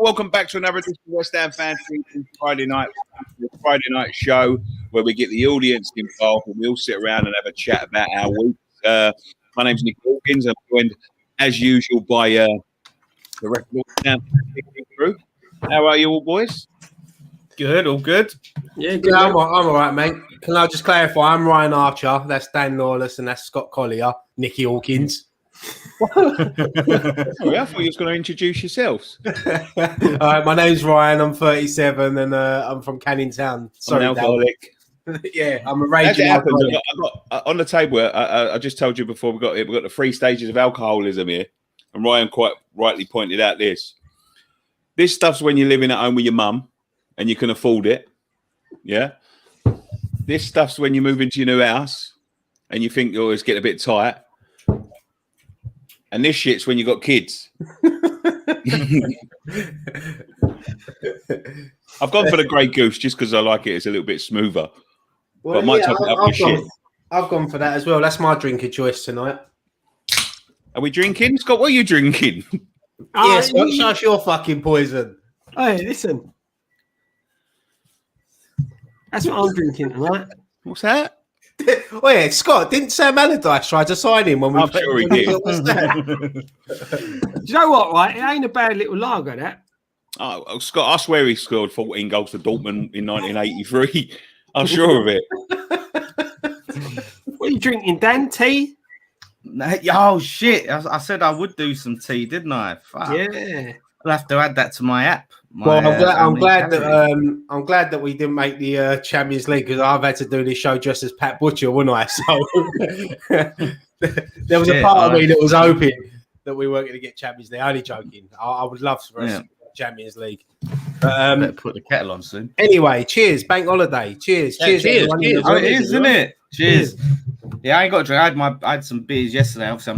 welcome back to another edition of West Ham Fan Friday night show where we get the audience involved and we all sit around and have a chat about our week. My name's Nicky Hawkins. I'm joined, as usual, by the rest of the West Ham crew. How are you all, boys? Good, all good. Yeah, good. I'm all right, mate. Can I just clarify? I'm Ryan Archer. That's Dan Lawless, and that's Scott Collier. Nicky Hawkins. Sorry, I thought you was going to introduce yourselves. All right, my name's Ryan. I'm 37, and I'm from Canning Town. Sorry, I'm an alcoholic. Yeah, I'm a raging alcoholic. I got on the table. I just told you before we got the 3 stages of alcoholism here, and Ryan quite rightly pointed out this. This stuff's when you're living at home with your mum and you can afford it. Yeah. This stuff's when you move into your new house and you think you're always getting a bit tight. And this shit's when you got kids. I've gone for the Grey Goose just because I like it. It's a little bit smoother. Well, but I might top it up with shit. I've gone for that as well. That's my drink of choice tonight. Are we drinking? Scott, what are you drinking? Yes, Scott, your fucking poison. Hey, listen. That's what I'm drinking tonight. What's that? Oh yeah, Scott, didn't Sam Allardyce try to sign him when we I'm sure he did. Do you know what, right? It ain't a bad little lager, that. Oh, Scott, I swear he scored 14 goals for Dortmund in 1983. I'm sure of it. What are you drinking, Dan? Tea? Oh shit! I said I would do some tea, didn't I? Fuck. Yeah. I'll have to add that to my app. I'm glad that we didn't make the Champions League because I've had to do this show just as Pat Butcher, wouldn't I? So there was a part of me that was hoping that we weren't going to get Champions League. Only joking. I would love for us to get Champions League. But better put the kettle on soon. Anyway, cheers. Bank holiday. Cheers. Yeah, cheers. Oh, it is, isn't it? Cheers. Yeah, I ain't got to drink. I had some beers yesterday. Obviously,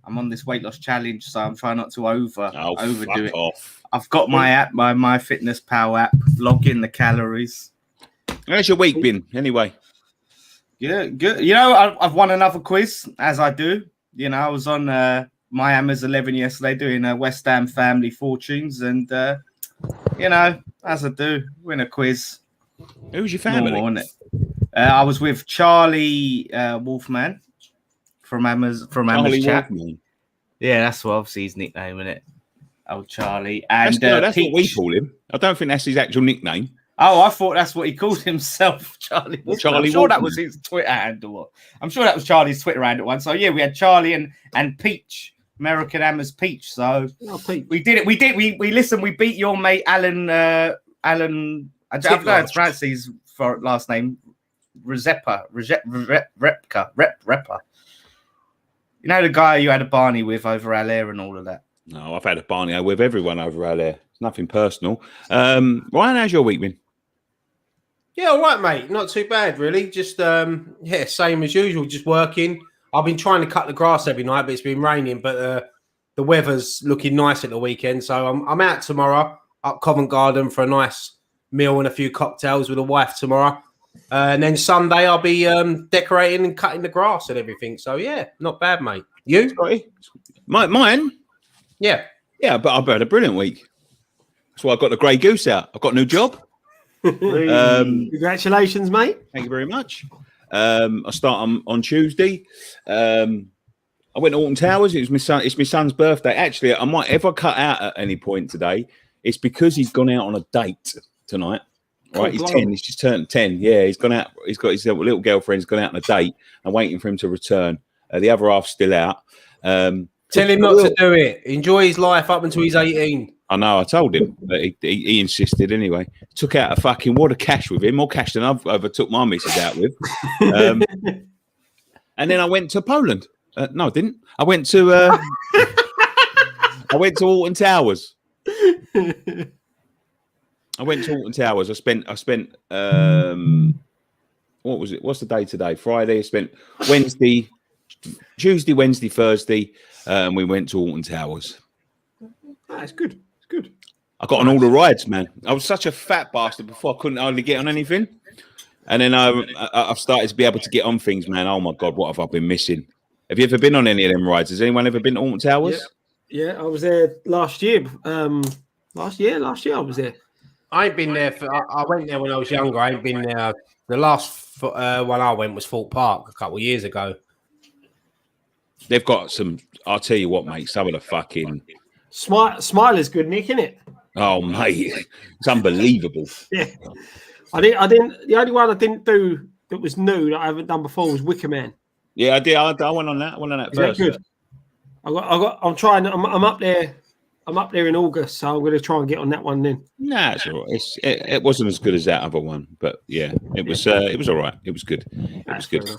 I'm on this weight loss challenge, so I'm trying not to overdo it. Off. I've got my app, my Fitness Pal app. Log in the calories. How's your week been, anyway? Yeah, good. You know, I've won another quiz, as I do. You know, I was on My Hammers 11 yesterday doing West Ham Family Fortunes, and you know, as I do, win a quiz. Who's your family? Normal, I was with Charlie Wolfman from Hammers Chat. Wolfman. Yeah, that's what obviously his nickname, isn't it? Oh, Charlie. And that's what we call him. I don't think that's his actual nickname. Oh, I thought that's what he called himself, Charlie. Charlie I'm sure Wolfman. that was his Twitter handle. I'm sure that was Charlie's Twitter handle one. So yeah, we had Charlie and Peach, American Hammers Peach. So we did it. We listened. We beat your mate Alan. I don't know how to pronounce his last name. Repka. You know the guy you had a Barney with over our there and all of that. No, I've had a Barney with everyone over out there. It's nothing personal. Ryan, how's your week been? Yeah, all right, mate. Not too bad, really. Just same as usual. Just working. I've been trying to cut the grass every night, but it's been raining. But the weather's looking nice at the weekend, so I'm out tomorrow up Covent Garden for a nice meal and a few cocktails with the wife tomorrow. And then Sunday I'll be decorating and cutting the grass and everything. So yeah, not bad, mate. You? Scotty? Mine? Yeah, but I've had a brilliant week. That's why I got the Grey Goose out. I've got a new job. Congratulations, mate. Thank you very much. I start on Tuesday. I went to Alton Towers. It's my son's birthday. Actually, I might, if I cut out at any point today, it's because he's gone out on a date tonight. Right, he's 10. He's just turned 10. Yeah, he's gone out. He's got his little girlfriend. He's gone out on a date. I'm waiting for him to return. The other half's still out. Tell him not to do it. Enjoy his life up until he's 18. I know. I told him, but he insisted anyway. Took out a fucking wad of cash with him, more cash than I've overtook my missus out with. And then I went to Poland. No, I didn't. I went to Alton Towers. I went to Alton Towers. I spent what was it? What's the day today? Friday. I spent Tuesday, Wednesday, Thursday, and we went to Alton Towers. That's good. It's good. I got on all the rides, man. I was such a fat bastard before. I couldn't hardly get on anything. And then I've started to be able to get on things, man. Oh, my God, what have I been missing? Have you ever been on any of them rides? Has anyone ever been to Alton Towers? Yeah, I was there last year. Last year I was there. I ain't been there I went there when I was younger. I ain't been there. The last one I went was Fort Park a couple of years ago. They've got some. I'll tell you what, mate. Some of the fucking Smiler's good, Nick, isn't it? oh, mate, it's unbelievable. Yeah. I didn't. The only one I didn't do that was new that I haven't done before was Wicker Man. Yeah, I did. I went on that. I went on that first. Good. I'm trying. I'm up there. I'm up there in August, so I'm going to try and get on that one then. Nah, it's all right. It wasn't as good as that other one, but yeah, it was all right. It was good. It was good.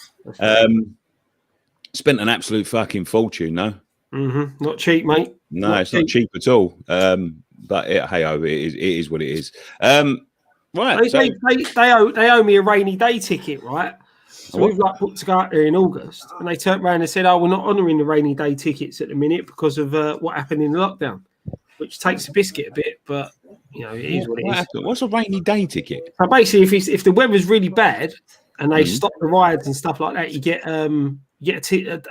Spent an absolute fucking fortune, no? Mm-hmm. Not cheap, mate. No, it's not cheap at all. But hey, it is what it is. Right. They owe me a rainy day ticket, right? So we've like booked to go out there in August, and they turned around and said, "Oh, we're not honouring the rainy day tickets at the minute because of what happened in the lockdown," which takes the biscuit a bit, but you know it is what it is. What's a rainy day ticket? So basically, if the weather's really bad and they stop the rides and stuff like that, you get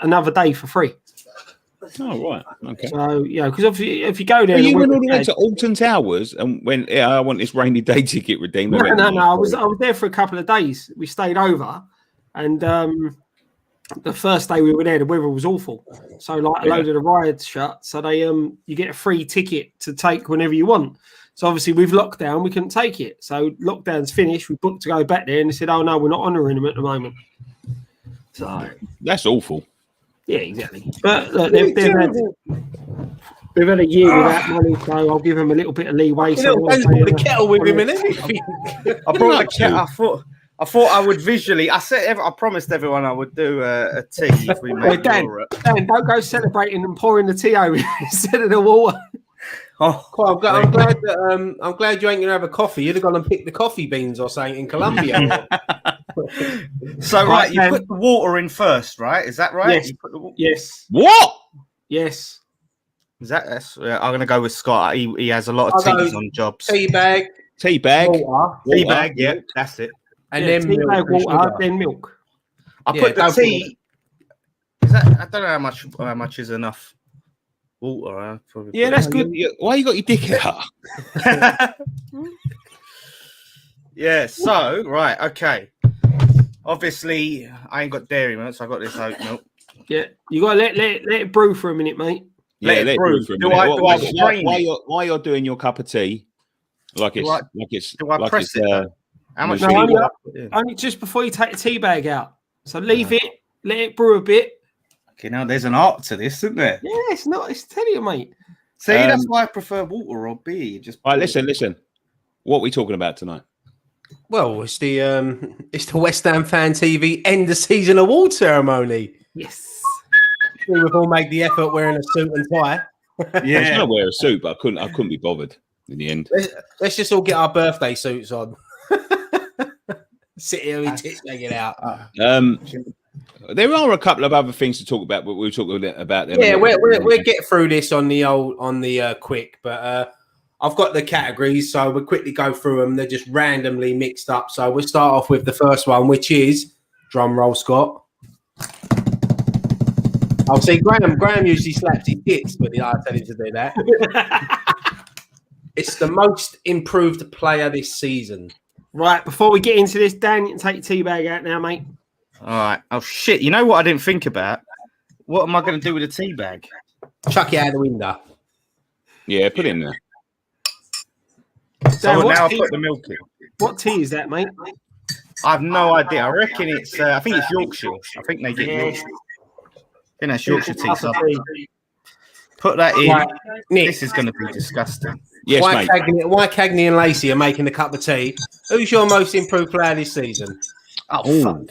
another day for free. Oh right, okay. So yeah, because obviously if you go there, you went all the way to Alton Towers and went, yeah, I want this rainy day ticket redeemed. No. I was there for a couple of days. We stayed over, and the first day we were there, the weather was awful. So like a load of the rides shut. So they you get a free ticket to take whenever you want. So obviously with lockdown we couldn't take it. So lockdown's finished. We booked to go back there, and they said, "Oh no, we're not honouring them at the moment." So that's awful. Yeah, exactly. But look, they've had a year without money, so I'll give them a little bit of leeway. So the kettle with him in it. I brought the kettle. I thought I would visually. I promised everyone I would do a tea if we made Dan, don't go celebrating and pouring the tea over instead of the water. Oh, I'm glad you ain't gonna have a coffee. You'd have gone and picked the coffee beans or something in Colombia. So right, you put the water in first, right? Is that right? Yes. Yes. What? Yes. Is that? I'm gonna go with Scott. He has a lot of teas on jobs. Tea bag. Tea bag. Yeah, that's it. And then tea bag, water, then milk. I put the tea. Is that? I don't know how much is enough. Water. Yeah, that's good. Why you got your dick out? Yeah. So right, okay. Obviously, I ain't got dairy milk, so I got this oat milk. Yeah, you gotta let it brew for a minute, mate. Let it brew for a minute. While you're doing your cup of tea, do I press it? How much? Only just before you take the tea bag out. So leave it, let it brew a bit. Okay, now there's an art to this, isn't there? Yeah, it's not. It's telling you, mate. See, that's why I prefer water or beer. All right, listen. What are we talking about tonight? Well, it's the West Ham Fan TV end of season award ceremony. Yes, we've all made the effort wearing a suit and tie. Yeah, I was gonna wear a suit, but I couldn't be bothered in the end. Let's just all get our birthday suits on. Sit here with tits hanging out. There are a couple of other things to talk about, but we'll talk about them. Yeah, we'll get through this on the quick, but. I've got the categories, so we'll quickly go through them. They're just randomly mixed up. So we'll start off with the first one, which is drum roll, Scott. I'll see Graham usually slaps his tits, but I tell him to do that. It's the most improved player this season. Right, before we get into this, Dan, you can take your tea bag out now, mate. All right. Oh shit! You know what I didn't think about? What am I going to do with a tea bag? Chuck it out the window. Yeah, put it in there. So now I put the milk in. What tea is that, mate? I have no idea. I reckon it's. I think it's Yorkshire. I think they get Yorkshire. I think that's Yorkshire tea. So put that in. Right. Nick, this is going to be disgusting. Yes, mate. Why Cagney and Lacey are making a cup of tea? Who's your most improved player this season? Oh, fuck.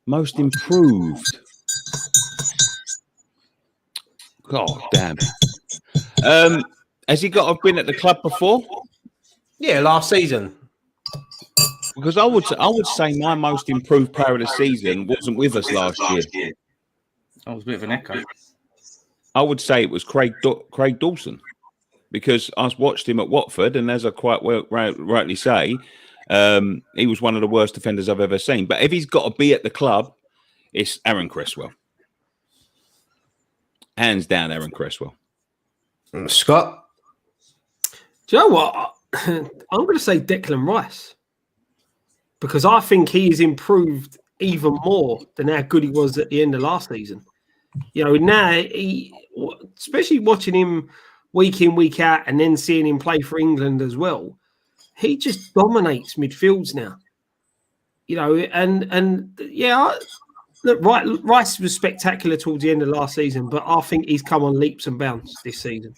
Most improved. God damn. Has he been at the club before? Yeah, last season. Because I would say my most improved player of the season wasn't with us last year. That was a bit of an echo. I would say it was Craig Dawson, because I watched him at Watford, and as I quite rightly say, he was one of the worst defenders I've ever seen. But if he's got to be at the club, it's Aaron Cresswell. Hands down, Aaron Cresswell. Scott? Do you know what? I'm going to say Declan Rice because I think he's improved even more than how good he was at the end of last season. You know, now especially watching him week in, week out, and then seeing him play for England as well, he just dominates midfields now. You know, and yeah, look, Rice was spectacular towards the end of last season, but I think he's come on leaps and bounds this season.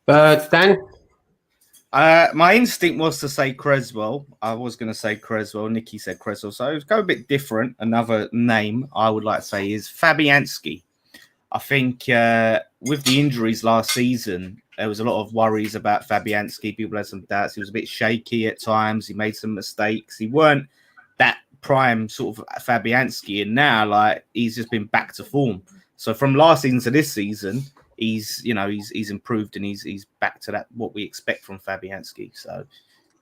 Dan? My instinct was to say Creswell. I was going to say Creswell. Nicky said Creswell. So go a bit different. Another name I would like to say is Fabianski. I think with the injuries last season, there was a lot of worries about Fabianski. People had some doubts. He was a bit shaky at times. He made some mistakes. He weren't that prime sort of Fabianski. And now, like, he's just been back to form. So from last season to this season, he's improved and he's back to that what we expect from Fabianski. So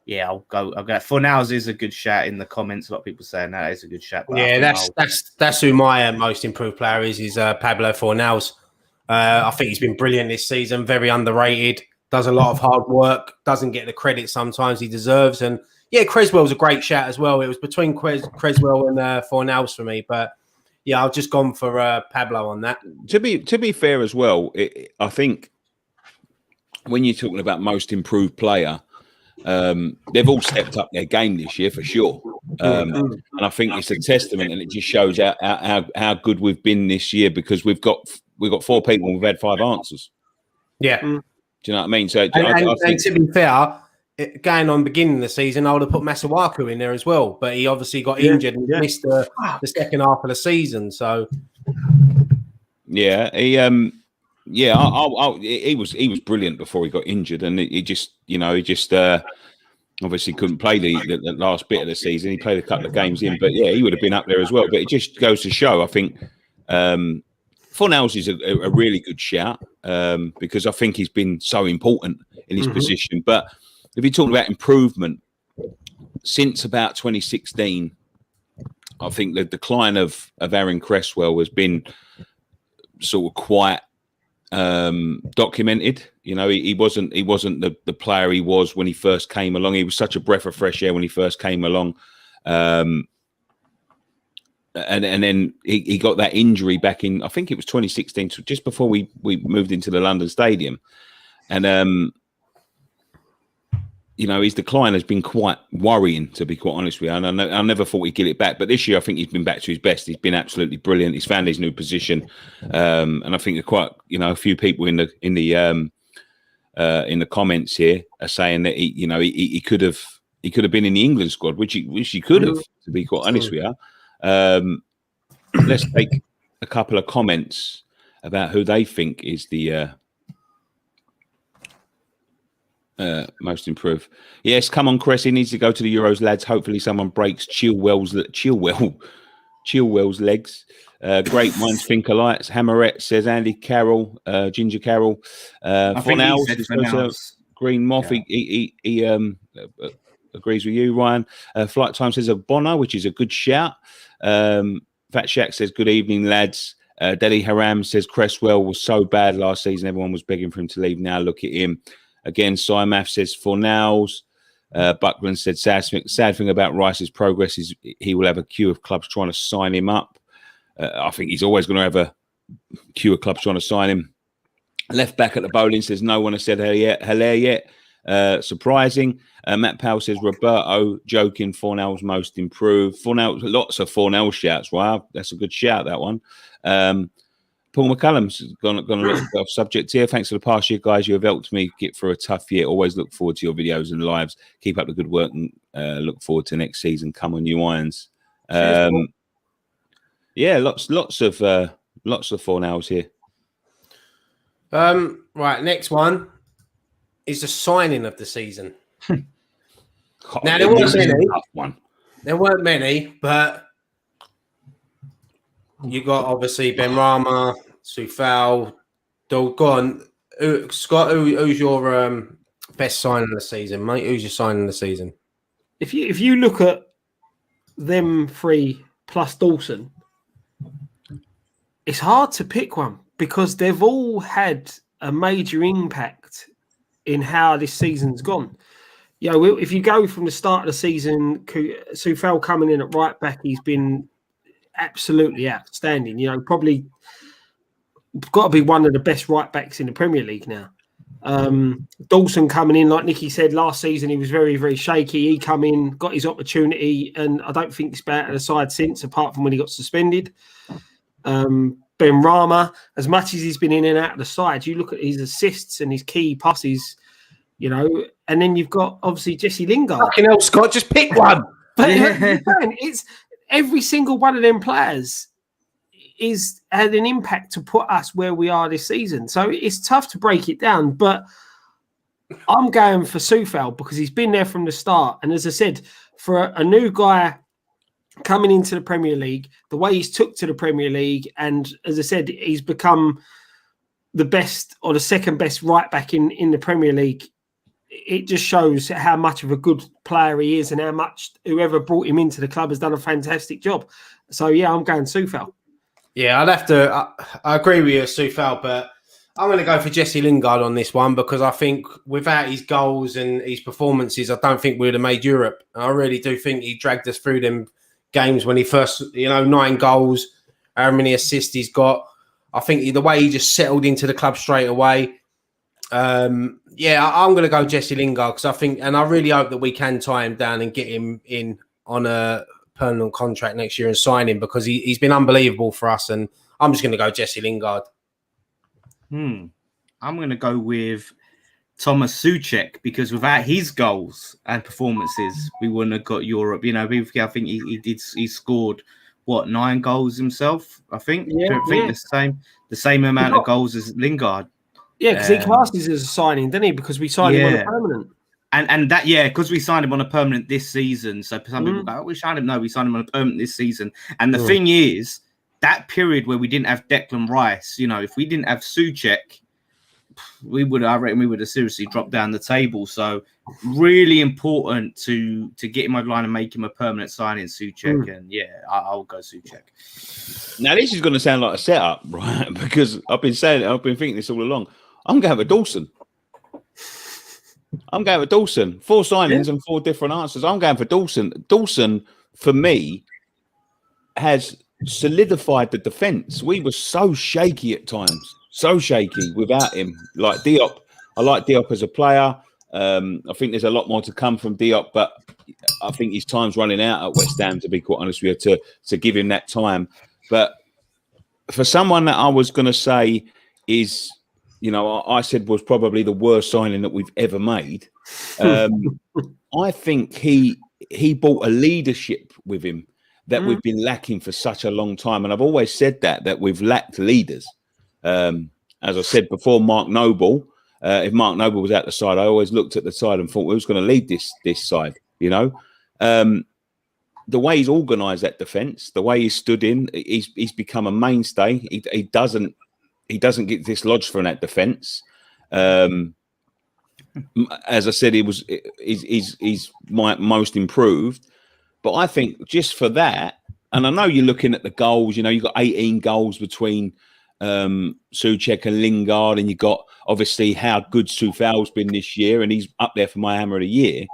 yeah, I'll go. Fornals is a good shout in the comments. A lot of people saying that is a good shout. Yeah, that's who my most improved player is Pablo Fornals. I think he's been brilliant this season. Very underrated. Does a lot of hard work. Doesn't get the credit sometimes he deserves. And yeah, Creswell's a great shout as well. It was between Creswell and Fornals for me, but yeah, I've just gone for Pablo on that. To be fair as well, I think when you're talking about most improved player, they've all stepped up their game this year for sure, and I think it's a testament, and it just shows how good we've been this year because we've got 4 people and we've had 5 answers. Yeah, do you know what I mean? So, and to be fair, going on beginning of the season, I would have put Masuaku in there as well, but he obviously got injured and missed the second half of the season. So yeah, he was brilliant before he got injured, and he just obviously couldn't play the last bit of the season. He played a couple of games in, but yeah, he would have been up there as well. But it just goes to show, I think, Fornals is a really good shout because I think he's been so important in his position. But if you're talking about improvement, since about 2016, I think the decline of Aaron Cresswell has been sort of quite documented. You know, he wasn't the player he was when he first came along. He was such a breath of fresh air when he first came along. And then he got that injury back in, I think it was 2016, so just before we moved into the London Stadium. And you know, his decline has been quite worrying, to be quite honest with you. And I never thought he'd get it back, but this year I think he's been back to his best. He's been absolutely brilliant. He's found his new position, and I think a few people in the comments here are saying that he could have been in the England squad, which he could have, to be quite honest with you. Let's take a couple of comments about who they think is the most improved. Yes, come on, Chris. He needs to go to the Euros, lads. Hopefully, someone breaks Chilwell's legs. Great minds think alike. Hammerette says Andy Carroll, Ginger Carroll. Fornals, Green Moth. Yeah. He agrees with you, Ryan. Flight Time says a Bonner, which is a good shout. Fat Shack says good evening, lads. Deli Haram says Cresswell was so bad last season. Everyone was begging for him to leave. Now look at him. Again, Simath says Fornals. Buckland said sad thing about Rice's progress is he will have a queue of clubs trying to sign him up. I think he's always going to have a queue of clubs trying to sign him. Left back at the bowling says no one has said Hilaire yet. Surprising. Matt Powell says Roberto joking. Fornals most improved. Fornals, lots of Fornals shouts. Wow, that's a good shout, that one. Paul McCullum's gone a little bit off subject here. Thanks for the past year, guys. You have helped me get through a tough year. Always look forward to your videos and lives. Keep up the good work and look forward to next season. Come on, you Irons. Yeah, lots of Fornals here. Right, next one is the signing of the season. Now there weren't many, but you got obviously Benrahma, Soufal. Go on, Scott. Who's your best signing of the season, mate? Who's your signing of the season? If you look at them 3 plus Dawson, it's hard to pick one because they've all had a major impact in how this season's gone. You know, if you go from the start of the season, Soufal coming in at right back, he's been absolutely outstanding. You know, probably got to be one of the best right backs in the Premier League now. Dawson coming in, like Nicky said, last season he was very, very shaky. He come in, got his opportunity, and I don't think he's been out of the side since, apart from when he got suspended. Ben Rama, as much as he's been in and out of the side, you look at his assists and his key passes, you know, and then you've got obviously Jesse Lingard. Fucking hell, Scott, just pick one. But it's every single one of them players had an impact to put us where we are this season. So it's tough to break it down, but I'm going for Soufal because he's been there from the start. And as I said, for a new guy coming into the Premier League, the way he's took to the Premier League, and as I said, he's become the best or the second best right back in the Premier League. It just shows how much of a good player he is and how much whoever brought him into the club has done a fantastic job. So, yeah, I'm going Soufal. Yeah, I'd have to. I agree with you, Soufal, but I'm going to go for Jesse Lingard on this one because I think without his goals and his performances, I don't think we would have made Europe. I really do think he dragged us through them games when he first, 9 goals, how many assists he's got. I think the way he just settled into the club straight away. I'm going to go Jesse Lingard because I think, and I really hope that we can tie him down and get him in on a permanent contract next year and sign him because he's been unbelievable for us. And I'm just going to go Jesse Lingard. I'm going to go with Thomas Souček because without his goals and performances, we wouldn't have got Europe. You know, I think he scored 9 goals himself. I think the same amount of goals as Lingard. Yeah, because he classes as a signing, didn't he? Because we signed him on a permanent. And that, because we signed him on a permanent this season. So some people go, we signed him. No, we signed him on a permanent this season. And the thing is, that period where we didn't have Declan Rice, if we didn't have Souček, I reckon we would have seriously dropped down the table. So really important to get him over the line and make him a permanent signing, Souček. And I'll go Souček. Now this is going to sound like a setup, right? Because I've been thinking this all along. I'm going with Dawson. 4 signings and 4 different answers. I'm going for Dawson. Dawson, for me, has solidified the defence. We were so shaky at times. So shaky without him. Like Diop. I like Diop as a player. I think there's a lot more to come from Diop, but I think his time's running out at West Ham, to be quite honest with you, to give him that time. But for someone that I was going to say is, I said was probably the worst signing that we've ever made. I think he brought a leadership with him that we've been lacking for such a long time. And I've always said that we've lacked leaders. As I said before, Mark Noble, if Mark Noble was at the side, I always looked at the side and thought, who's going to lead this side? The way he's organised that defence, the way he's stood in, he's become a mainstay. He doesn't get dislodged from that defence. As I said, he's my most improved. But I think just for that, and I know you're looking at the goals. You've got 18 goals between Souček and Lingard, and you got obviously how good Soufal's been this year, and he's up there for my hammer of the year.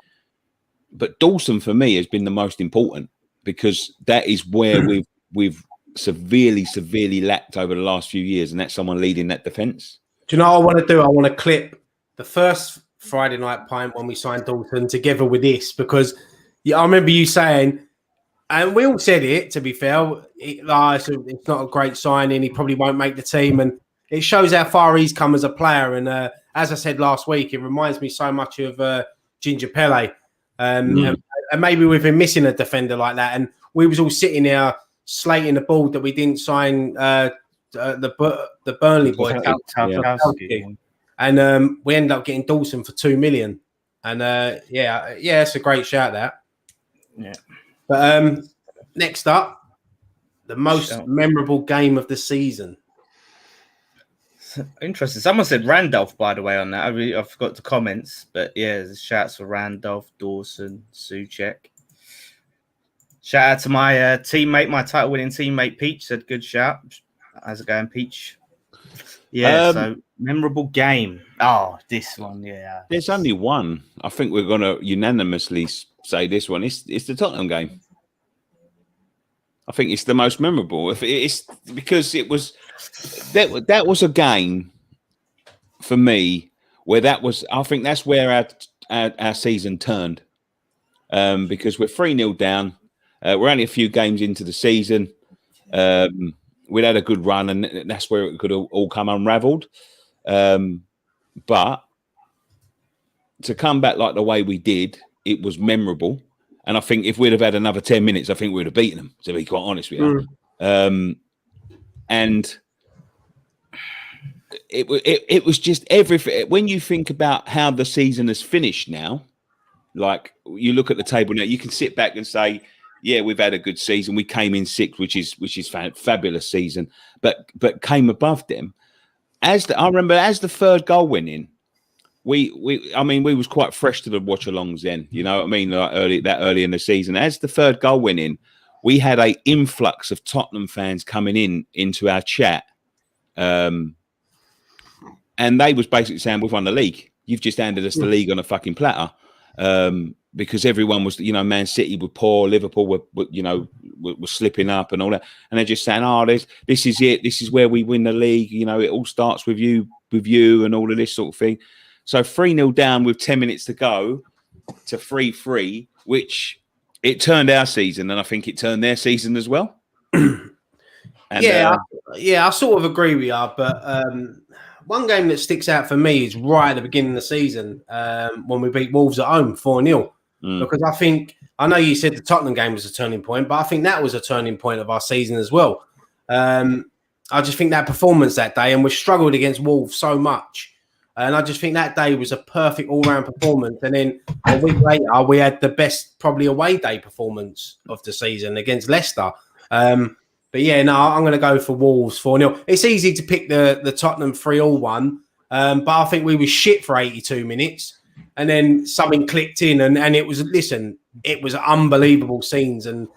But Dawson for me has been the most important because that is where we've severely lacked over the last few years, and that's someone leading that defence. Do you know what I want to do? I want to clip the first Friday night pint when we signed Dawson together with this because I remember you saying, and we all said it, to be fair, it's not a great signing. He probably won't make the team. And it shows how far he's come as a player. And as I said last week, it reminds me so much of Ginger Pele. And maybe we've been missing a defender like that. And we was all sitting there slating the board that we didn't sign the Burnley boy. And we ended up getting Dawson for 2 million. And it's a great shout, that. Yeah. But next up, the most memorable game of the season. Interesting. Someone said Randolph, by the way, on that. I forgot the comments, but there's shouts for Randolph, Dawson, Souček. Shout out to my teammate, my title-winning teammate, Peach. Said good shout. How's it going, Peach? Yeah, so memorable game. Oh, this one, yeah. There's only one. I think we're going to unanimously say this one. It's the Tottenham game. I think it's the most memorable. If it's because it was that was a game for me where that was. I think that's where our season turned because we're 3-0 down. We're only a few games into the season. We'd had a good run, and that's where it could all come unravelled. But to come back like the way we did, it was memorable. And I think if we'd have had another 10 minutes, I think we'd have beaten them, to be quite honest with you. And it was just everything. When you think about how the season has finished now, like you look at the table now, you can sit back and say, yeah, we've had a good season. We came in sixth, which is fabulous season, but came above them. I remember as the third goal went in, we was quite fresh to the watch-alongs then. You know what I mean? Like early in the season, as the third goal went in, we had a influx of Tottenham fans coming into our chat, and they was basically saying, "We've won the league. You've just handed us the league on a fucking platter." Because everyone was, Man City were poor, Liverpool were slipping up and all that, and they're just saying, "Oh, this is it. This is where we win the league. It all starts with you, and all of this sort of thing." So 3-0 down with 10 minutes to go to 3-3, which it turned our season, and I think it turned their season as well. I sort of agree with you, but one game that sticks out for me is right at the beginning of the season when we beat Wolves at home 4-0. Because I know you said the Tottenham game was a turning point, but I think that was a turning point of our season as well. I just think that performance that day, and we struggled against Wolves so much. And I just think that day was a perfect all-round performance. And then a week later, we had the best probably away day performance of the season against Leicester. But yeah, no, I'm going to go for Wolves 4-0. It's easy to pick the Tottenham 3-all one, but I think we were shit for 82 minutes. And then something clicked in, and it was unbelievable scenes. And,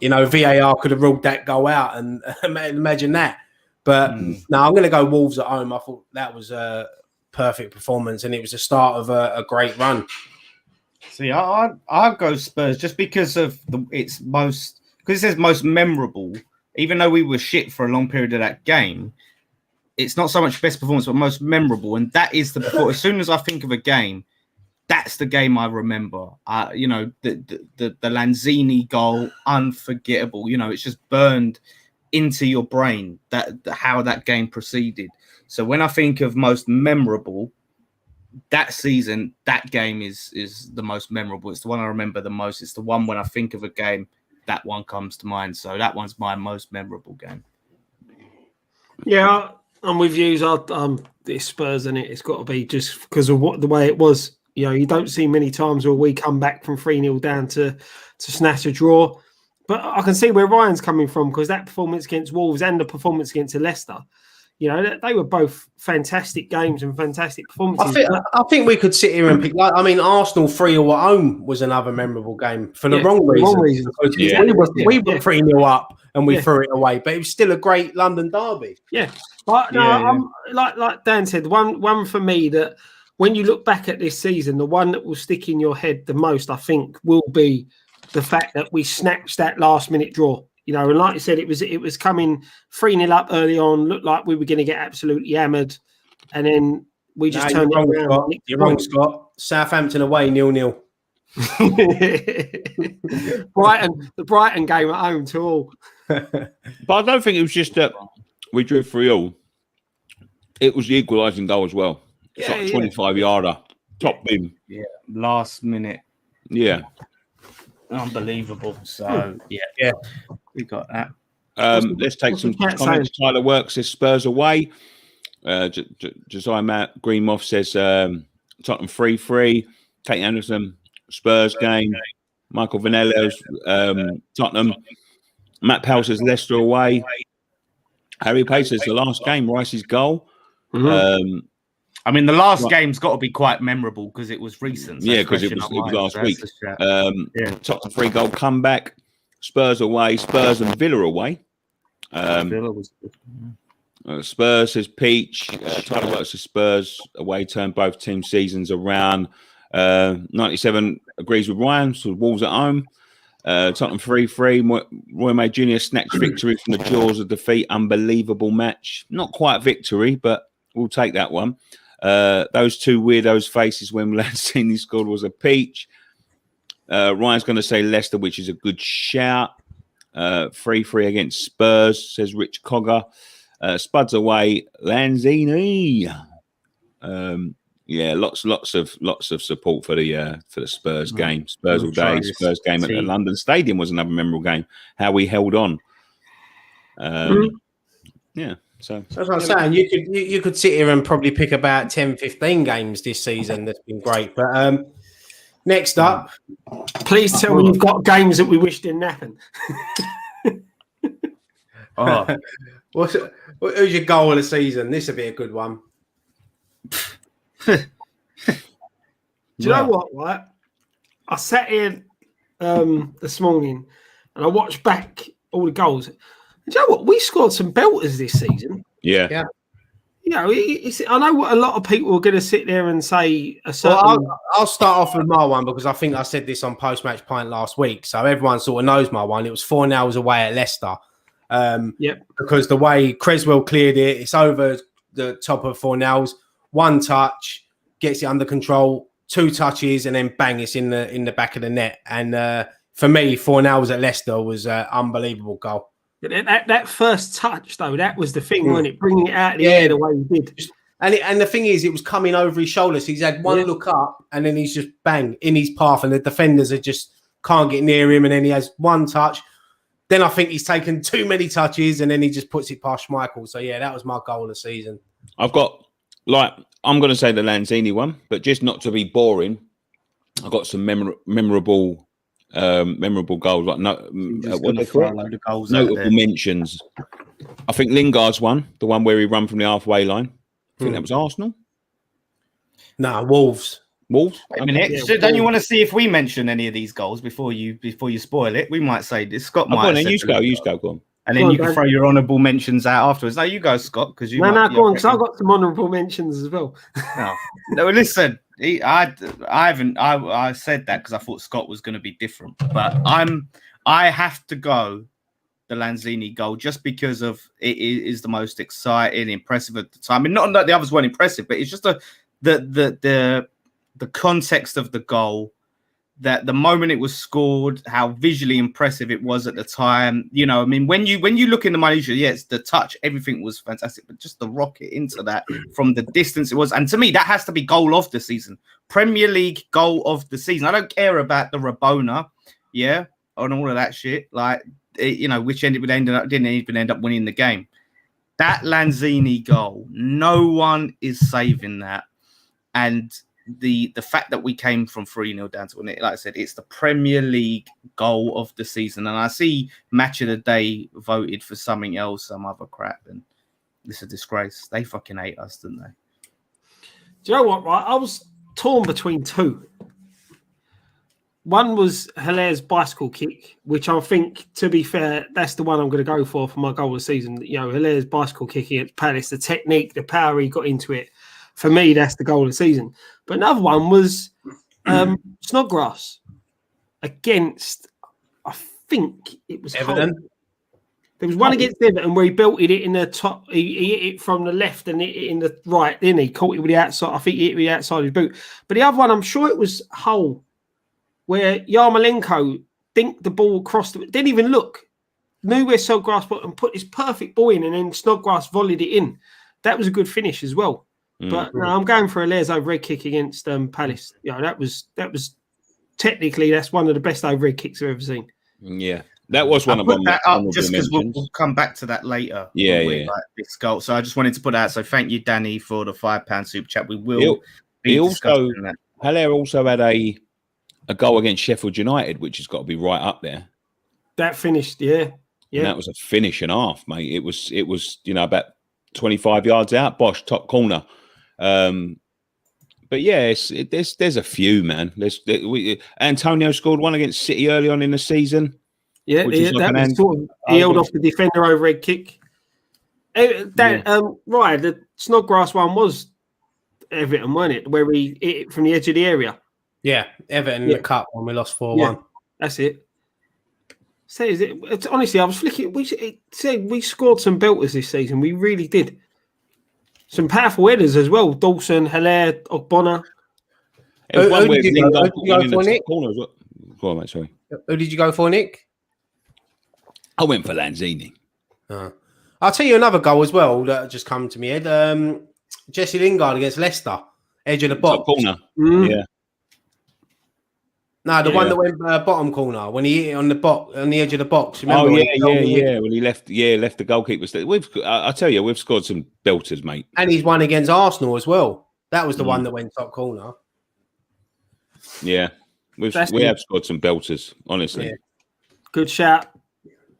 VAR could have ruled that goal out, and imagine that. But no, I'm going to go Wolves at home. I thought that was a perfect performance, and it was the start of a great run. See, I'll go Spurs just because of it says most memorable. Even though we were shit for a long period of that game, it's not so much best performance, but most memorable, and that is the performance. As soon as I think of a game, that's the game I remember. The Lanzini goal, unforgettable. It's just burned into your brain how that game proceeded. So when I think of most memorable, that season, that game is the most memorable. It's the one I remember the most. It's the one when I think of a game, that one comes to mind. So that one's my most memorable game. Yeah, I'm with you. It's Spurs, and it's got to be just because of the way it was. You don't see many times where we come back from 3-0 down to snatch a draw. But I can see where Ryan's coming from, because that performance against Wolves and the performance against Leicester, they were both fantastic games and fantastic performances. I think we could sit here and pick. Arsenal 3-0 at home was another memorable game for the wrong reason. We were 3-0 up and we threw it away, but it was still a great London derby. Yeah, but I'm like Dan said, one for me that when you look back at this season, the one that will stick in your head the most, I think, will be the fact that we snatched that last-minute draw. And like I said, it was coming 3-0 up early on, looked like we were going to get absolutely hammered, and then we just turned it around. Scott. You're wrong, Scott. Southampton away 0-0. The Brighton game at home to all. But I don't think it was just that we drew 3-all. It was the equalising goal as well. It's like a 25-yarder, top bin. Yeah, last minute. Yeah. Unbelievable. So, yeah, we got that. Let's take some comments. Tyler Works says Spurs away. Josiah Matt Greenmoth says Tottenham 3-3. Kate Anderson, Spurs game. Michael Vanello's Tottenham. Matt Powell says Leicester away. Harry Pace says the last game, Rice's goal. Mm-hmm. The last game's got to be quite memorable because it was recent. So because it was last week. Tottenham 3-goal comeback. Spurs away. Spurs and Villa away. Villa was good. Spurs says Peach. Tyler Works says Spurs away turn both team seasons around. 97 agrees with Ryan. So Wolves at home. Tottenham 3-3. Roy May Jr. snatched victory from the jaws of defeat. Unbelievable match. Not quite victory, but we'll take that one. Those two weirdos' faces when Lanzini scored was a peach. Ryan's going to say Leicester, which is a good shout. 3-3 against Spurs, says Rich Cogger. Spuds away, Lanzini. Yeah, lots of support for the Spurs game. Spurs all day. Spurs game at the London Stadium was another memorable game. How we held on. Yeah. So that's what I'm saying. You could sit here and probably pick about 10, 15 games this season that's been great. But next up, please tell me you've got games that we wish didn't happen. Who's your goal of the season? This will be a good one. Do you know what? Right, I sat here this morning and I watched back all the goals. Do you know what? We scored some belters this season. Yeah. You know, I know what a lot of people are going to sit there and say. I'll start off with my one because I think I said this on post-match pint last week, so everyone sort of knows my one. It was 4-0 away at Leicester. Because the way Creswell cleared it, it's over the top of 4-0. One touch, gets it under control. 2 touches, and then bang, it's in the back of the net. And for me, 4-0 at Leicester was an unbelievable goal. That first touch, though, that was the thing, wasn't it? Bringing it out of the air the way he did. And the thing is, it was coming over his shoulders. He's had one look up, and then he's just bang in his path, and the defenders just can't get near him. And then he has one touch. Then I think he's taken too many touches, and then he just puts it past Schmeichel. So yeah, that was my goal of the season. I've got I'm going to say the Lanzini one, but just not to be boring, I've got some memorable goals. Like notable mentions. I think Lingard's one, the one where he ran from the halfway line. I think that was Arsenal. No, Wolves. Wait a minute. Don't you want to see if we mention any of these goals before you spoil it? We might say this. Scott might. You go. Go on. And then you can throw your honourable mentions out afterwards. No, you go, Scott, because you. No, go on, because I've got some honourable mentions as well. No, listen, I said that because I thought Scott was going to be different, but I have to go the Lanzini goal just because of it is the most exciting, impressive at the time. I mean, not that the others weren't impressive, but it's just the context of the goal. That the moment it was scored, how visually impressive it was at the time. You know, I mean, when you look in the minutia, yes, the touch, everything was fantastic, but just the rocket into that from the distance it was. And to me, that has to be goal of the season. Premier League goal of the season. I don't care about the Rabona, and all of that shit. Like, which didn't even end up winning the game. That Lanzini goal, no one is saving that. And the fact that we came from 3-0 down to 1, like I said, it's the Premier League goal of the season. And I see Match of the Day voted for something else, some other crap, and it's a disgrace. They fucking hate us, didn't they? Do you know what, right? I was torn between 2. One was Hilaire's bicycle kick, which I think, to be fair, that's the one I'm going to go for my goal of the season. You know, Hilaire's bicycle kick against Palace, the technique, the power he got into it. For me, that's the goal of the season. But another one was Snodgrass against, I think it was Everton. Hull. There was one against Everton where he belted it in the top. He hit it from the left and hit it in the right. Then he caught it with the outside. I think he hit it with the outside of his boot. But the other one, I'm sure it was Hull, where Yarmolenko dinked the ball across didn't even look. Knew where Snodgrass put and put his perfect ball in, and then Snodgrass volleyed it in. That was a good finish as well. But no, I'm going for Hilaire's overhead kick against Palace. That was technically that's one of the best overhead kicks I've ever seen. Yeah, that was one of them. Just because we'll come back to that later. Like this goal. So I just wanted to put that. So thank you, Danny, for the £5 super chat. We will. Hilaire also had a goal against Sheffield United, which has got to be right up there. That finished, yeah. And that was a finish and a half, mate. It was about 25 yards out, Bosch top corner. But yeah, there's a few, man. Antonio scored one against City early on in the season. Yeah, he held off the defender overhead kick. Right, the Snodgrass one was Everton, wasn't it? Where we hit it from the edge of the area. Yeah, Everton in the cup when we lost 4-1. That's it. Says it. Honestly, I was flicking. It said we scored some belters this season. We really did. Some powerful headers as well. Dawson, Hilaire, Ogbonna. Who did you go for, Nick? Go on, mate, sorry. Who did you go for, Nick? I went for Lanzini. I'll tell you another goal as well that just come to me head. Jesse Lingard against Leicester, edge of the box. Top corner. Yeah. No, the one that went bottom corner when he hit it on the edge of the box. Remember when he left the goalkeeper. I tell you, we've scored some belters, mate. And he's won against Arsenal as well. That was the one that went top corner. Yeah, we have scored some belters, honestly. Yeah. Good shout.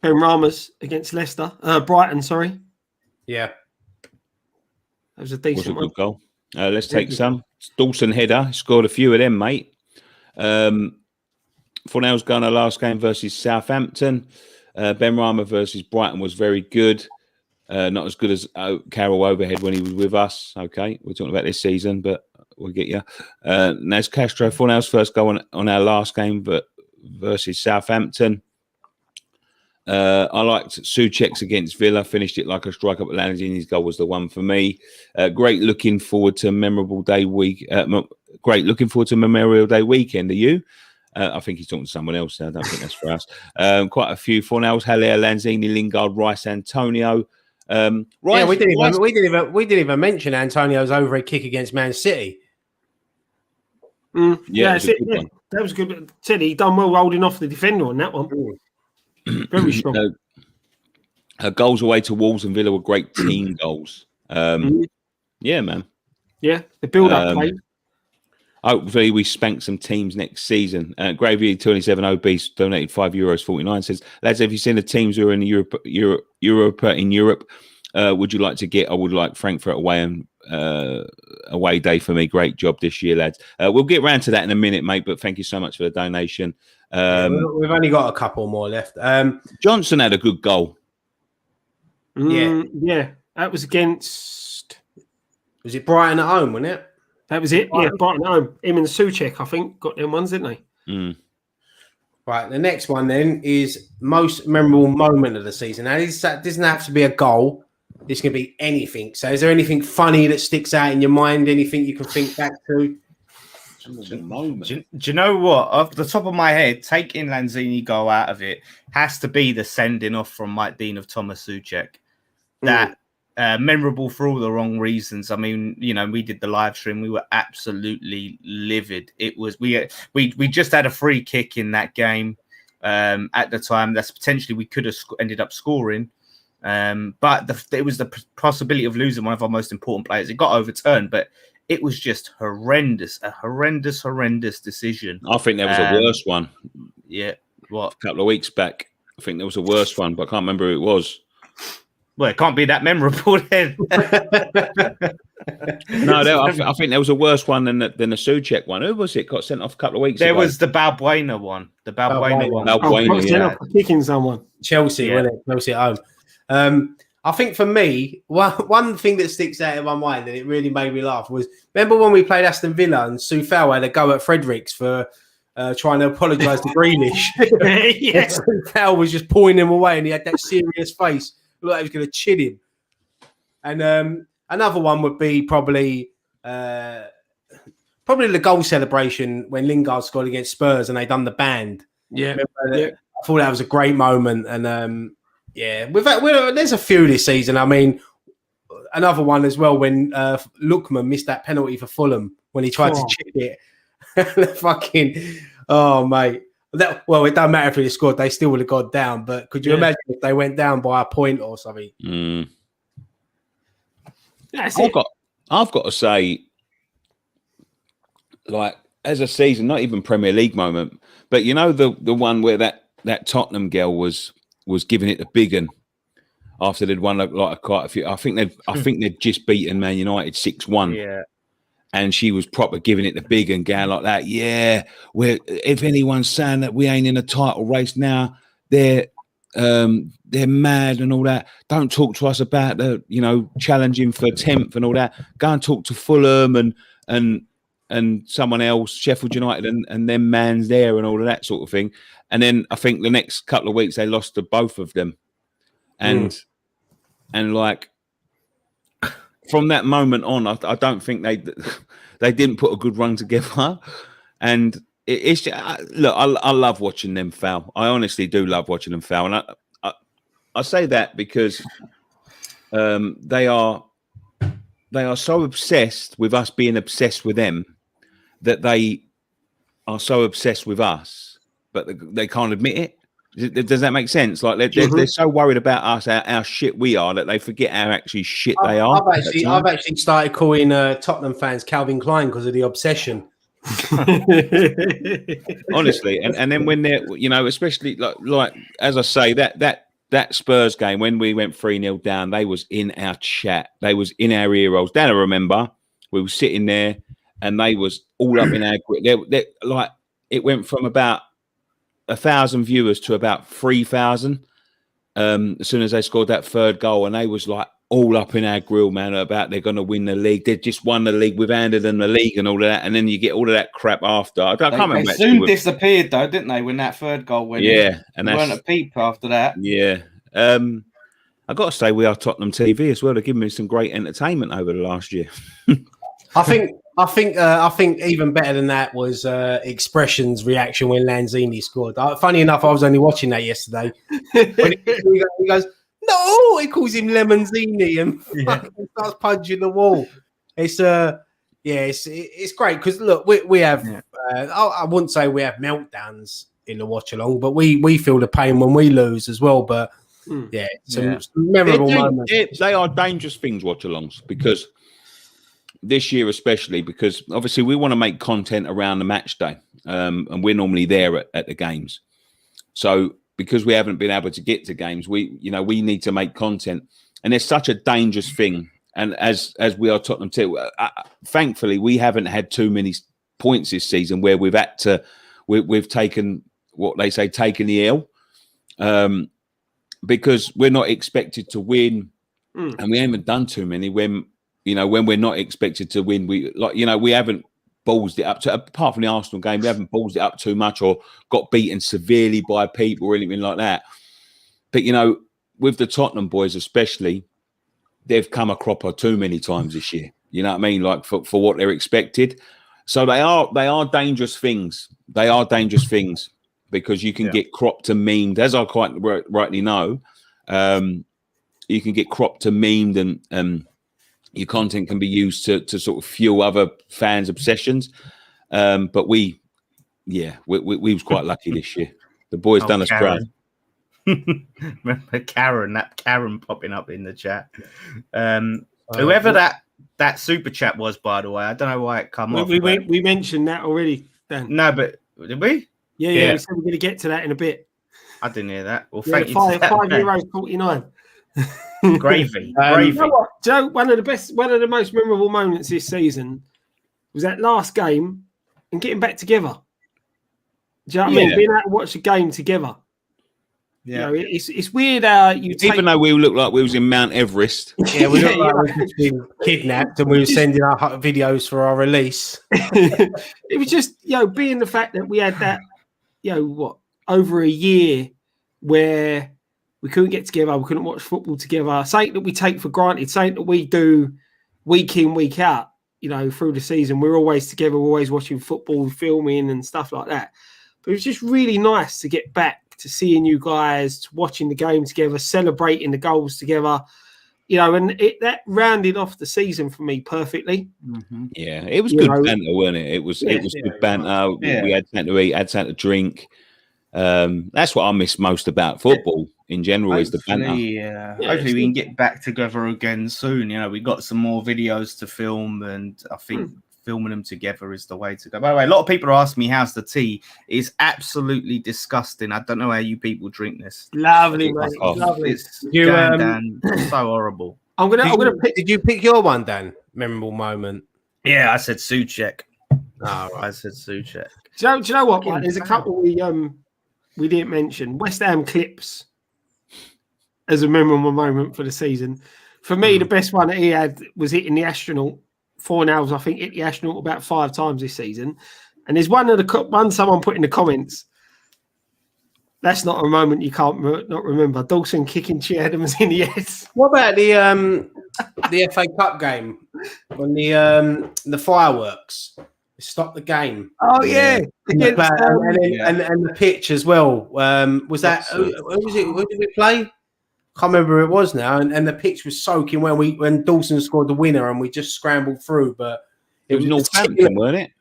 Ben Ramos against Leicester. Brighton, sorry. Yeah. That was a decent good goal. Let's take some. Dawson header. Scored a few of them, mate. Fornell's Gunner last game versus Southampton. Ben Rama versus Brighton was very good. Not as good as Carroll Overhead when he was with us. Okay, we're talking about this season, but we'll get you. Naz Castro, Fornell's first goal on our last game versus Southampton. I liked Souček's against Villa. Finished it like a striker, but Lanzini's goal was the one for me. Great looking forward to Memorable Day week. Great looking forward to Memorial Day weekend. Are you? I think he's talking to someone else. I don't think that's for us. Quite a few Fornells: Haller, Lanzini, Lingard, Rice, Antonio. We didn't even mention Antonio's overhead kick against Man City. That was good. Said he done well holding off the defender on that one. Very strong. Her goals away to Wolves and Villa were great team goals. Yeah, man. Yeah, the build-up play. Hopefully, we spank some teams next season. Gravy 27 Obese donated €5.49. Says, lads, have you seen the teams who are in Europe? Would you like to get? I would like Frankfurt away and away day for me. Great job this year, lads. We'll get round to that in a minute, mate. But thank you so much for the donation. We've only got a couple more left. Johnson had a good goal. Yeah, that was against. Was it Brighton at home? Wasn't it? That was it. Yeah, Brighton at home. Him and Souček, I think, got them ones, didn't they? Right. The next one then is most memorable moment of the season. Now, this doesn't have to be a goal. This can be anything. So, is there anything funny that sticks out in your mind? Anything you can think back to? Do you know what? Off the top of my head, taking Lanzini goal out of it has to be the sending off from Mike Dean of Thomas Souček. That memorable for all the wrong reasons. I mean, we did the live stream. We were absolutely livid. It was we just had a free kick in that game at the time. That's potentially we could have ended up scoring. But it was the possibility of losing one of our most important players. It got overturned, but it was just horrendous. A horrendous decision. I think there was a worse one. Yeah. What? A couple of weeks back. I think there was a worse one, but I can't remember who it was. Well, it can't be that memorable then. No, I think there was a worse one than the Souček one. Who was it? Got sent off a couple of weeks ago. There was the Balbuena one. The Balbuena one. Balbuena, kicking someone. Chelsea, wasn't it? Chelsea at home. I think for me, one thing that sticks out in my mind and it really made me laugh was, remember when we played Aston Villa and Soufal had a go at Fredericks for trying to apologise to Grealish? Yeah. Soufal was just pulling him away and he had that serious face. Looked like he was going to chill him. And another one would be probably the goal celebration when Lingard scored against Spurs and they done the band. Yeah. I thought that was a great moment. And there's a few this season. I mean, another one as well when Lookman missed that penalty for Fulham when he tried to chip it. Fucking, mate. It doesn't matter if they scored; they still would have gone down. But could you imagine if they went down by a point or something? I've got to say, like, as a season, not even Premier League moment, but the one where that Tottenham girl was giving it the big un after they'd won like quite a few. I think they'd just beaten Man United 6-1. Yeah. And she was proper giving it the big and going like that. Yeah, if anyone's saying that we ain't in a title race now, they're they're mad and all that. Don't talk to us about the, challenging for 10th and all that. Go and talk to Fulham and someone else, Sheffield United, and them man's there and all of that sort of thing. And then I think the next couple of weeks they lost to both of them, and like from that moment on, I don't think they didn't put a good run together. And it's look, I love watching them foul. I honestly do love watching them foul, and I say that because they are so obsessed with us being obsessed with them that they are so obsessed with us, but they can't admit it. Does that make sense? Like they're so worried about us, how shit we are, that they forget how actually shit they are. I've actually started calling Tottenham fans Calvin Klein because of the obsession. Honestly, and then when they're, especially like as I say, that Spurs game when we went 3-0 down, they was in our chat, they was in our ear rolls. Dan, I remember we were sitting there and they was all up in our they like it went from about 1,000 viewers to about 3,000 as soon as they scored that third goal, and they was like all up in our grill, man, about they're going to win the league. They just won the league. We've handed them the league and all of that. And then you get all of that crap after. I can't remember. They soon disappeared, though, didn't they, when that third goal went in? Yeah. And they weren't a peep after that. Yeah. I got to say, we are Tottenham TV as well. They're giving me some great entertainment over the last year. I think even better than that was Expression's reaction when Lanzini scored. Funny enough, I was only watching that yesterday. When he goes, no, he calls him Lemonzini and starts punching the wall. It's it's great because look, we have. I wouldn't say we have meltdowns in the watch along, but we feel the pain when we lose as well. But some memorable moments. They are dangerous things, watch alongs, because this year especially, because obviously we want to make content around the match day, and we're normally there at the games. So because we haven't been able to get to games, we need to make content, and it's such a dangerous thing. And as we are Tottenham too, thankfully we haven't had too many points this season where we've had to, we've taken what they say, taken the L, because we're not expected to win, and we haven't done too many when we're not expected to win. We haven't ballsed it up to, apart from the Arsenal game, we haven't ballsed it up too much or got beaten severely by people or anything like that. But with the Tottenham boys especially, they've come a cropper too many times this year. You know what I mean? Like for what they're expected. So they are dangerous things. They are dangerous things because you can get cropped and memed, as I quite rightly know. You can get cropped and memed, and your content can be used to sort of fuel other fans' obsessions. But we was quite lucky this year. The boys done us proud. Remember Karen popping up in the chat. Whoever that super chat was, by the way, I don't know why it come off. We mentioned that already, Dan. No, but did we? Yeah. We said we're going to get to that in a bit. I didn't hear that. Well, thank you. €5.49. Gravy. You know what, Joe? One of the most memorable moments this season was that last game and getting back together. Do you know what I mean? Being able to watch a game together. Yeah, it's weird how even though we looked like we was in Mount Everest. Yeah, we looked like we was being kidnapped and we were sending our videos for our release. It was just being the fact that we had that over a year where we couldn't get together, we couldn't watch football together. Something that we take for granted, something that we do week in, week out, through the season. We're always together, we're always watching football, filming and stuff like that. But it was just really nice to get back to seeing you guys, watching the game together, celebrating the goals together, and that rounded off the season for me perfectly. Mm-hmm. Yeah, it was good banter, wasn't it? It was good banter. Yeah. We had something to eat, had something to drink. That's what I miss most about football in general, is the banter. Yeah, hopefully we can get back together again soon. We got some more videos to film, and I think filming them together is the way to go. By the way, a lot of people are asking me how's the tea. It's absolutely disgusting. I don't know how you people drink this. Lovely, mate. Lovely. It's Dan, so horrible. I'm gonna pick. Did you pick your one, Dan? Memorable moment. Yeah, I said Souček. Oh, right. I said Souček. Do you know what? Right? There's a couple we didn't mention. West Ham clips as a memorable moment for the season. For me, the best one that he had was hitting the astronaut. 4 nails, I think, hit the astronaut about 5 times this season. And there's one someone put in the comments. That's not a moment you can't not remember. Dawson kicking Adams in the head. What about the FA Cup game when the fireworks stopped the game? Oh yeah, and the pitch as well. Was that who was it? Who did we play? Can't remember who it was now. And the pitch was soaking when Dawson scored the winner, and we just scrambled through. But it was Northampton, weren't it?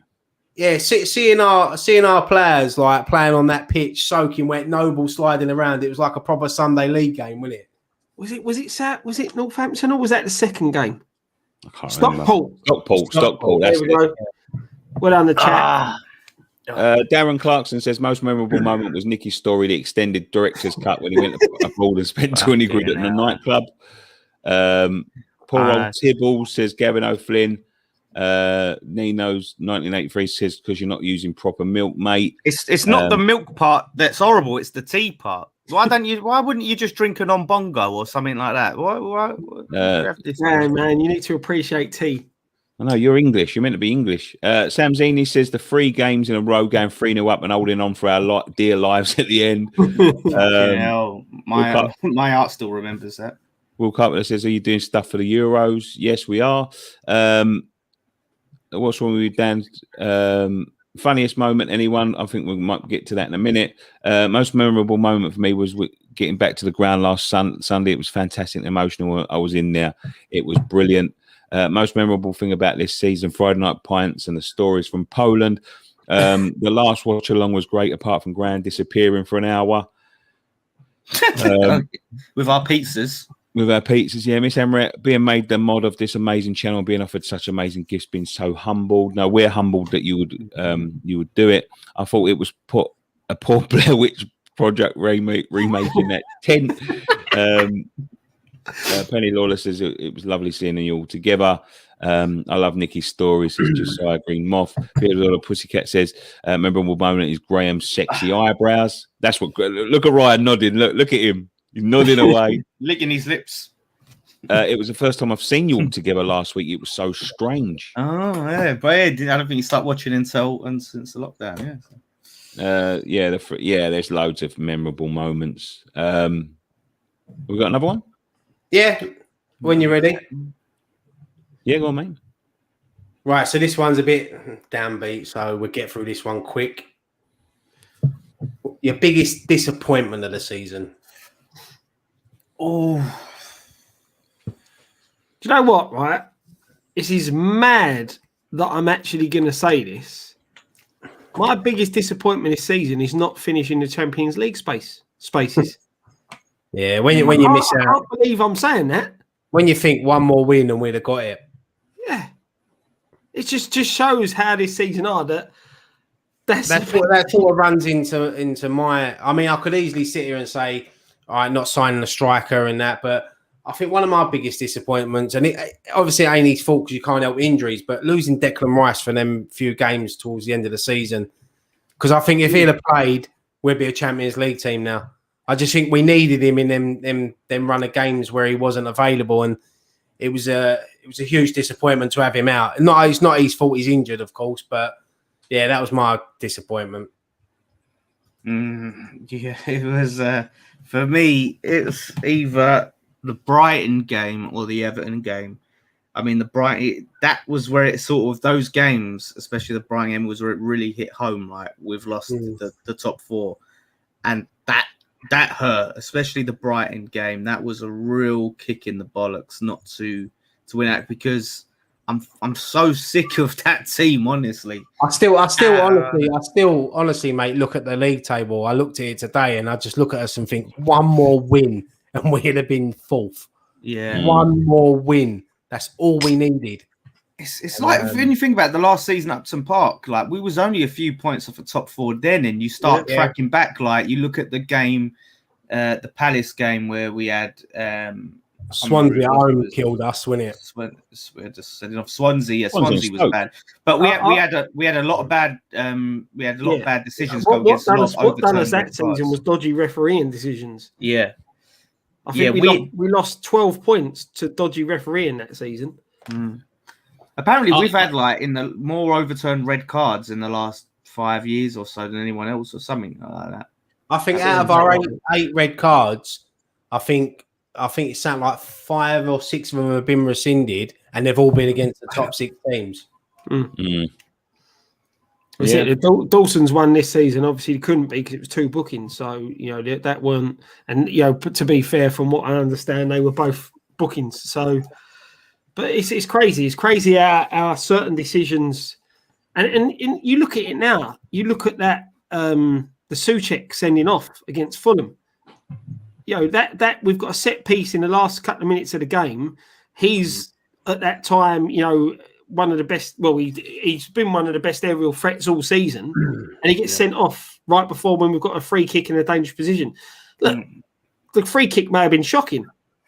Yeah, seeing our players like playing on that pitch, soaking wet, Noble sliding around. It was like a proper Sunday league game, wasn't it? Was it Northampton or was that the second game? I can't Stockport. Stockport. That's it. Well on the chat. Darren Clarkson says most memorable moment was Nicky's story, the extended director's cut when he went abroad and spent 20 quid at the nightclub. Poor old Tibble says Gavin O'Flynn. Nino's 1983 says because you're not using proper milk, mate. It's not the milk part that's horrible, it's the tea part. Why wouldn't you just drink a non-bongo or something like that? Man, you need to appreciate tea. I know you're English. You're meant to be English. Sam Zini says the 3 games in a row going 3-0 up and holding on for our dear lives at the end. My heart still remembers that. Will Carpenter says, "Are you doing stuff for the Euros?" Yes, we are. What's wrong with you, Dan? Funniest moment, anyone? I think we might get to that in a minute. Most memorable moment for me was getting back to the ground last Sunday. It was fantastic and emotional. I was in there. It was brilliant. Most memorable thing about this season, Friday night pints and the stories from Poland. The last watch along was great, apart from Grand disappearing for an hour. With our pizzas. With our pizzas, yeah. Miss Emmerich being made the mod of this amazing channel, being offered such amazing gifts, being so humbled. No, we're humbled that you would do it. I thought it was put a poor Blair Witch Project remaking that tent. Penny Lawler says it was lovely seeing you all together. I love Nicky's stories. Says Josiah Green Moth. Peter Pussycat says memorable moment is Graham's sexy eyebrows. That's what. Look at Ryan nodding. Look at him. He's nodding away, licking his lips. It was the first time I've seen you all together last week. It was so strange. Oh yeah, but I don't think you start watching since the lockdown. Yeah. There's loads of memorable moments. We got another one. Yeah, when you're ready. Yeah, go on, mate. Right, so this one's a bit downbeat, so we'll get through this one quick. Your biggest disappointment of the season? Oh, do you know what? Right, this is mad that I'm actually going to say this. My biggest disappointment this season is not finishing the Champions League spaces. Yeah, when you miss out. I can't believe I'm saying that. When you think one more win and we'd have got it. Yeah, it just shows how this season are that sort of runs into my. I mean, I could easily sit here and say, all right, not signing a striker and that, but I think one of my biggest disappointments, and obviously it ain't his fault because you can't help injuries, but losing Declan Rice for them few games towards the end of the season, because I think if he'd have played, we'd be a Champions League team now. I just think we needed him in them run of games where he wasn't available, and it was a huge disappointment to have him out. It's not his fault; he's injured, of course, but yeah, that was my disappointment. Yeah, it was. For me, it was either the Brighton game or the Everton game. I mean, that was where it sort of, those games, especially the Brighton game, was where it really hit home. Like, we've lost the top 4. And that hurt, especially the Brighton game. That was a real kick in the bollocks not to win out, because I'm so sick of that team, honestly. I still honestly, mate, look at the league table. I looked at it today and I just look at us and think one more win and we'd have been 4th. Yeah. One more win. That's all we needed. It's like, when you think about the last season at Upton Park, like, we was only a few points off the top 4 then, and you start tracking back. Like, you look at the game, the Palace game where we had Swansea at home killed us, wasn't it? We're just setting off Swansea. Yeah, Swansea was bad, but we had a lot of bad bad decisions. What done us that season was dodgy refereeing decisions. Yeah, I think we lost 12 points to dodgy refereeing that season. Apparently, we've had in the more overturned red cards in the last 5 years or so than anyone else, or something like that. I think out of our eight red cards, I think it's something like 5 or 6 of them have been rescinded, and they've all been against the top 6 teams. Dawson's won this season. Obviously, it couldn't be because it was 2 bookings. So that weren't. And to be fair, from what I understand, they were both bookings. So, but it's crazy. It's crazy how certain decisions. And you look at it now. You look at that. The Souček sending off against Fulham. That we've got a set piece in the last couple of minutes of the game. He's at that time, one of the best. Well, he's been one of the best aerial threats all season, and he gets sent off right before when we've got a free kick in a dangerous position. Look, the free kick may have been shocking,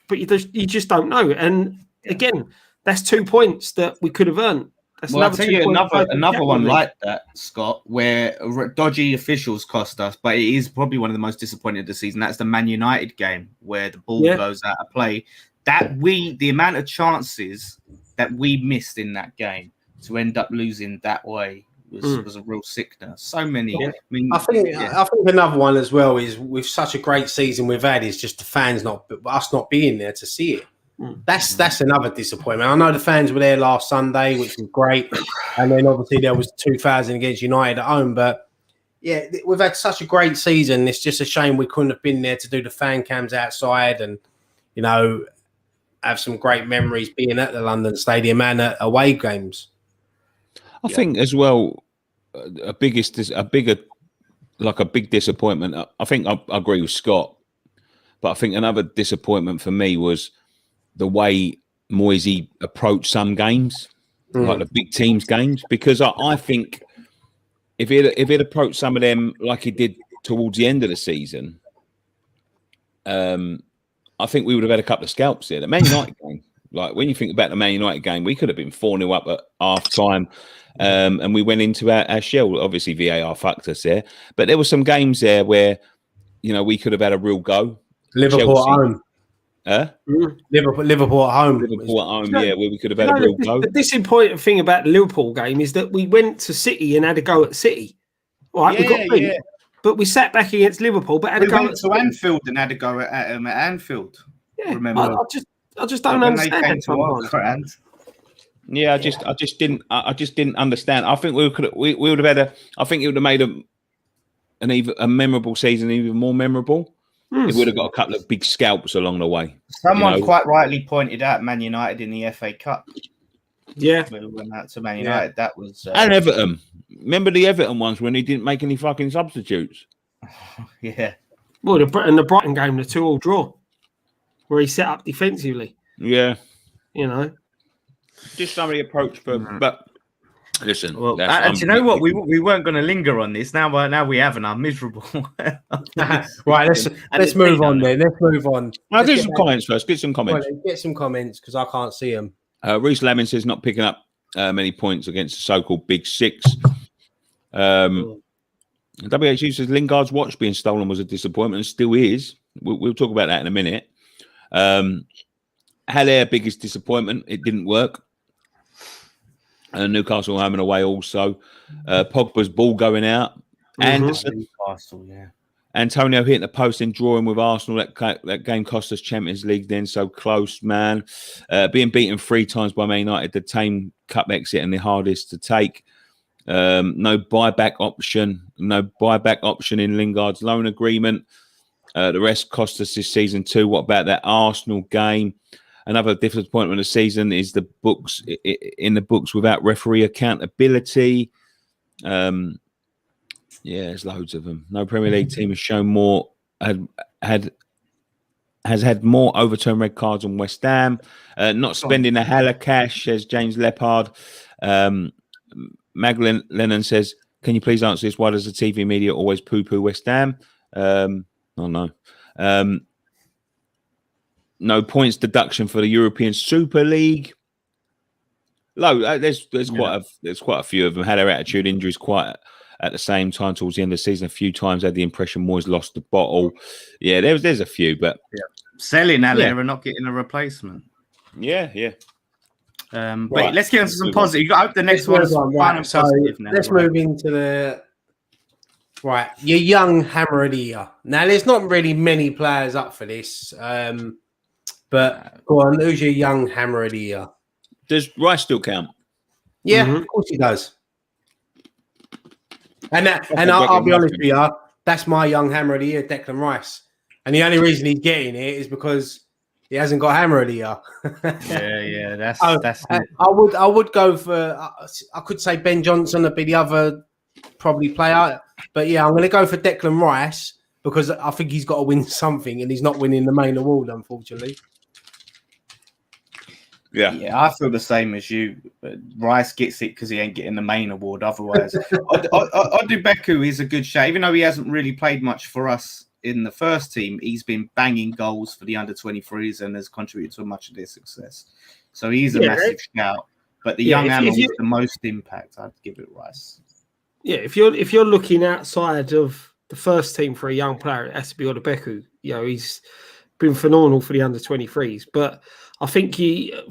but you just don't know. And again, that's 2 points that we could have earned. I'll tell you another one like that, Scott, where dodgy officials cost us, but it is probably one of the most disappointing of the season. That's the Man United game where the ball goes out of play. The amount of chances that we missed in that game to end up losing that way was a real sickener. So many. Yeah. I think another one as well is with such a great season we've had is just the fans not being there to see it. That's another disappointment. I know the fans were there last Sunday, which was great, and then obviously there was 2,000 against United at home. But yeah, we've had such a great season. It's just a shame we couldn't have been there to do the fan cams outside and have some great memories being at the London Stadium and at away games. I think as well, a big disappointment. I think I agree with Scott, but I think another disappointment for me was the way Moisey approached some games, like the big teams games, because I think if he'd approached some of them like he did towards the end of the season, I think we would have had a couple of scalps there. The Man United game, like when you think about the Man United game, we could have been 4-0 up at half time, and we went into our shell. Obviously, VAR fucked us there, but there were some games there where we could have had a real go. Liverpool at home. Liverpool at home. Where we could have had a real go. The disappointing thing about the Liverpool game is that we went to City and had a go at City. Right, we got beat, but we sat back against Liverpool. But we went to Anfield and had a go at Anfield. Yeah, remember? I just don't understand. Yeah, I just didn't understand. I think we would have had I think it would have made a memorable season even more memorable. It would have got a couple of big scalps along the way. Someone quite rightly pointed out Man United in the FA Cup. Yeah. We went out to Man United. That was... and Everton. Remember the Everton ones when he didn't make any fucking substitutes? Yeah. Well, the Brighton game, the 2-2 draw, where he set up defensively. Yeah. Just some of the approach, but... Listen, well, and you know what? We weren't going to linger on this. Now we haven't. I'm miserable. Right, let's move on then. Let's move on. I'll get some comments first. Get some comments. Well, get some comments because I can't see them. Reece Lemon says not picking up many points against the so-called Big Six. WHU says Lingard's watch being stolen was a disappointment and still is. We'll talk about that in a minute. Haller, biggest disappointment. It didn't work. Newcastle home and away also. Pogba's ball going out. Anderson. Newcastle, yeah. Antonio hitting the post and drawing with Arsenal. That game cost us Champions League then. So close, man. Being beaten 3 times by Man United. The tame cup exit and the hardest to take. No buyback option. No buyback option in Lingard's loan agreement. The rest cost us this season too. What about that Arsenal game? Another disappointment of the season is the books without referee accountability. There's loads of them. No Premier League team has shown more has had more overturned red cards than West Ham. Not spending a hell of cash, says James Leppard. Magdalene Lennon says, "Can you please answer this? Why does the TV media always poo-poo West Ham?" No. No points deduction for the European Super League. There's quite a few of them. Had their attitude injuries quite at the same time towards the end of the season. A few times had the impression Moyes lost the bottle. Yeah, there's a few, but selling Haller and not getting a replacement. Yeah. But let's get on to some positive. I hope the next one's fun and positive now. Let's move into the your young hammer of the year. Now, there's not really many players up for this, but go on, who's your young hammer of the year? Does Rice still count? Yeah, of course he does. And I'll be honest with you, that's my young hammer of the year, Declan Rice. And the only reason he's getting it is because he hasn't got hammer of the year. yeah, that's. I would go for. I could say Ben Johnson would be the other probably player, but yeah, I'm going to go for Declan Rice because I think he's got to win something, and he's not winning the main award, unfortunately. Yeah, I feel the same as you. Rice gets it because he ain't getting the main award. Otherwise, Odubeku is a good shout. Even though he hasn't really played much for us in the first team, he's been banging goals for the under-23s and has contributed to much of their success. So he's a massive shout. But the young hammer with the most impact, I'd give it Rice. Yeah, if you're looking outside of the first team for a young player, it has to be Odubeku. He's been phenomenal for the under-23s, but I think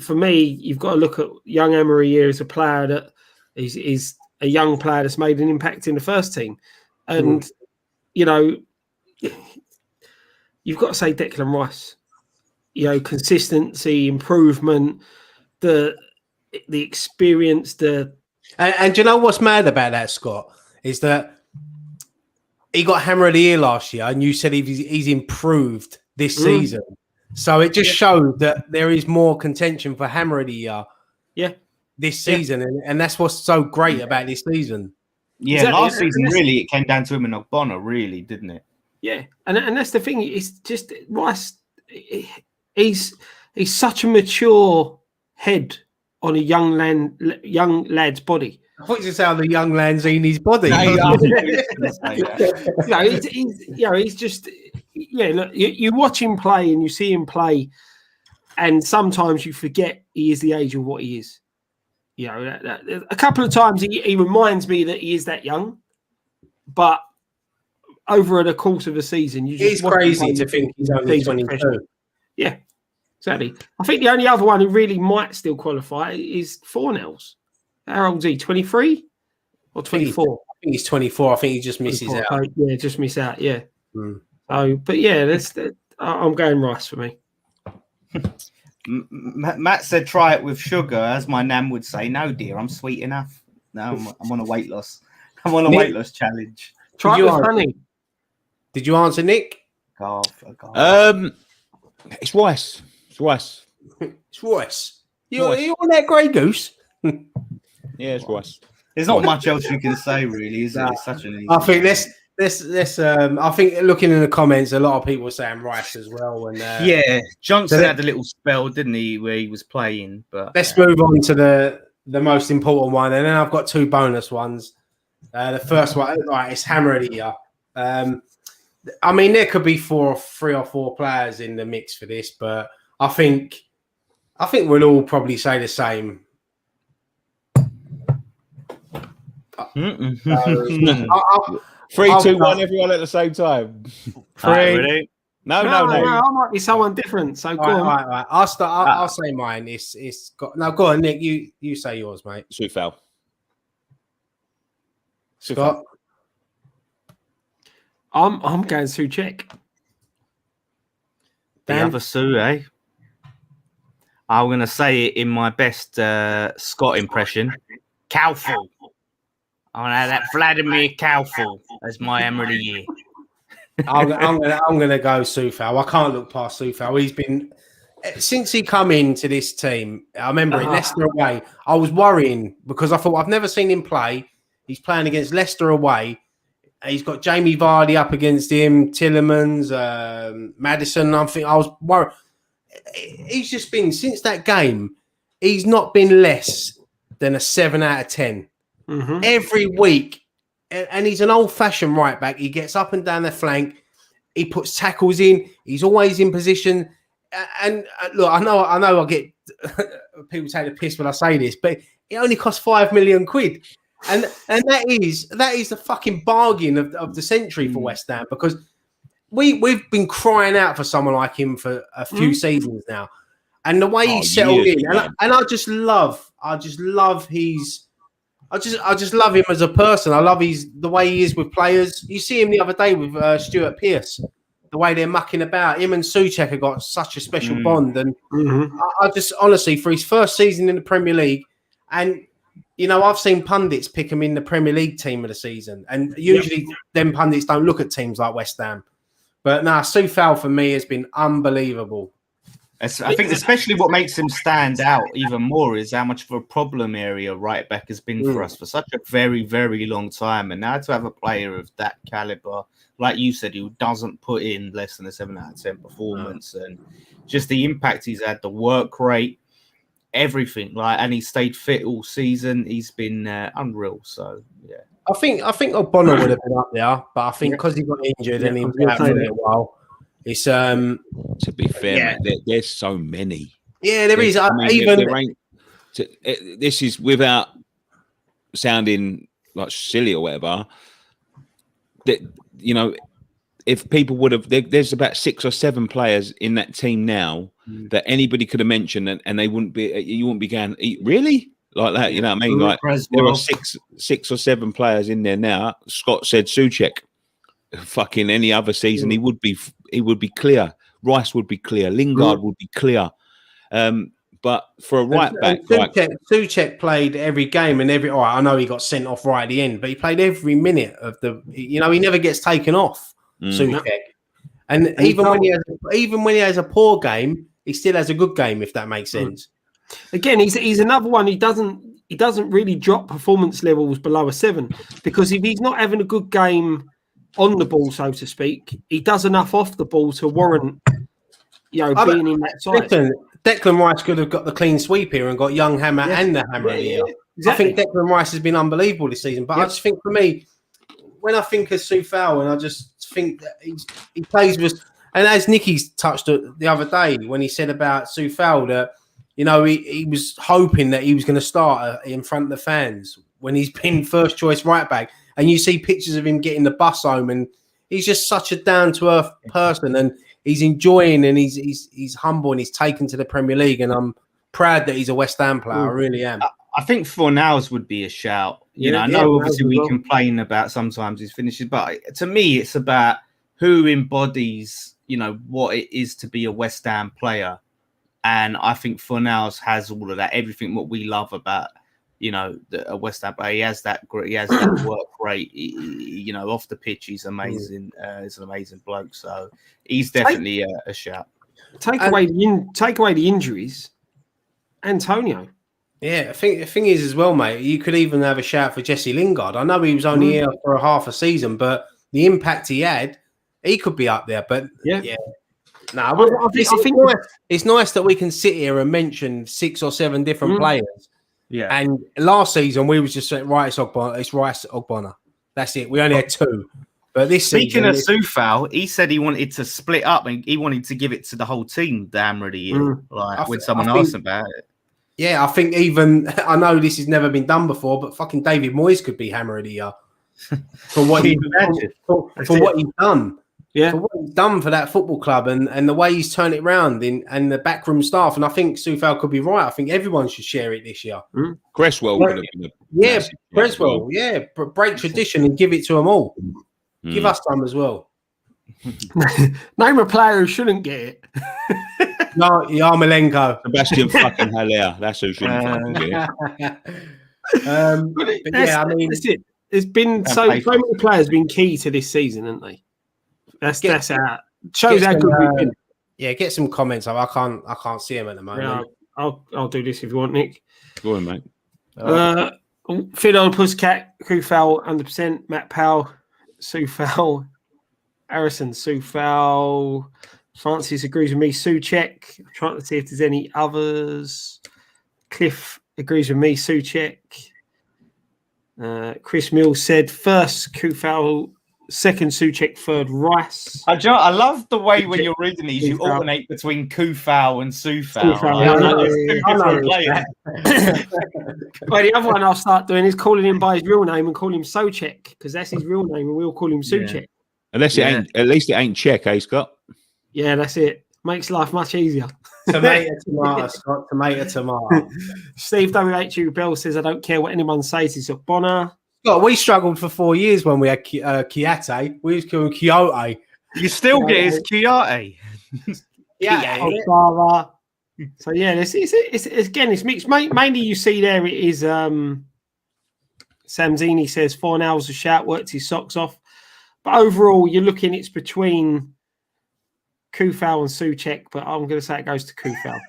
for me, you've got to look at young Emery here as a player that is a young player that's made an impact in the first team. And, you've got to say Declan Rice. Consistency, improvement, the experience, And do you know what's mad about that, Scott? Is that he got hammer of the year last year, and you said he's improved this season. So it just showed that there is more contention for hammer of the year this season. And that's what's so great about this season. Yeah, exactly. Last season, really, it came down to him and Ogbonna, really, didn't it? Yeah, and that's the thing. It's just Rice, he's such a mature head on a young lad's body. I thought you said the young land's in his body. He's just... look, you watch him play and you see him play, and sometimes you forget he is the age of what he is. A couple of times he reminds me that he is that young, but over the course of a season, it's crazy to think he's only 22. Yeah, exactly. I think the only other one who really might still qualify is Fornells. How old is he? 23 or 24? I think he's 24. I think he just misses out. Yeah, just miss out. Yeah. So, but yeah, I'm going Rice for me. Matt said, "Try it with sugar," as my nan would say. No, dear, I'm sweet enough. No, I'm on a weight loss. I'm on a weight loss challenge. Try it with honey. Did you answer, Nick? It's Rice. It's Rice. It's Rice. You on that Grey Goose? Yeah, it's Rice. There's not much else you can say, really, is it? It's such an easy. I think I think looking in the comments, a lot of people are saying Rice as well. And Johnson had a little spell, didn't he, where he was playing? But let's move on to the most important one, and then I've got two bonus ones. The first one, it's hammer of the year. I mean, there could be three or four players in the mix for this, but I think we'll all probably say the same. 3, 2, 1, everyone at the same time. 3. No. I might be someone different. So go on. Right. I'll start. I'll say mine. It's got now. Go on, Nick. You say yours, mate. Soufal. Scott. I'm going Souček. The other Sue, eh? I'm going to say it in my best Scott impression. Cowful. I want to have that Vladimir Cowful as my hammer of the year. I'm gonna go Soufal. I can't look past Soufal. He's been since he come into this team. I remember in Leicester away. I was worrying because I thought I've never seen him play. He's playing against Leicester away. He's got Jamie Vardy up against him, Tillemans, Maddison. I was worried. He's just been since that game. He's not been less than a 7 out of 10 every week. And he's an old-fashioned right back. He gets up and down the flank. He puts tackles in. He's always in position. And look, I know I get people take the piss when I say this, but it only costs £5 million. And that is the fucking bargain of the century for West Ham, because we've been crying out for someone like him for a few seasons now, and the way he settled in, and I just love his. I just love him as a person. I love the way he is with players. You see him the other day with Stuart Pearce, the way they're mucking about. Him and Souček have got such a special bond. And I just honestly, for his first season in the Premier League, and I've seen pundits pick him in the Premier League team of the season, and usually them pundits don't look at teams like West Ham. But Soufal for me has been unbelievable. I think especially what makes him stand out even more is how much of a problem area right back has been for us for such a very, very long time. And now to have a player of that caliber, like you said, who doesn't put in less than a 7 out of 10 performance, and just the impact he's had, the work rate, everything, and he stayed fit all season. He's been unreal. So yeah, I think Ogbonna would have been up there, but I think because he got injured and he was out for a little while. It's to be fair, mate, there's so many. Yeah, there's, this is without sounding like silly or whatever. That if people would have, there's about 6 or 7 players in that team now that anybody could have mentioned, and they wouldn't be. You wouldn't be going really like that. You know what I mean? Like there are 6 or 7 players in there now. Scott said Souček. Fucking any other season, he would be clear. Rice would be clear. Lingard would be clear. But for a right back, Souček played every game and every. All right, I know he got sent off right at the end, but he played every minute of the. He never gets taken off. Souček, and even when he has a poor game, he still has a good game. If that makes sense. Again, he's another one. He doesn't really drop performance levels below a 7, because if he's not having a good game on the ball, so to speak, he does enough off the ball to warrant, being in that side. Listen, Declan Rice could have got the clean sweep here and got young Hammer and the Hammer of the year. Exactly. I think Declan Rice has been unbelievable this season, but I just think for me, when I think of Soufal, and I just think that he plays with, and as Nicky's touched the other day when he said about Soufal that he was hoping that he was going to start in front of the fans when he's been first choice right back. And you see pictures of him getting the bus home, and he's just such a down-to-earth person, and he's enjoying, and he's humble, and he's taken to the Premier League, and I'm proud that he's a West Ham player. I really am. I think Fornals would be a shout. I know obviously we complain about sometimes his finishes, but to me it's about who embodies, what it is to be a West Ham player. And I think Fornals has all of that, everything what we love about a West Ham player. He has that work rate. Off the pitch, he's amazing. He's an amazing bloke. So he's definitely a shout. Take away the injuries, Antonio. Yeah, I think the thing is as well, mate. You could even have a shout for Jesse Lingard. I know he was only here for a half a season, but the impact he had, he could be up there. But yeah. No, I think it's nice that we can sit here and mention 6 or 7 different players. Yeah, and last season we was just saying, right, it's Rice Ogbonna. That's it. We only had 2. But this speaking of Soufal, he said he wanted to split up and he wanted to give it to the whole team. The Hammer of the Year, when someone asked about it. Yeah, I think I know this has never been done before, but fucking David Moyes could be Hammer of the Year for what he's done. Yeah, for what he's done for that football club and the way he's turned it around and the backroom staff. And I think Soufal could be right. I think everyone should share it this year. Cresswell could have been Cresswell, break tradition and give it to them all. Give us some as well. Name a player who shouldn't get it. No, Yarmolenko. Sebastian fucking Haller. That's who shouldn't fucking get it. I mean, that's it. There's been so many players been key to this season, haven't they? That's out. Shows how good we've been. Yeah, get some comments. I can't see them at the moment. Yeah, I'll do this if you want, Nick. Go on, mate. Fiddle Pussycat, Soufal 100%. Matt Powell, Soufal, Harrison, Soufal. Francis agrees with me. Souček. I'm trying to see if there's any others. Cliff agrees with me. Souček. Chris Mills said first Soufal, second Souček, third Rice. I love the way when you're reading these, you alternate between Soufal and Soufal. Well, the other one I'll start doing is calling him by his real name and call him Souček, because that's his real name and we'll call him Souček. Unless it ain't, at least it ain't Czech, eh, Scott? Yeah, that's it. Makes life much easier. Tomato, Scott. Tomato. Steve WHU Bell says, I don't care what anyone says. It's a Bonner. Scott, we struggled for 4 years when we had Chiate. We was called Quixote. You still get his Chiate. Yeah. So yeah, it's again, it's mixed. Mainly, you see there it is. Samzini says 4 hours of shout, worked his socks off. But overall, you're looking, it's between Kufal and Souček, but I'm going to say it goes to Kufal.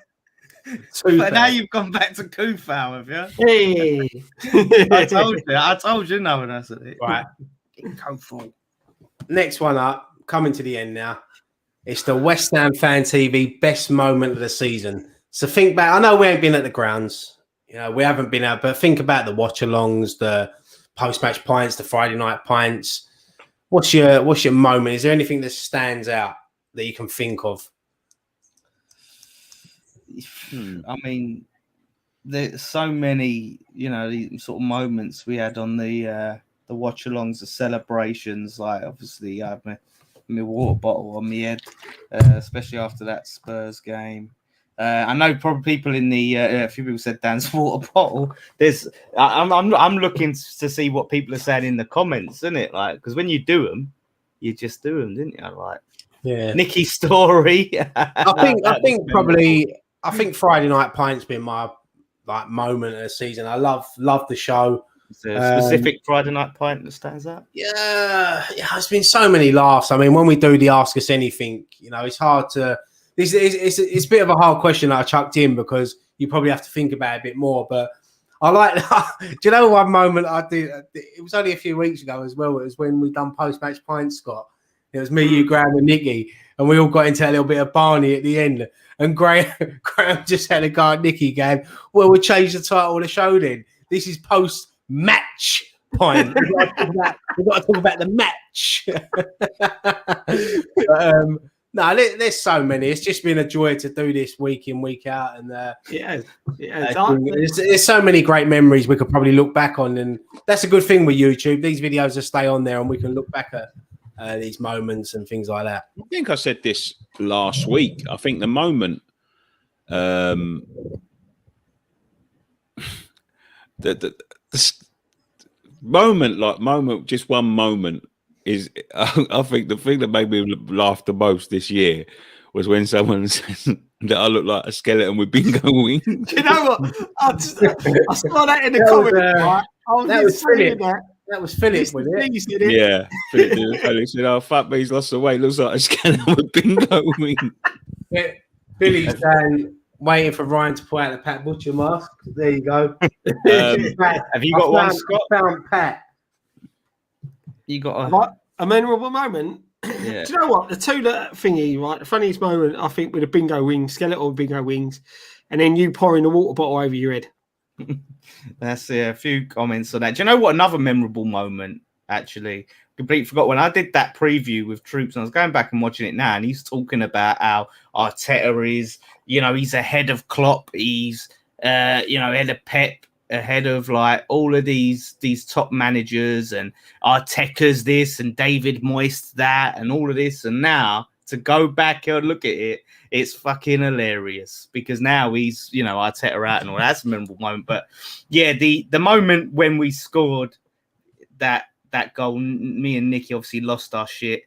But now you've gone back to Kufal, have you? Hey, I told you, no one else said it. Right. Kufal. Next one up, coming to the end now. It's the West Ham Fan TV best moment of the season. So think back. I know we ain't been at the grounds. You know, we haven't been out, but think about the watch-alongs, the post-match pints, the Friday night pints. What's your moment? Is there anything that stands out that you can think of? I mean, there's so many, you know, these sort of moments we had on the watch-alongs, the celebrations. Like, obviously, I have my water bottle on my head, especially after that Spurs game. I know probably people in the a few people said Dan's water bottle. I'm looking to see what people are saying in the comments, isn't it? Like, because when you do them, you just do them, didn't you? Like, yeah, Nicky story. I think Friday night pint's been my moment of the season. I love the show. Is there a specific Friday night pint that stands out? Yeah, it's been so many laughs. I mean, when we do the Ask Us Anything, you know, it's hard to. It's a bit of a hard question that I chucked in because you probably have to think about it a bit more. But I like. Do you know one moment I did? It was only a few weeks ago as well. It was when we done post-match pints, Scott. It was me, you, Graham, and Nicky, and we all got into a little bit of Barney at the end. And Graham just had a go at Nicky going, "Well, we'll change the title of the show then. This is post-match pint. We've got to talk about the match." No, there's so many. It's just been a joy to do this week in, week out, and there's so many great memories we could probably look back on, and that's a good thing with YouTube. These videos will stay on there, and we can look back at these moments and things like that. I think I said this last week. I think the moment, the moment, just one moment. Is I think the thing that made me laugh the most this year was when someone said that I look like a skeleton with bingo wings. Do you know what? I saw that in the comments. That was Philip, was it? Yeah, Philip said, "Oh, fuck me, he's lost the weight. Looks like a skeleton with bingo wings." Billy's saying, waiting for Ryan to point out the Pat Butcher mask. There you go. Have you got one, Scott? Found Pat. You got a memorable moment. Yeah. Do you know what? The two thingy, right? The funniest moment, I think, with the bingo wings, skeletal bingo wings, and then you pouring a water bottle over your head. That's a few comments on that. Do you know what? Another memorable moment, actually, completely forgot when I did that preview with Troops, and I was going back and watching it now, and he's talking about how Arteta is, you know, he's ahead of Klopp, he's, you know, ahead of Pep, ahead of like all of these top managers, and Arteta's this and David Moyes that and all of this, and now to go back and look at it, it's fucking hilarious because now he's, you know, Arteta out and all. That's a memorable moment. But yeah, the moment when we scored that goal, me and Nikki obviously lost our shit.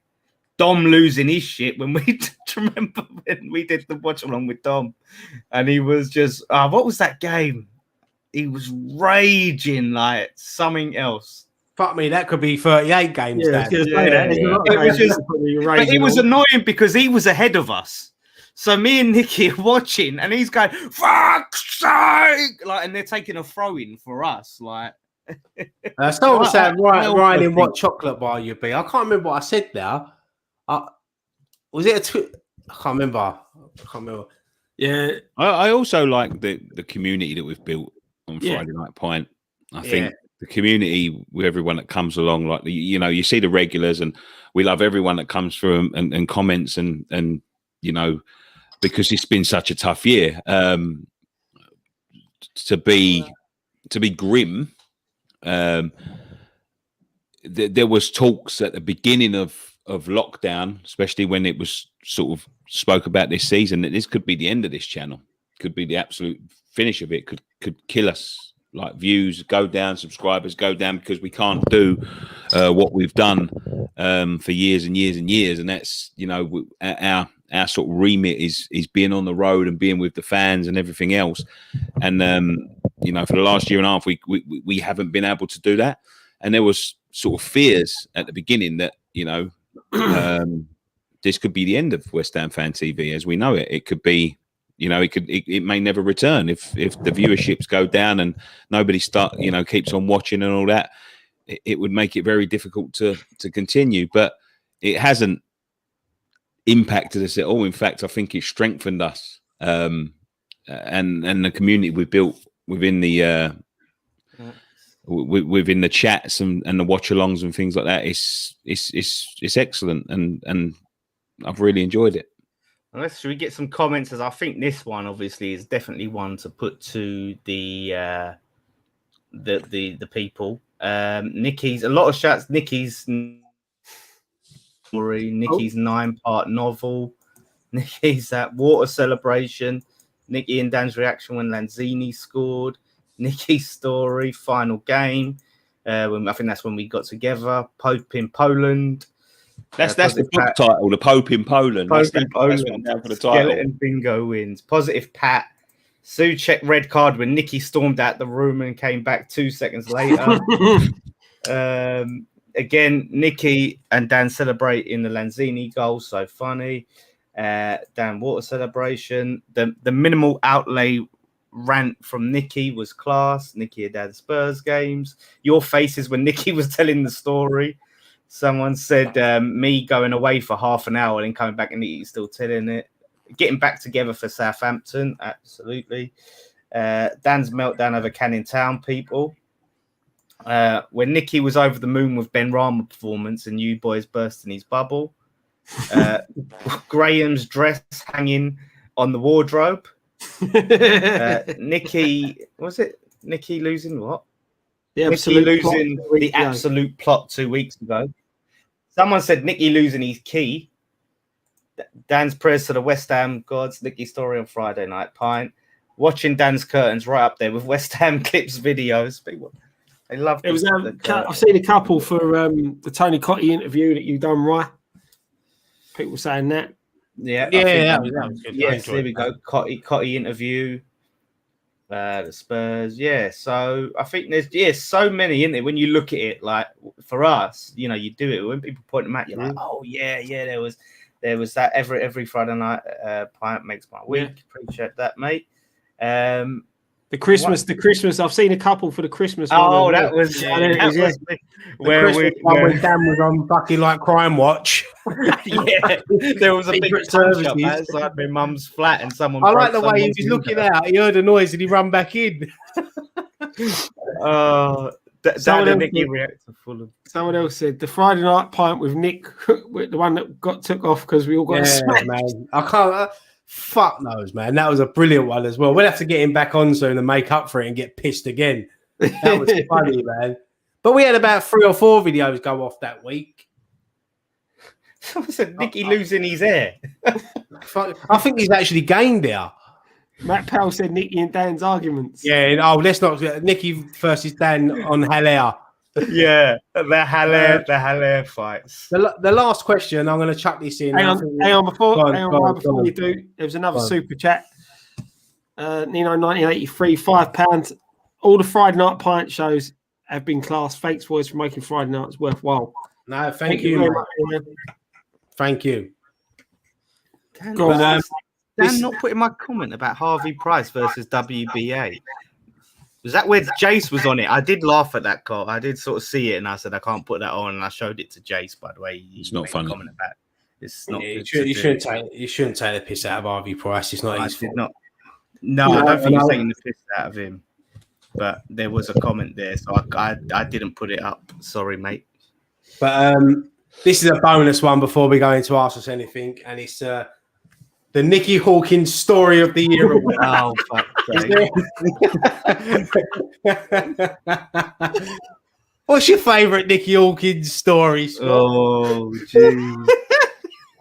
Dom losing his shit when we remember when we did the watch along with Dom, and he was just what was that game? He was raging like something else. Fuck me, that could be 38 games. Yeah. It was annoying because he was ahead of us. So me and Nicky are watching, and he's going, "Fuck's sake!" Like, and they're taking a throw in for us. Like, someone was saying, Ryan, in what chocolate bar you'd be? I can't remember what I said there. Was it I can't remember. Yeah, I also like the community that we've built on Friday Night Pint. I think the community with everyone that comes along, like, you know, you see the regulars, and we love everyone that comes through and comments and you know, because it's been such a tough year. To be grim. There was talks at the beginning of lockdown, especially when it was sort of spoke about this season, that this could be the end of this channel, could be the absolute finish of it, could kill us. Like views go down, subscribers go down because we can't do what we've done for years and years and years, and that's our sort of remit is being on the road and being with the fans and everything else. And for the last year and a half, we haven't been able to do that, and there was sort of fears at the beginning that this could be the end of West Ham Fan TV as we know it. It could be. It may never return if the viewerships go down and nobody keeps on watching and all that. It would make it very difficult to continue. But it hasn't impacted us at all. In fact, I think it strengthened us and the community we built within the within the chats and the watch-alongs and things like that. It's excellent, and I've really enjoyed it. Should we get some comments? As I think this one obviously is definitely one to put to the people. Nikki's a lot of shots. Nikki's 9-part novel. Nikki's that water celebration. Nicky and Dan's reaction when Lanzini scored. Nikki's story, final game. I think that's when we got together. Pope in Poland. That's the book title, The Pope in Poland. Pope in Poland. That's down for the title. Skeleton Bingo wins. Positive Pat. Suchek red card when Nicky stormed out the room and came back 2 seconds later. Again, Nicky and Dan celebrate in the Lanzini goal. So funny. Dan water celebration. The minimal outlay rant from Nicky was class. Nicky had had Spurs games. Your faces when Nicky was telling the story. Someone said me going away for half an hour and coming back and he's still telling it. Getting back together for Southampton, absolutely. Dan's meltdown over Canning Town people. When Nicky was over the moon with Ben Rama performance and you boys burst in his bubble. Graham's dress hanging on the wardrobe. Nicky, was it Nicky losing what? Nicky losing the absolute plot 2 weeks ago. Someone said Nicky losing his key. Dan's prayers to the West Ham gods. Nicky's story on Friday night. Pint. Watching Dan's curtains right up there with West Ham clips videos. People, they love it. I've seen a couple for the Tony COYI interview that you've done, right? People saying that. Yeah, that was good. Yes, there we go. COYI interview. The Spurs, so I think there's so many in there. When you look at it, like for us, you do it when people point them out, you're like, oh yeah, there was that every Friday night. Pint makes my week. Appreciate that, mate. The Christmas. I've seen a couple for the Christmas. Oh, that was where when Dan was on fucking like Crime Watch. Yeah, there was a big service outside my mum's flat, and someone. I like the way he was looking out. He heard a noise and he ran back in. Someone else said the Friday night pint with Nick, the one that took off because we all got smacked. Man. I can't. Fuck knows, man. That was a brilliant one as well. We'll have to get him back on soon and make up for it and get pissed again. That was funny, man. But we had about 3 or 4 videos go off that week. Someone said Nicky losing his hair. I think he's actually gained there. Matt Powell said Nicky and Dan's arguments. Yeah, let's not. Nicky versus Dan on Haller. Yeah, the Haller fights. The last question, I'm going to chuck this in. Hang on, before you do, there was another super chat. Nino 1983, £5. All the Friday night pint shows have been classed. Thanks, boys, for making Friday nights worthwhile. No, thank you very much. Thank you. Dan not putting my comment about Harvey Price versus WBA. Was that where Jace was on it? I did laugh at that call. I did sort of see it, and I said I can't put that on. And I showed it to Jace. By the way, it's not funny. Comment about it. It's not. You shouldn't take the piss out of Harvey Price. It's not his fault. No, I don't think he's taking the piss out of him. But there was a comment there, so I didn't put it up. Sorry, mate. But this is a bonus one before we go into Ask Us Anything, and it's the Nicky Hawkins Story of the Year Award. Oh, fuck. What's your favourite Nicky Hawkins story, Scott? Oh, jeez.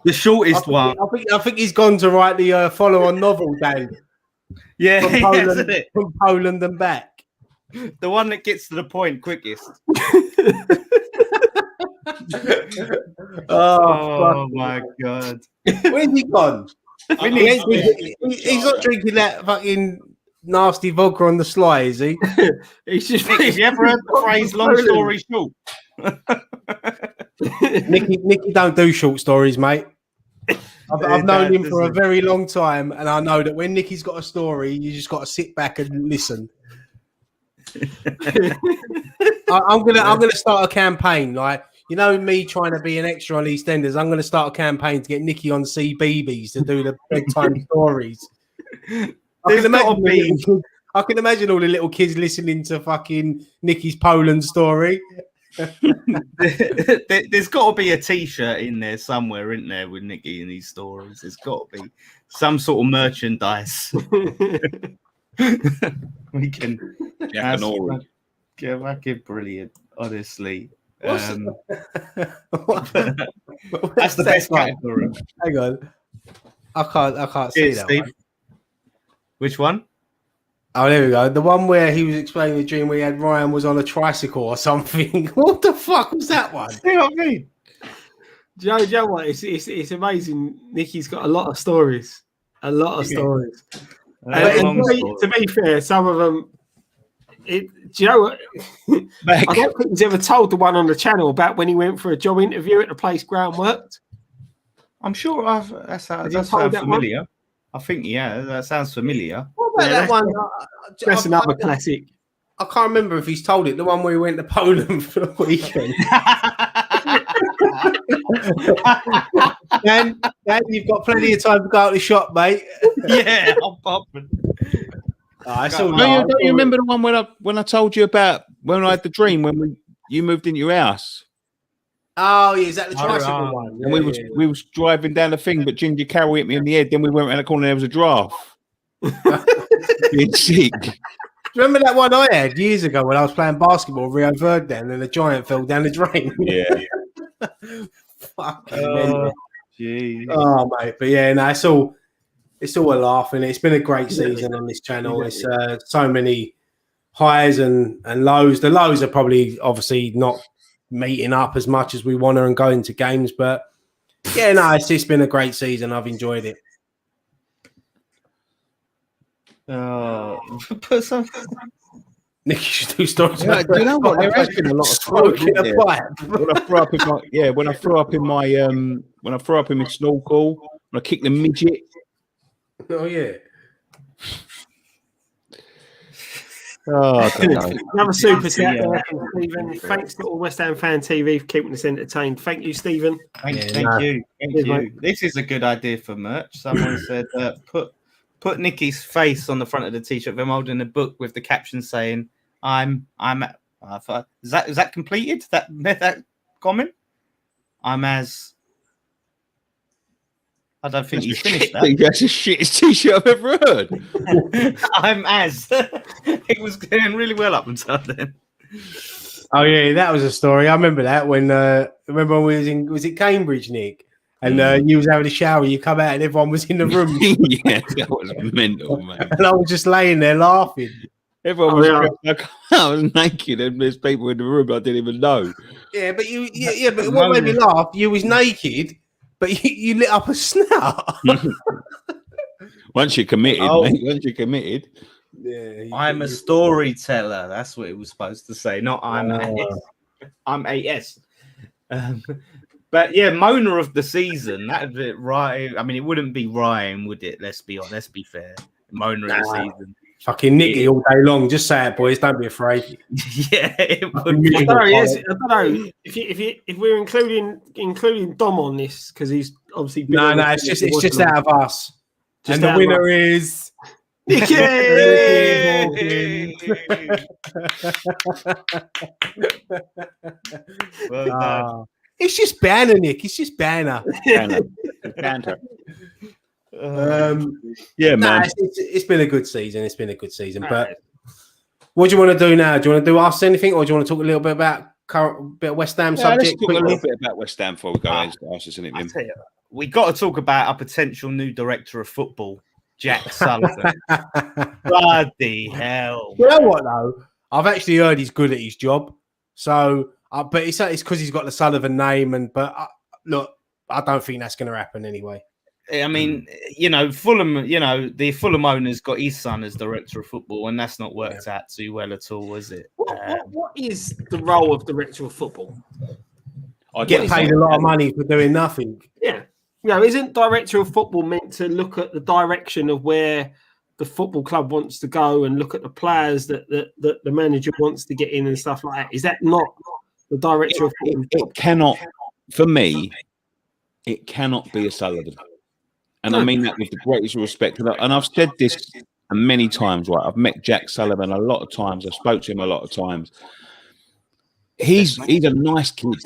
The shortest one. I think he's gone to write the follow-on novel, Dan. Yeah, From Poland and back. The one that gets to the point quickest. Oh my God. Where's he gone? He's not drinking that fucking nasty vodka on the sly, is he? He's just. Nick, have you ever heard the phrase "long story short"? Nicky don't do short stories, mate. I've known him for a very long time, and I know that when Nicky's got a story, you just got to sit back and listen. I'm gonna start a campaign, like me trying to be an extra on EastEnders. I'm gonna start a campaign to get Nicky on CBeebies to do the bedtime stories. I can imagine all the little kids listening to fucking Nicky's Poland story. There's got to be a T-shirt in there somewhere, isn't there, with Nicky in these stories? There's got to be some sort of merchandise. We can. That's fucking brilliant, honestly. That's the best category. Hang on, I can't see that Steve. one. Which one? Oh, there we go. The one where he was explaining the dream where he had Ryan was on a tricycle or something. What the fuck was that one? You know what I mean? Do you know what? It's amazing. Nicky's got a lot of stories. A lot of stories. To be fair, some of them. Do you know what? I don't think he's ever told the one on the channel about when he went for a job interview at the place Graham worked. I'm sure that sounds familiar. I think, yeah, that sounds familiar. What about that one? That's another classic. I can't remember if he's told it. The one where he went to Poland for the weekend. Dan, you've got plenty of time to go out to the shop, mate. Yeah, I'm popping. Don't you remember the one when I told you about when I had the dream when you moved into your house? Oh, yeah, is that the tricycle one? And we was driving down the thing, but Ginger Carroll hit me in the head. Then we went around the corner and there was a giraffe. Being sick. Do you remember that one I had years ago when I was playing basketball, Rio Verde, and then a giant fell down the drain? Yeah. Fucking geez. Oh, mate. But yeah, no, it's all a laugh, and it's been a great season on this channel. It's so many highs and lows. The lows are probably obviously not meeting up as much as we want to and go into games, but yeah, no, it's just been a great season. I've enjoyed it. Put some. Nicky should do stories. Yeah, do you know what? There has been a lot of smoking a pipe. When I throw up in my snorkel, when I kick the midget. Oh yeah. Oh, another super chat there from Stephen. Thanks to all West Ham Fan TV for keeping us entertained. Thank you, Stephen. Thank you. This is a good idea for merch. Someone said put Nicky's face on the front of the t-shirt of him holding a book with the caption saying, "I'm." Is that completed? That comment? I'm as. I don't think he's finished that. That's the shittest t-shirt I've ever heard. I'm as. It was going really well up until then. Oh yeah, that was a story. I remember that when remember when was it Cambridge, Nick? And you was having a shower, you come out and everyone was in the room. Yeah, that was mental, man. And I was just laying there laughing. Everyone was I was naked and there's people in the room I didn't even know. Yeah, but but what made me laugh, you was naked. But you lit up a snout. Once you're committed, mate. Once you're committed. Yeah, I'm a storyteller. That's what it was supposed to say. Not I'm I'm AS. But yeah, Mona of the season. That'd be right. I mean, it wouldn't be Ryan, would it? Let's be honest. Let's be fair. Mona of the season. Fucking Nicky all day long. Just say it, boys. Don't be afraid. Yeah, it would be. I don't know if we're including Dom on this because he's obviously no. It's just out of us. Just and the winner is Nicky. Well done. It's just banner, Nick. It's just banner. Banter. Yeah, man. It's been a good season. It's been a good season. But what do you want to do now? Do you want to do us anything, or do you want to talk a little bit about current bit of West Ham Let's subject? talk a little bit about West Ham before we go. Ask us anything. I tell you, we got to talk about our potential new director of football, Jack Sullivan. Bloody hell! You know what though? I've actually heard he's good at his job. So, but it's because he's got the Sullivan name, look, I don't think that's going to happen anyway. I mean, Fulham, the Fulham owner's got his son as director of football, and that's not worked out too well at all, is it? What is the role of director of football? I get paid a lot of money for doing nothing. Yeah. Isn't director of football meant to look at the direction of where the football club wants to go and look at the players that the manager wants to get in and stuff like that? Is that not the director of football? It cannot, for me, it cannot be a Sullivan. And I mean that with the greatest respect. And I've said this many times, right? I've met Jack Sullivan a lot of times. I've spoke to him a lot of times. He's a nice kid.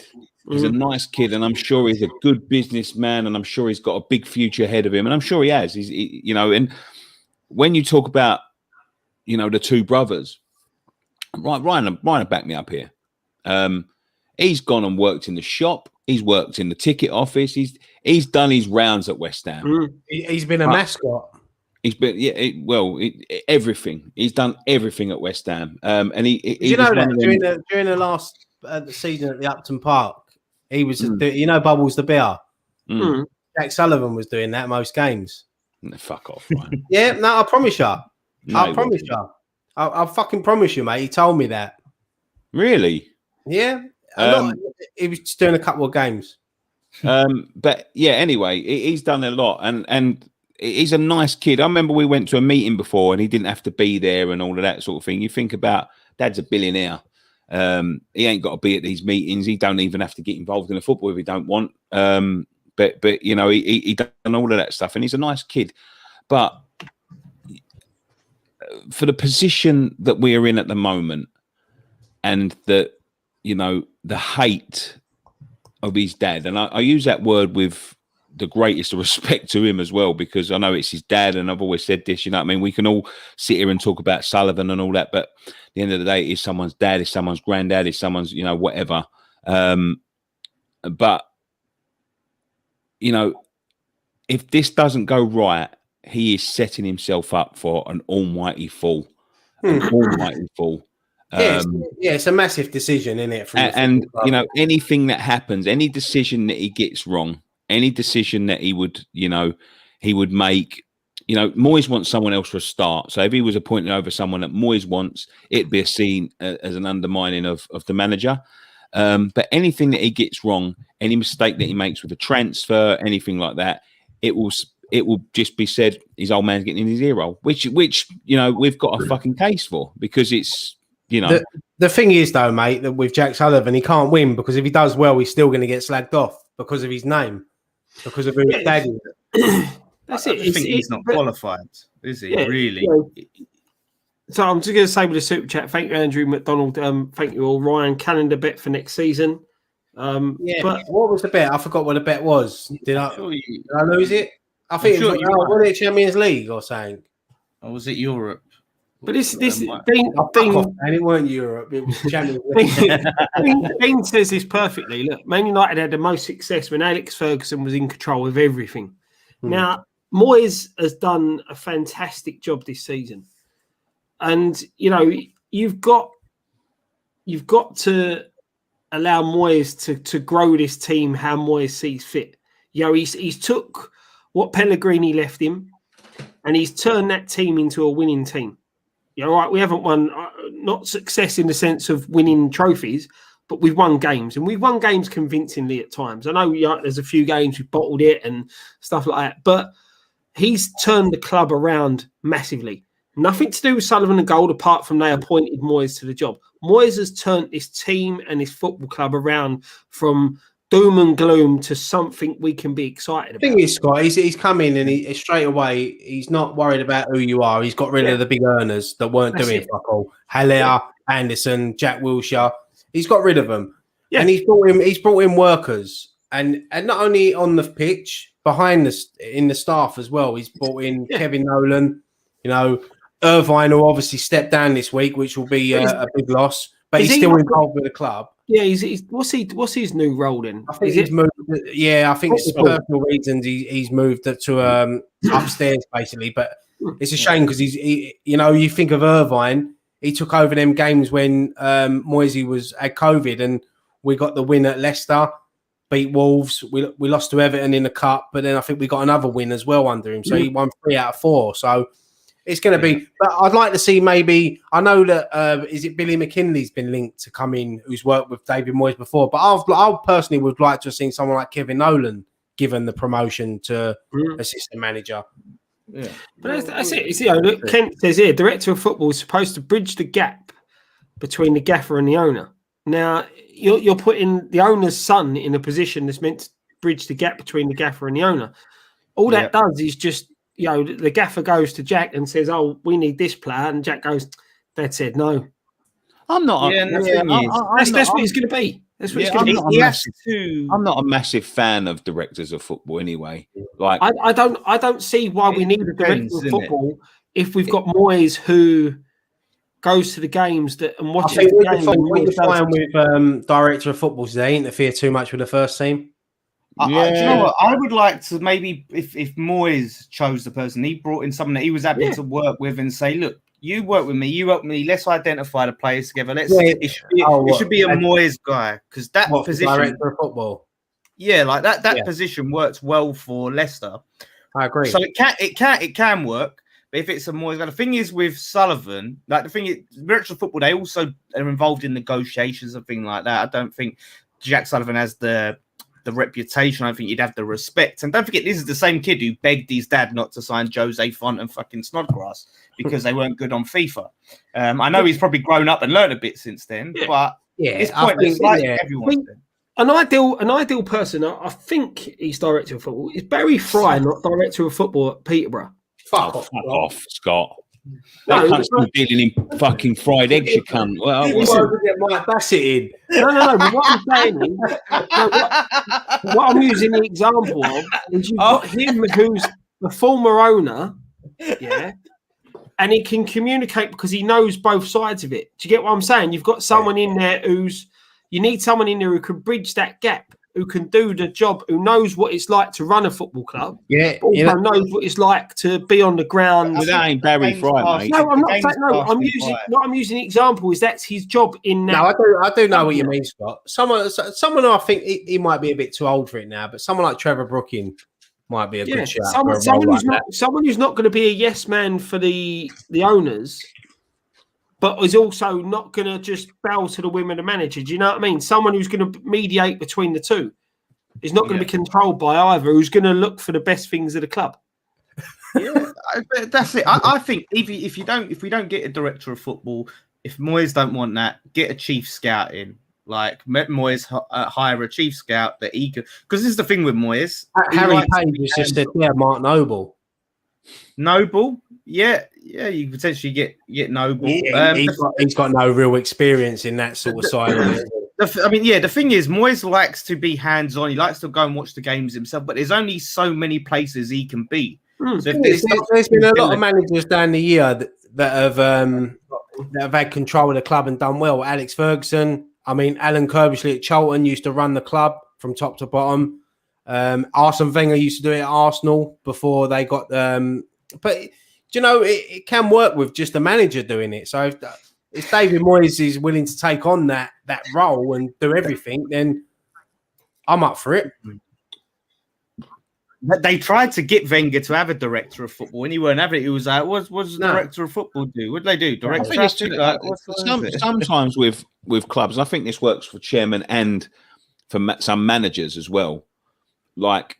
He's a nice kid, and I'm sure he's a good businessman, and I'm sure he's got a big future ahead of him, and I'm sure he has. And when you talk about, the two brothers, Ryan back me up here. He's gone and worked in the shop. He's worked in the ticket office. He's done his rounds at West Ham. He's been a mascot. He's been everything. He's done everything at West Ham. And he know that during the last season at the Upton Park, he was Bubbles the bear. Jack Sullivan was doing that most games. Fuck off, Ryan. Yeah, no, I promise you. I promise you. I fucking promise you, mate. He told me that. Really? Yeah. He was just doing a couple of games. But yeah, anyway, he's done a lot, and he's a nice kid. I remember we went to a meeting before, and he didn't have to be there and all of that sort of thing. You think about Dad's a billionaire. He ain't got to be at these meetings. He don't even have to get involved in the football if he don't want. But he done all of that stuff, and he's a nice kid. But for the position that we are in at the moment, and the hate of his dad, and I use that word with the greatest respect to him as well, because I know it's his dad, and I've always said this, we can all sit here and talk about Sullivan and all that, but at the end of the day, it's someone's dad, it's someone's granddad, it's someone's, whatever. But, if this doesn't go right, he is setting himself up for an almighty fall. An almighty fall. It's a massive decision, isn't it? And anything that happens, any decision that he gets wrong, any decision that he would make, Moyes wants someone else for a start. So if he was appointed over someone that Moyes wants, it'd be seen as an undermining of the manager. But anything that he gets wrong, any mistake that he makes with a transfer, anything like that, it will just be said his old man's getting in his ear roll, which we've got a fucking case for, because it's. The thing is, though, mate, that with Jack Sullivan, he can't win, because if he does well, he's still going to get slagged off because of his name, because of who his dad is. That's it. I think he's not qualified, is he? Yeah, really? Yeah. So I'm just going to say with the super chat, thank you, Andrew McDonald. Thank you all. Ryan, calendar bet for next season. But what was the bet? I forgot what the bet was. Did I lose it? I think was it Champions League or something? Or was it Europe? But this thing, and it weren't Europe. It was Champions League. Dean says this perfectly. Look, Man United had the most success when Alex Ferguson was in control of everything. Now, Moyes has done a fantastic job this season, and you've got to allow Moyes to grow this team how Moyes sees fit. He's took what Pellegrini left him, and he's turned that team into a winning team. We haven't won, not success in the sense of winning trophies, but we've won games, and we've won games convincingly at times. I know there's a few games we've bottled it and stuff like that, but he's turned the club around massively. Nothing to do with Sullivan and Gold, apart from they appointed Moyes to the job. Moyes has turned this team and his football club around from doom and gloom to something we can be excited about. The thing is, Scott, he's come in and he straight away, he's not worried about who you are. He's got rid of the big earners that weren't doing fuck all. Haller, Anderson, Jack Wilshere. He's got rid of them. Yeah. And he's brought in workers. And not only on the pitch, behind in the staff as well. He's brought in Kevin Nolan, Irvine, who obviously stepped down this week, which will be a big loss. But he's still involved with the club. Yeah, he's what's his new role then? I think he's moved. Yeah, I think it's personal reasons. He's moved to upstairs basically. But it's a shame because you think of Irvine. He took over them games when Moisey had COVID, and we got the win at Leicester, beat Wolves. We lost to Everton in the cup, but then I think we got another win as well under him. So he won 3 out of 4. So it's going to be. But I'd like to see maybe. I know that is it Billy McKinley's been linked to come in, who's worked with David Moyes before. But I personally would like to have seen someone like Kevin Nolan given the promotion to assistant manager. Yeah, but that's it. Look, Kent says here, director of football is supposed to bridge the gap between the gaffer and the owner. Now, you're putting the owner's son in a position that's meant to bridge the gap between the gaffer and the owner. All that does is just, the gaffer goes to Jack and says, "Oh, we need this player," and Jack goes, "That said, no, I'm not." That's what it's going to be. That's what it's going to be. I'm not a massive fan of directors of football anyway. Like, I don't see why we need a director of football if we've got Moyes who goes to the games and watches the games. What you find with director of football is they interfere too much with the first team. Do you know what? I would like to maybe if Moyes chose the person, he brought in someone that he was happy to work with and say, "Look, you work with me, you work with me. Let's identify the players together. It should be a Moyes guy because that position, director of football, like that position works well for Leicester. I agree. So it can work. But if it's a Moyes guy, the thing is with Sullivan, director of football, they also are involved in negotiations and things like that. I don't think Jack Sullivan has the reputation. I don't think you'd have the respect. And don't forget, this is the same kid who begged his dad not to sign Jose Font and fucking Snodgrass because they weren't good on FIFA. I know he's probably grown up and learned a bit since then, but it's pointless. Everyone. An ideal person, I think he's director of football. Is Barry Fry not director of football at Peterborough? Fuck off, Scott. That cunt's been dealing in fucking fried eggs, you cunt. Well, get Mike Bassett in. No. But what I'm saying is, what I'm using the example of is you've got him who's the former owner, and he can communicate because he knows both sides of it. Do you get what I'm saying? You've got someone in there you need someone in there who can bridge that gap, who can do the job, who knows what it's like to run a football club. Yeah, but also knows what it's like to be on the ground. Well, that ain't Barry Fry, mate. No, I'm not saying no. I'm using the example is that's his job in that. No, I do know what you mean, Scott. Someone I think he might be a bit too old for it now, but someone like Trevor Brooking might be a good shout. Someone who's not going to be a yes man for the owners, but is also not going to just bow to the whim of the manager. Do you know what I mean? Someone who's going to mediate between the two. Is not going to be controlled by either. Who's going to look for the best things of the club? Yeah, that's it. I think if we don't get a director of football, if Moyes don't want that, get a chief scout in. Like Moyes hire a chief scout that he could. Because this is the thing with Moyes. Harry Page just said, Mark Noble. Noble, yeah, you could potentially get Noble. Yeah, he's got no real experience in that sort of side of it. The thing is, Moyes likes to be hands-on. He likes to go and watch the games himself, but there's only so many places he can be. So there's been a lot of managers down the year that have had control of the club and done well. Alex Ferguson, Alan Kirbishley at Charlton used to run the club from top to bottom. Arsene Wenger used to do it at Arsenal before they got but it can work with just the manager doing it. So if David Moyes is willing to take on that role and do everything, then I'm up for it. But they tried to get Wenger to have a director of football, and he weren't having it. He was like, "What does the director of football do? What do they do? Sometimes with clubs, and I think this works for chairman and for some managers as well. Like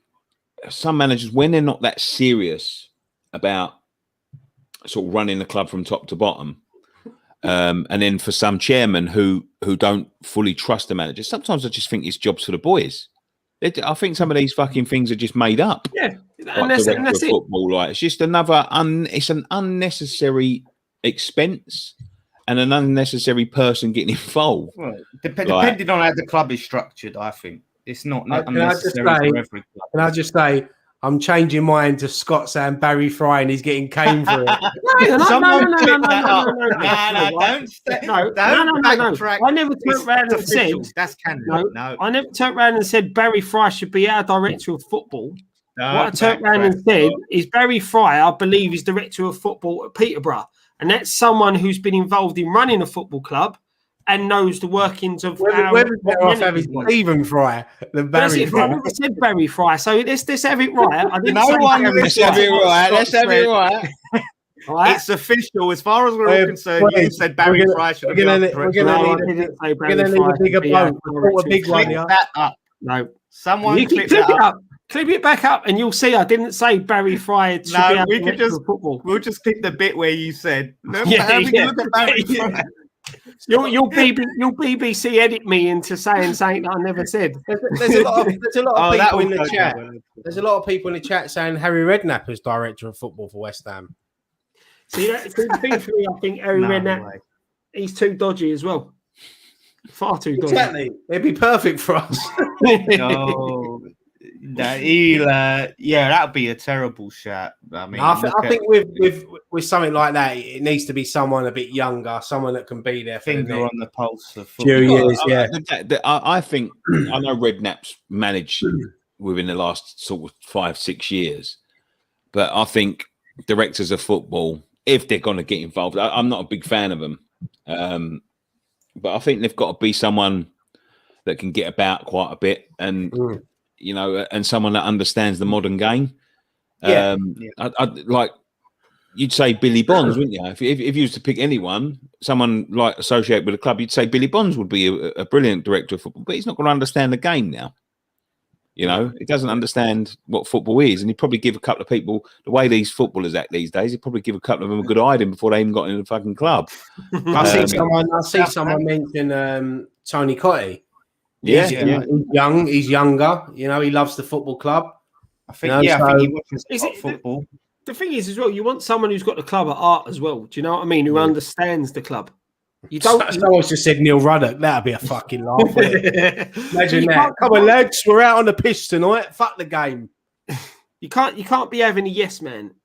some managers, when they're not that serious about sort of running the club from top to bottom. And then for some chairmen who don't fully trust the manager, sometimes I just think it's jobs for the boys. I think some of these fucking things are just made up. Yeah, and that's it. Football, like it's just another. It's an unnecessary expense and an unnecessary person getting involved. Well, depending on how the club is structured, I think it's not unnecessary for every club. Can I just say, I'm changing mine to Scott saying Barry Fry and he's getting cane for it. No, Don't backtrack. I never turned around and said that's canon. No, I never turned around and said Barry Fry should be our director of football. No, what I turned around and said is Barry Fry, I believe, is director of football at Peterborough, and that's someone who's been involved in running a football club and knows the workings of Stephen Fry than Barry Fry. I never said Barry Fry, so let's have it right. I didn't say let's have it right. Let's have it right. Right. It's official as far as we're all concerned. You said Barry Fry should have been. We're going to need a bigger boat. A big one. Clip that up. No, someone you clip it up. Clip it back up, and you'll see I didn't say Barry Fry. No, we could just we'll just clip the bit where you said. Look at Barry Fry. You'll BBC edit me into saying something that I never said. There's a lot of people in the chat. There's a lot of people in the chat saying Harry Redknapp is director of football for West Ham. See, that's the thing for me. I think Harry Redknapp, he's too dodgy as well. Far too dodgy. Exactly. It'd be perfect for us. That'd be a terrible shot. I mean, I think with something like that, it needs to be someone a bit younger, someone that can be there. Finger on the pulse of football. Years, yeah. I think I know Redknapp's managed within the last sort of 5-6 years, but I think directors of football, if they're going to get involved, I'm not a big fan of them, but I think they've got to be someone that can get about quite a bit and. You know, and someone that understands the modern game. I'd like you'd say Billy Bonds, wouldn't you? If you was to pick anyone, someone like associated with a club, you'd say Billy Bonds would be a brilliant director of football, but he's not going to understand the game now. You know, he doesn't understand what football is, and he'd probably give a couple of people the way these footballers act these days. He'd probably give a couple of them a good hiding before they even got in the fucking club. I see someone mention Tony COYI. He's young. He's younger. You know, he loves the football club. I think. I think he watches football. The thing is, as well, you want someone who's got the club at heart as well. Do you know what I mean? Who understands the club. You don't. Someone just said Neil Ruddock. That'd be a fucking laugh. Imagine that. Come on, lads. We're out on the pitch tonight. Fuck the game. You can't be having a yes man,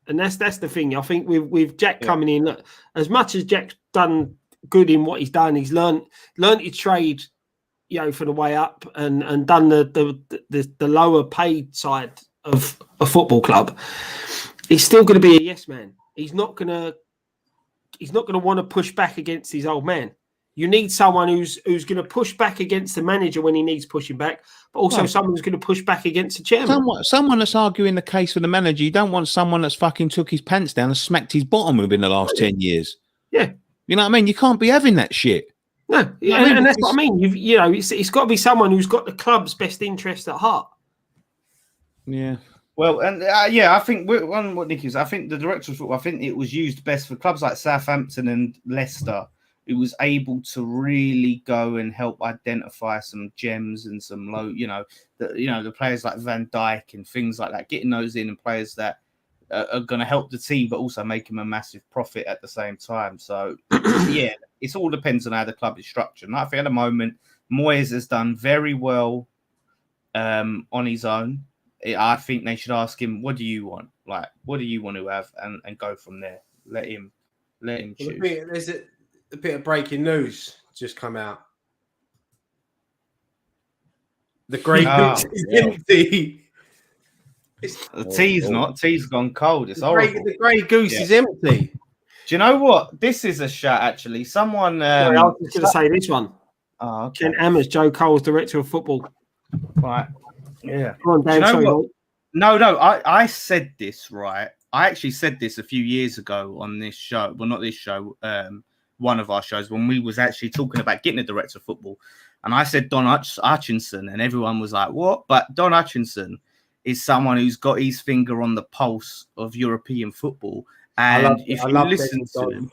and that's the thing. I think with Jack coming in, look, as much as Jack's done good in what he's done, he's learned his trade. You know, for the way up and done the lower paid side of a football club, he's still going to be a yes man. He's not going to want to push back against his old man. You need someone who's going to push back against the manager when he needs pushing back, but also someone who's going to push back against the chairman. Someone that's arguing the case for the manager. You don't want someone that's fucking took his pants down and smacked his bottom within the last 10 years. Yeah, you know what I mean. You can't be having that shit. No, and that's what I mean. It's got to be someone who's got the club's best interest at heart. Yeah. Well, and I think what Nicky was. I think the director of football. I think it was used best for clubs like Southampton and Leicester. It was able to really go and help identify some gems and some the players like Van Dijk and things like that. Getting those in and players that are going to help the team, but also make him a massive profit at the same time. So, yeah, it all depends on how the club is structured. And I think at the moment, Moyes has done very well on his own. I think they should ask him, what do you want? Like, what do you want to have? And go from there. Let him choose. There's a bit of breaking news just come out. The Grey Goose is empty. The tea's gone cold. It's horrible. The Grey Goose is empty. Do you know what? This is a shot, actually. Someone. Sorry, I was just going to say this one. Oh, okay. Ken Ammers, Joe Cole's director of football. Right. Yeah. Come on, Dan. No. I said this, right? I actually said this a few years ago on this show. Well, not this show. One of our shows when we was actually talking about getting a director of football. And I said Don Hutchinson, and everyone was like, what? But Don Hutchinson is someone who's got his finger on the pulse of European football. And if you listen to him,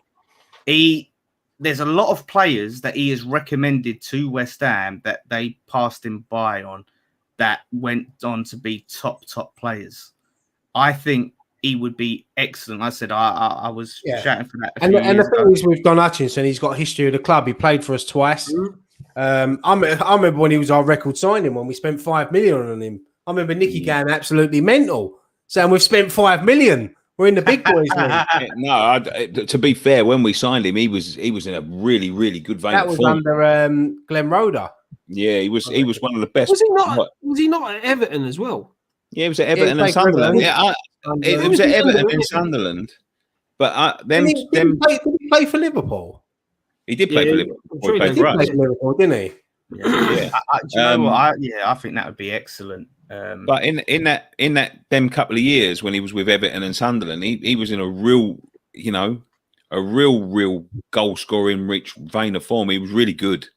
there's a lot of players that he has recommended to West Ham that they passed him by on that went on to be top players. I think he would be excellent. I said I was shouting for that. And the thing is with Don Hutchinson, he's got a history of the club. He played for us twice. I remember when he was our record signing when we spent $5 million on him. I remember Nicky going absolutely mental, saying we've spent 5 million. We're in the big boys league. No, to be fair, when we signed him, he was in a really, really good vein. That was form. under Glenn Roeder. Yeah, he was one of the best. Was he not? Was he not at Everton as well? Yeah, he was at Everton and Sunderland. Yeah, it was at Everton and Sunderland. But did he play for Liverpool? He did play for Liverpool. He played for Liverpool, didn't he? Yeah. Do you know what? I think that would be excellent. But in that them couple of years when he was with Everton and Sunderland, he was in a real goal scoring rich vein of form. He was really good,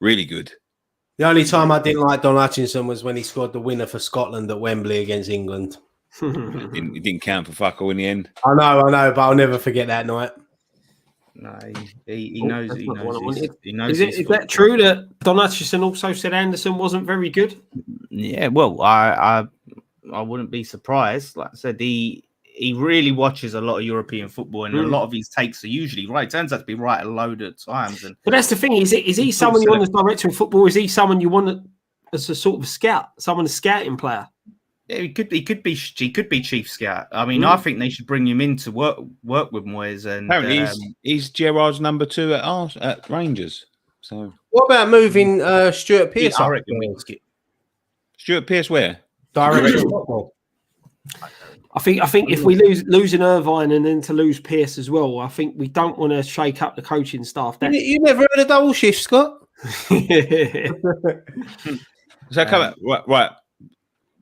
really good. The only time I didn't like Don Hutchinson was when he scored the winner for Scotland at Wembley against England. It didn't count for fuck all in the end. I know, but I'll never forget that night. No, he knows. He knows. Is that true that Don Hutchinson also said Anderson wasn't very good? Yeah, well, I wouldn't be surprised. Like I said, he really watches a lot of European football, and a lot of his takes are usually right. It turns out to be right a load of times. But that's the thing. Is he someone you want as director of football? Is he someone you want as a sort of scout, a scouting player? Yeah, he could be chief scout. I mean, I think they should bring him in to work with Moyes. And apparently, he's Gerrard's number 2 at Rangers. So, what about moving Stuart Pearce? Stuart Pearce, where? Director of football. I think if we losing Irvine and then to lose Pearce as well, I think we don't want to shake up the coaching staff. You never heard of double shift, Scott? So come on, right.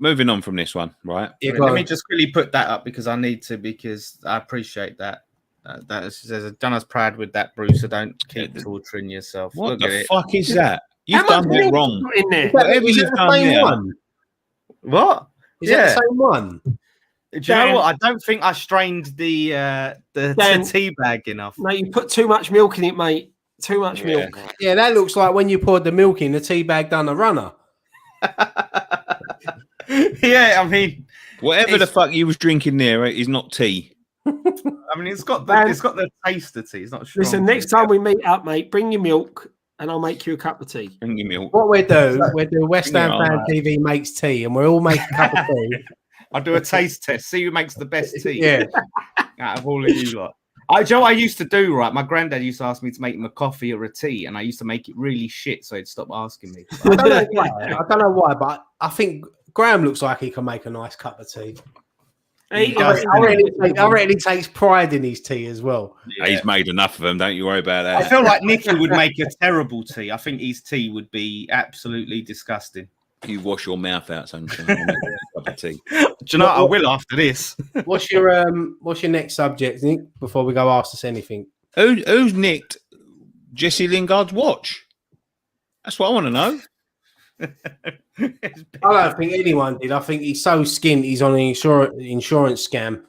Moving on from this one, right? Yeah, let me just quickly put that up because I need to, because I appreciate that. That has done us proud with that, Bruce. So don't keep torturing yourself. What the fuck is that? You've done that wrong. In there. Whatever you've done there. What? Is that the same one? Do you know what? I don't think I strained the tea bag enough. No, you put too much milk in it, mate. Too much milk. Yeah, that looks like when you poured the milk in, the tea bag done a runner. Yeah, I mean, whatever the fuck you was drinking there is not tea. I mean, it's got the taste of tea. It's not strong. Listen, next time we meet up, mate, bring your milk and I'll make you a cup of tea. Bring your milk. What we do West Ham Fan TV makes tea, and we all make a cup of tea. I'll do a taste test. See who makes the best tea. Yeah, out of all of you lot. Do you know what I used to do, right? My granddad used to ask me to make him a coffee or a tea, and I used to make it really shit, so he'd stop asking me. I don't know why, but I think Graham looks like he can make a nice cup of tea. I reckon he takes pride in his tea as well. Yeah. He's made enough of them. Don't you worry about that. I feel like Nicky would make a terrible tea. I think his tea would be absolutely disgusting. You wash your mouth out, sunshine. I'll make a cup of tea. Do you know what? I will after this. What's your next subject, Nick? Before we go ask us anything, who's nicked Jesse Lingard's watch? That's what I want to know. I don't think anyone did. I think he's so skint. He's on an insurance scam.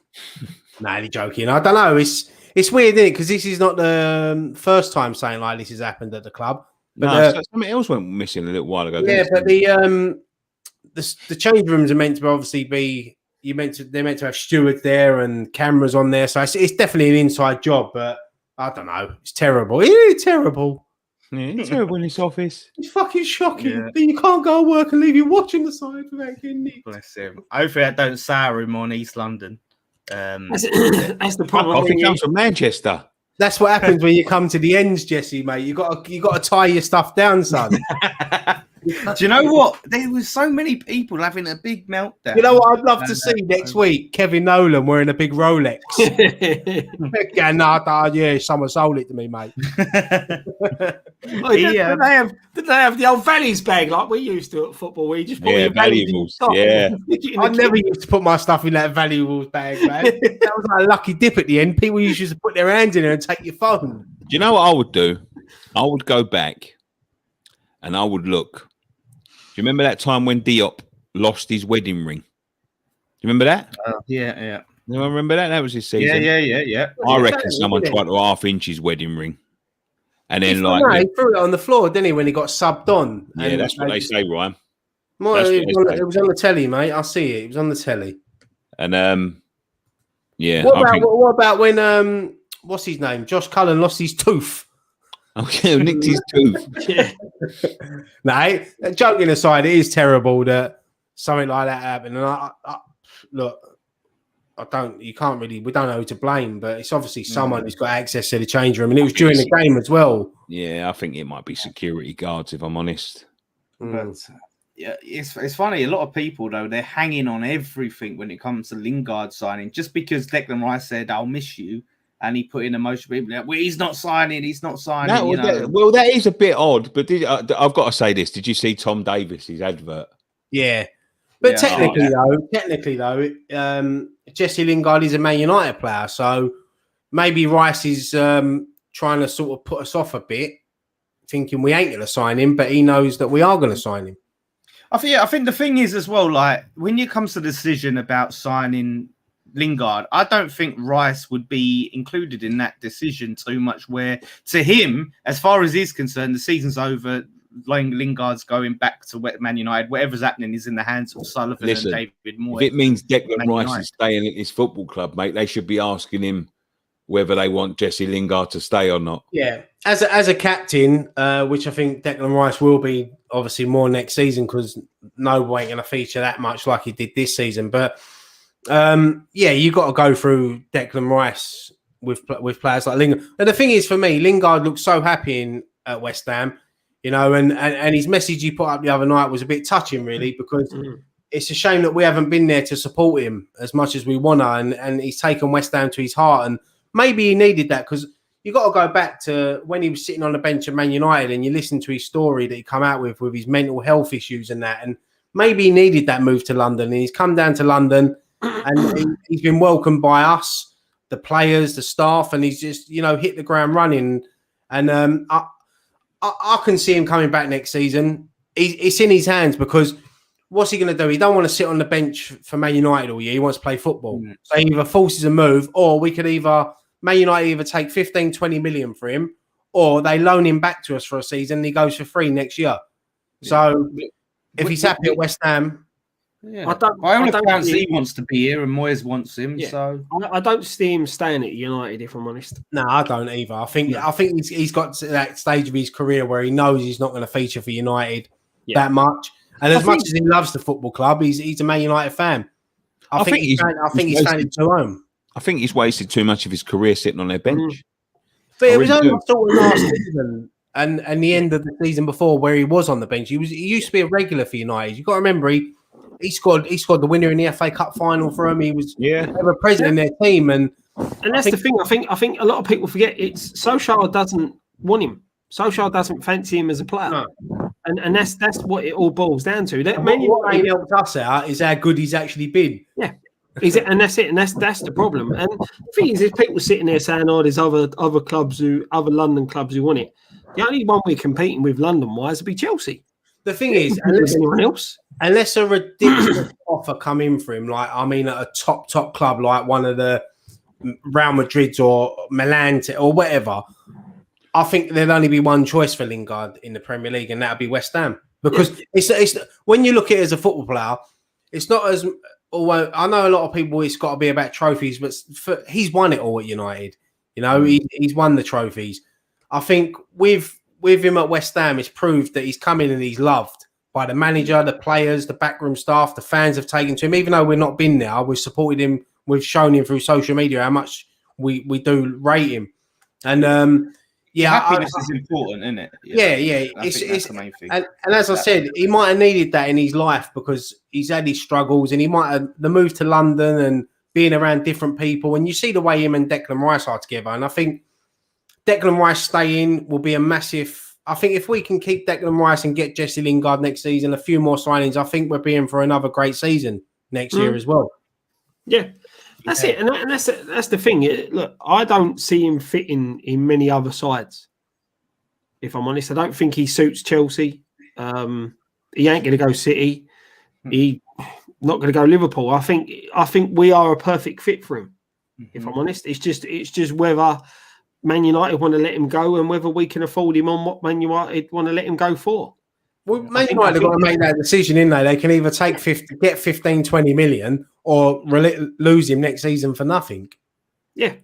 Nah, you're joking. I don't know. It's weird, isn't it? Because this is not the first time something like this has happened at the club. But something else went missing a little while ago. Yeah, but the change rooms are meant to obviously be. They're meant to have stewards there and cameras on there. So it's definitely an inside job. But I don't know. It's terrible. It's terrible. Yeah, it's terrible in this office. It's fucking shocking. Yeah. You can't go to work and leave your watch on the side without getting nicked. Bless him. Hopefully that don't sour him on East London. That's the problem. I think he comes from Manchester. That's what happens when you come to the ends, Jesse, mate. You got to tie your stuff down, son. Do you know what? There was so many people having a big meltdown. You know what I'd love to see next week? Kevin Nolan wearing a big Rolex. Yeah, someone sold it to me, mate. Did they have the old Valleys bag like we used to at football? Where you just put your valuables. Yeah, I never used to put my stuff in that valuables bag, man. That was like a lucky dip at the end. People used to put their hands in there and take your phone. Do you know what I would do? I would go back and I would look. Do you remember that time when Diop lost his wedding ring? Do you remember that? Yeah. You remember that? That was his season. Yeah. I reckon someone tried to half-inch his wedding ring. And then, he threw it on the floor, didn't he, when he got subbed on? Yeah, that's what they say, Ryan. It was on the telly, mate. I see it. It was on the telly. And, yeah. What about when, what's his name? Josh Cullen lost his tooth. Okay, nicked his tooth. No, joking aside, it is terrible that something like that happened. And look, we don't know who to blame, but it's obviously someone who's got access to the change room, and it was during the game as well. Yeah, I think it might be security guards, if I'm honest. But yeah, it's funny. A lot of people though, they're hanging on everything when it comes to Lingard signing, just because Declan Rice said, "I'll miss you," and he put in a motion. People like, well, he's not signing. He's not signing. That is a bit odd. But I've got to say this: did you see Tom Davis's advert? Yeah. But technically, though, Jesse Lingard is a Man United player, so maybe Rice is trying to sort of put us off a bit, thinking we ain't going to sign him, but he knows that we are going to sign him. I think the thing is as well, like when it comes to the decision about signing Lingard, I don't think Rice would be included in that decision too much. Where to him, as far as he's concerned, the season's over. Lingard's going back to Man United. Whatever's happening is in the hands of Sullivan and David Moyes. If it means Declan Rice is staying at his football club, mate, they should be asking him whether they want Jesse Lingard to stay or not. Yeah, as a captain, which I think Declan Rice will be obviously more next season because Noble ain't going to feature that much like he did this season. But you got to go through Declan Rice with players like Lingard. And the thing is, for me, Lingard looked so happy at West Ham. You know, and his message he put up the other night was a bit touching, really, because it's a shame that we haven't been there to support him as much as we want to. And he's taken West Ham to his heart. And maybe he needed that because you got to go back to when he was sitting on the bench at Man United and you listen to his story that he come out with his mental health issues and that. And maybe he needed that move to London. And he's come down to London and he's been welcomed by us, the players, the staff, and he's just, hit the ground running. And I can see him coming back next season. It's in his hands because what's he going to do? He don't want to sit on the bench for Man United all year. He wants to play football. So he either forces a move or Man United take 15, 20 million for him or they loan him back to us for a season and he goes for free next year. So if he's happy at West Ham... Yeah. I only fancy he wants to be here and Moyes wants him. Yeah. So I don't see him staying at United, if I'm honest. No, I don't either. I think he's got to that stage of his career where he knows he's not going to feature for United that much. And as much as he loves the football club, he's a Man United fan. I think he's found it to home. I think he's wasted too much of his career sitting on their bench. But it was only sort of last season and the end of the season before where he was on the bench. He used to be a regular for United. You've got to remember he scored the winner in the FA Cup final for him. He was ever present in their team, and that's the thing. I think a lot of people forget it's Solskjaer doesn't want him. Solskjaer doesn't fancy him as a player, and that's what it all boils down to. What helped us out is how good he's actually been. Yeah, and that's it, and that's the problem. And the thing is, people sitting there saying, "Oh, there's other London clubs who want it." The only one we're competing with London-wise would be Chelsea. The thing is, unless a ridiculous offer come in for him, at a top club like one of the Real Madrids or Milan or whatever, I think there'd only be one choice for Lingard in the Premier League, and that'd be West Ham. Because it's when you look at it as a football player, it's not as. Although I know a lot of people, it's got to be about trophies, but he's won it all at United. He's won the trophies. I think with him at West Ham, it's proved that he's come in and he's loved by the manager, the players, the backroom staff, the fans have taken to him. Even though we've not been there, we've supported him. We've shown him through social media how much we do rate him. And happiness is important, isn't it? It's the main thing. And as I said, he might have needed that in his life because he's had his struggles, and he might have the move to London and being around different people. And you see the way him and Declan Rice are together, and I think Declan Rice staying will be a massive. I think if we can keep Declan Rice and get Jesse Lingard next season, a few more signings, I think we're being for another great season next year as well. Yeah, that's it, and that's the thing. Look, I don't see him fitting in many other sides. If I'm honest, I don't think he suits Chelsea. He ain't going to go City. He not going to go Liverpool. I think we are a perfect fit for him. If I'm honest, it's just whether Man United want to let him go and whether we can afford him on what Man United want to let him go for. Well, Man United have got to make that decision, in there. They can either get 15, 20 million or lose him next season for nothing. Yeah,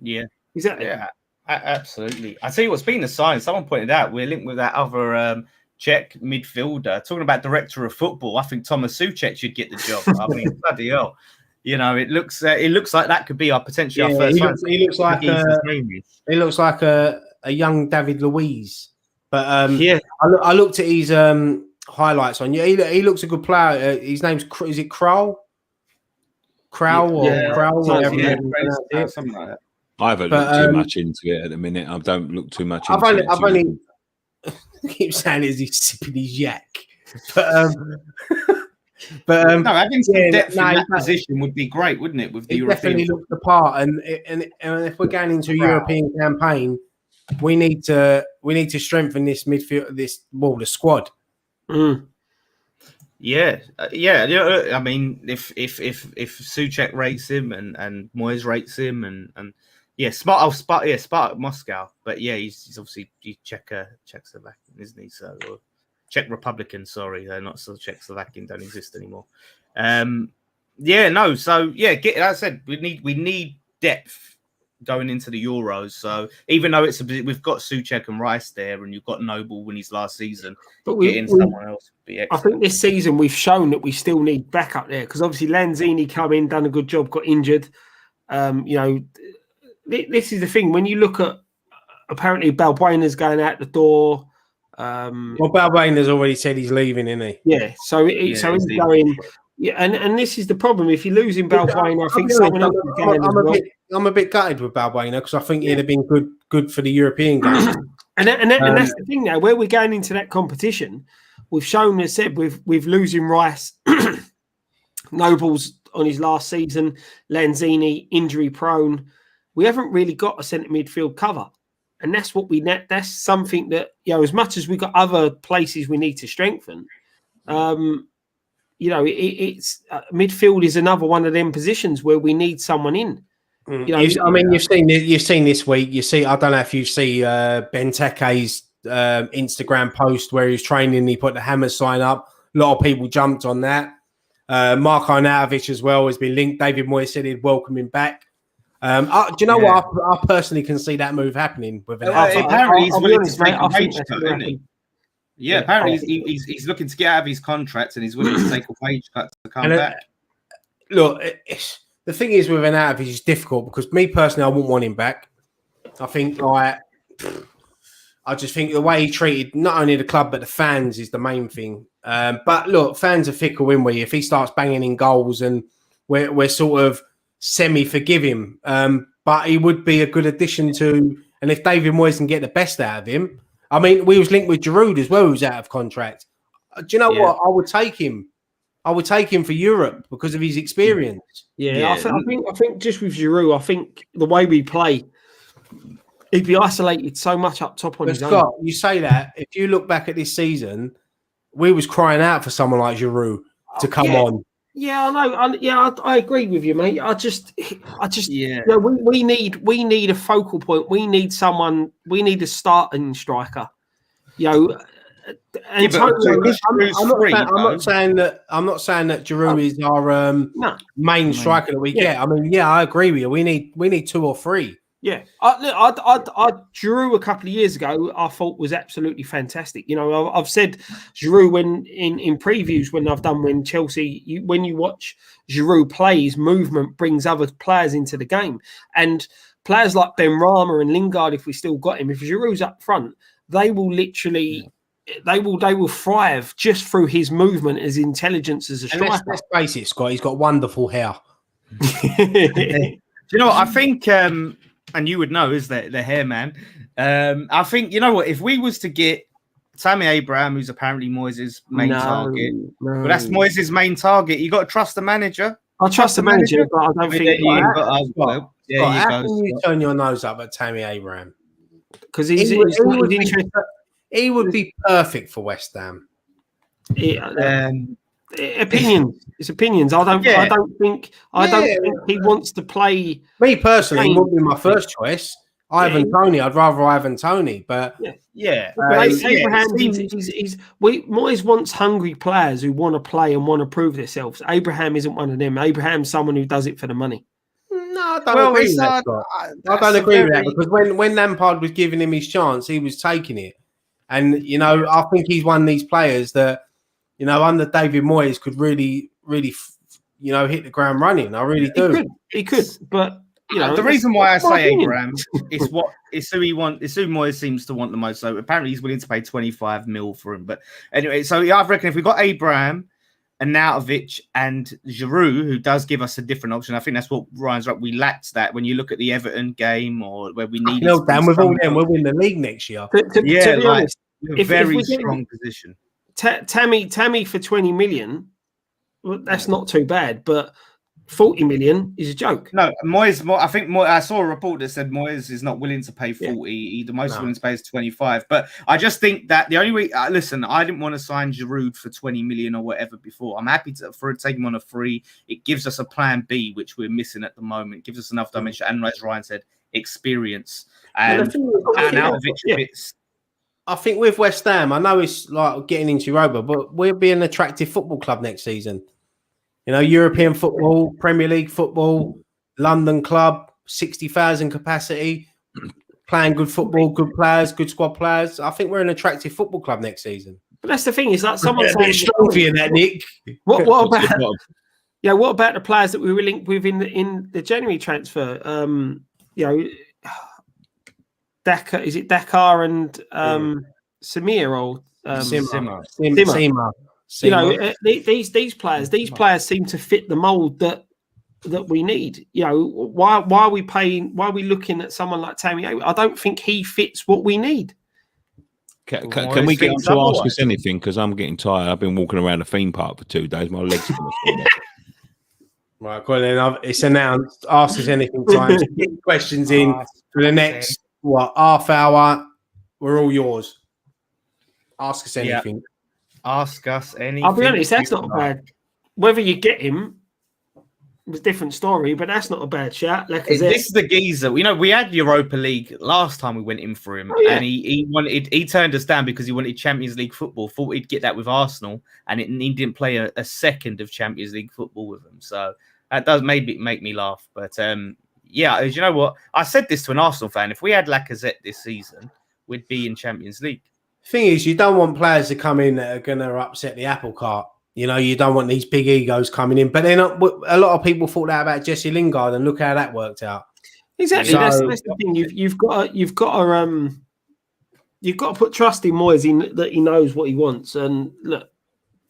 exactly. Yeah, absolutely. I tell you what's been a sign. Someone pointed out we're linked with that other Czech midfielder. Talking about director of football, I think Thomas Souček should get the job. I mean, bloody hell. You know, it looks like that could be our potentially our first. He looks like a young David Luiz. But I looked at his highlights on you. He looks a good player. His name's is it Krall? Something like that. I haven't looked too much into it at the minute. I don't look too much into it. I've only keep saying is he's sipping his yak. But no, having some depth in that position would be great, wouldn't it? With the European, definitely looks the part. And if we're going into a European campaign, we need to strengthen this midfield, the squad. Yeah. I mean, if Souček rates him and Moyes rates him and Spartak Moscow, but yeah, he's obviously Czechoslovakian, isn't he? So Czech Republican, sorry, they're not so Czechoslovakian, don't exist anymore. So as I said, we need depth going into the Euros. So even though we've got Souček and Rice there, and you've got Noble when his last season, but getting someone else would be excellent. I think this season we've shown that we still need backup there, because obviously Lanzini come in, done a good job, got injured. This is the thing when you look at apparently Balbuena's going out the door. Balbuena's already said he's leaving, isn't he? Yeah, so he's going. Yeah, and this is the problem. If you're losing Balbuena, I think someone else is going as well. I'm a bit gutted with Balbuena because I think he'd have been good for the European game. and that's the thing now. Where we're going into that competition, we've shown, as said, with losing Rice, Noble's on his last season, Lanzini injury prone. We haven't really got a centre midfield cover, and that's what that's something that, as much as we've got other places we need to strengthen. It's midfield is another one of them positions where we need someone in. You've seen this week. You see, I don't know if you see Benteke's Instagram post where he's training. He put the hammer sign up. A lot of people jumped on that. Marko Arnautovic as well has been linked. David Moyes said he'd welcome him back. Do you know what? I personally can see that move happening. Apparently, he's willing to take a wage cut, isn't he? Yeah, apparently he's looking to get out of his contract and he's willing to take a wage cut to come back. Look, the thing is with Arnautovic is difficult because me personally, I wouldn't want him back. I think I just think the way he treated not only the club but the fans is the main thing. But look, fans are fickle, aren't we? If he starts banging in goals and we're sort of semi-forgive him, but he would be a good addition to. And if David Moyes can get the best out of him, I mean, we was linked with Giroud as well, who's out of contract. Do you know what? I would take him. I would take him for Europe because of his experience. I think just with Giroud, I think the way we play, he'd be isolated so much up top on his own. You say that. If you look back at this season, we was crying out for someone like Giroud to come on. Yeah, I know. I agree with you, mate. I just, we need a focal point. We need someone. We need a starting striker. I'm not saying that Giroud is our main striker that we get. I mean, I agree with you. We need two or three. Yeah, I Giroud a couple of years ago, I thought was absolutely fantastic. I've said Giroud when in previews when I've done when Chelsea, when you watch Giroud play, his movement brings other players into the game, and players like Ben Rama and Lingard, if we still got him, if Giroud's up front, they will literally. They will thrive just through his movement, his intelligence as a striker. Let's face it, Scott. He's got wonderful hair. Do you know what I think? And you would know, is that the hair man? I think, you know what? If we was to get Tammy Abraham, who's apparently Moyes' main target, well, that's Moyes' main target. You got to trust the manager. I trust the manager, but I don't think. How can you turn your nose up at Tammy Abraham? Because he would be perfect for West Ham. Opinions. It's opinions. I don't think he wants to play. Me personally, he wouldn't be my first choice. Ivan Toney. I'd rather Ivan Toney, but Abraham. Moyes wants hungry players who want to play and want to prove themselves. Abraham isn't one of them. Abraham's someone who does it for the money. No, I don't agree with that. I don't agree with that because when Lampard was giving him his chance, he was taking it. And I think he's one of these players that under David Moyes could really hit the ground running. I really do. He could, but the reason why I say Abraham is who he wants. It's who Moyes seems to want the most. So apparently he's willing to pay 25 mil for him. But anyway, so I reckon if we got Abraham, Arnautovic, and Giroud, who does give us a different option, I think that's what Ryan's right. We lacked that when you look at the Everton game or where we need. Damn, with all them, we'll win the league next year. To be honest, very strong position. Tammy for 20 million, well, that's not too bad, but 40 million is a joke. No, Moyes. I think I saw a report that said Moyes is not willing to pay 40. The most willing to pay is 25. But I just think that the only way. Listen, I didn't want to sign Giroud for 20 million or whatever before. I'm happy to take him on a free. It gives us a plan B, which we're missing at the moment. It gives us enough dimension, and as Ryan said, experience. And Arnautovic fits. I think with West Ham, I know it's like getting into Europa, but we'll be an attractive football club next season. European football, Premier League football, London club, 60,000 capacity, playing good football, good players, good squad players. I think we're an attractive football club next season. But that's the thing, is like someone saying strong for you, that Nick. What about what about the players that we were linked with in the January transfer? Dakar, is it Dakar and Samir or Simmer? These players seem to fit the mold that we need. Why are we paying? Why are we looking at someone like Tammy? I don't think he fits what we need. Can we get on to ask us anything? Because I'm getting tired. I've been walking around the theme park for 2 days. My legs are going to Right, go on then. It's announced. Ask us anything time. Get questions in for the next half hour. We're all yours. Ask us anything. Ask us anything. I'll be honest, that's not bad. Whether you get him was a different story, but that's not a bad shout. This is the geezer. We had Europa League last time we went in for him, and he turned us down because he wanted Champions League football. Thought he'd get that with Arsenal, and he didn't play a second of Champions League football with them. So that does make me laugh. But you know what? I said this to an Arsenal fan. If we had Lacazette this season, we'd be in Champions League. Thing is, you don't want players to come in that are going to upset the apple cart. You don't want these big egos coming in. But then a lot of people thought that about Jesse Lingard, and look how that worked out. Exactly. So, that's the thing. You've got to put trust in Moyes in that he knows what he wants. And look,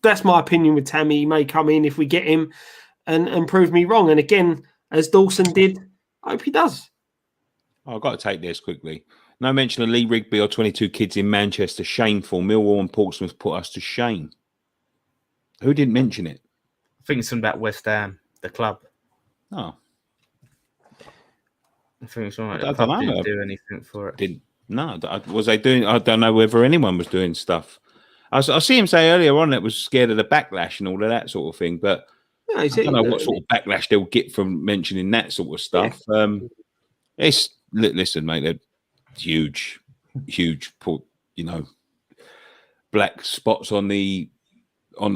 that's my opinion with Tammy. He may come in if we get him and prove me wrong. And again, as Dawson did, I hope he does. I've got to take this quickly. No mention of Lee Rigby or 22 kids in Manchester. Shameful. Millwall and Portsmouth put us to shame. Who didn't mention it? I think it's something about West Ham, the club. Oh. I think it's something like the club didn't do anything for it. Was they doing? I don't know whether anyone was doing stuff. I see him say earlier on that was scared of the backlash and all of that sort of thing, but I don't know what sort of backlash they'll get from mentioning that sort of stuff. Yeah. Listen, mate, they're huge, black spots on the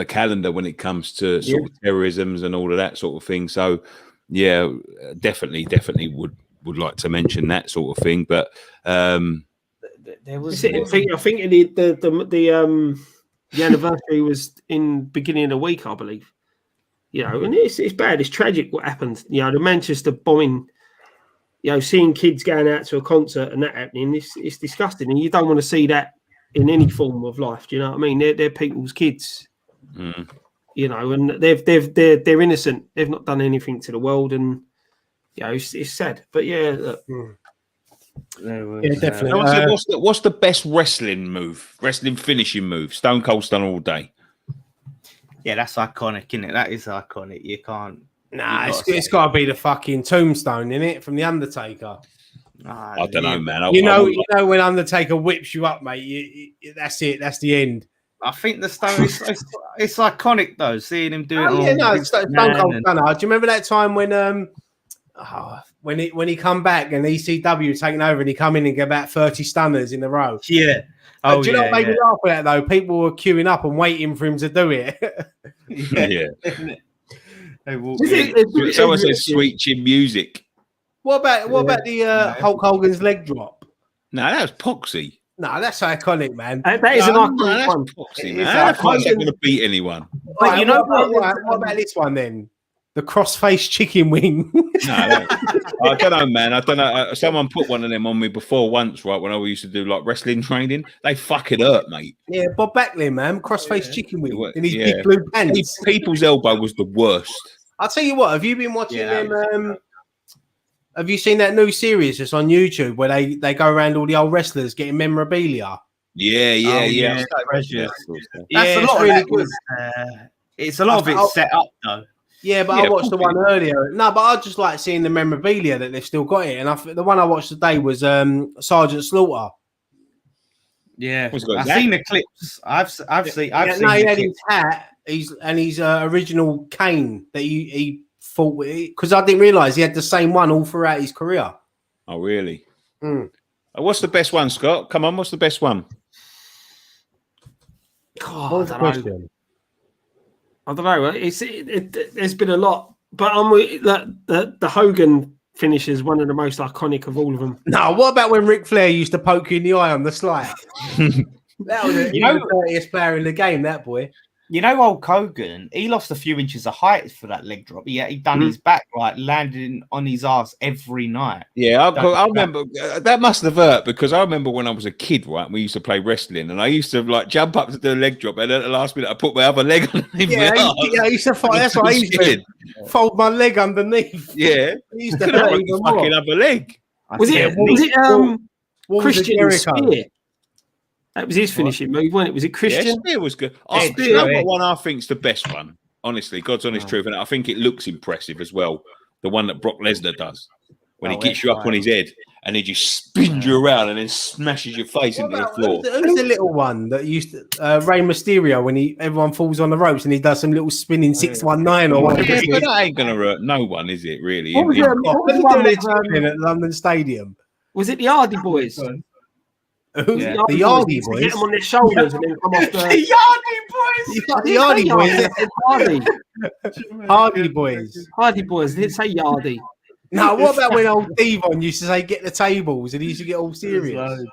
calendar when it comes to sort of terrorisms and all of that sort of thing. So, yeah, definitely would like to mention that sort of thing. But there was, I think the anniversary was in beginning of the week, I believe. And it's bad. It's tragic what happened. The Manchester bombing. Seeing kids going out to a concert and that happening, it's disgusting, and you don't want to see that in any form of life. Do you know what I mean? They're people's kids, and they're innocent. They've not done anything to the world, and it's sad. But look. Definitely. What's the best wrestling finishing move? Stone Cold's done all day. Yeah, that's iconic, isn't it? That is iconic. You can't. Nah, it's got to be the fucking tombstone, innit? From the Undertaker. I don't know, man. You know when Undertaker whips you up, mate. That's it. That's the end. I think the stone it's iconic though. Seeing him do it. Stone Cold Stunner. Do you remember that time when he come back and ECW taking over and he come in and get about 30 stunners in a row? Yeah. Do you know what made me laugh at that though? People were queuing up and waiting for him to do it. Yeah. Someone says sweet chin music. What about the Hulk Hogan's leg drop? No, that was Poxy. No, that's iconic, man. That is an iconic one. Proxy, man. How the fuck is that going to beat anyone? Right, you know what about this one then? The cross-faced chicken wing. No, I don't know, man. I don't know. Someone put one of them on me before once, right? When I used to do like wrestling training, they fucking hurt, mate. Yeah, Bob Backlund, man, cross-faced chicken wing in his big blue pants. People's elbow was the worst. I'll tell you what. Have you been watching them? Have you seen that new series that's on YouTube where they go around all the old wrestlers getting memorabilia? Yeah. That's a lot really good. It's a lot of it set up though. Yeah, but I watched the one earlier. No, but I just like seeing the memorabilia that they've still got it. And the one I watched today was Sergeant Slaughter. Yeah, I've seen the clips. I've seen. He had his hat. His original cane that he fought with. Because I didn't realise he had the same one all throughout his career. Oh, really? What's the best one, Scott? Come on, what's the best one? God, I don't know. There's been a lot, but the Hogan finish is one of the most iconic of all of them. No, what about when Ric Flair used to poke you in the eye on the slide? That was the dirtiest player in the game, that boy. You know, old Hogan, he lost a few inches of height for that leg drop. He done his back right, landing on his ass every night. Yeah, I remember that must have hurt because I remember when I was a kid, right? We used to play wrestling, and I used to like jump up to do a leg drop, and at the last minute, I put my other leg underneath. I used to fight. That's what I used to fold my leg underneath. Yeah, I used to hurt even more. Fucking other leg. Was it Christian Spear? That was his finishing move, wasn't it? Was it Christian? Yeah, Spear was good. Spear, one I think's the best one. Honestly, God's honest truth, and I think it looks impressive as well. The one that Brock Lesnar does when he gets you up on his head and he just spins you around and then smashes your face into the floor. Who's the little one that used to Rey Mysterio when everyone falls on the ropes and he does some little spinning 619 or whatever? Yeah, but that ain't gonna hurt no one, is it? Really? What was it at London Stadium? Was it the Hardy Boys? The Hardy Boys. Get them on their shoulders and then come off the Hardy Boys. Hardy Boys. Hardy Boys. Didn't say Yardy. Now, what about when old Devon used to say, "Get the tables," and he used to get all serious?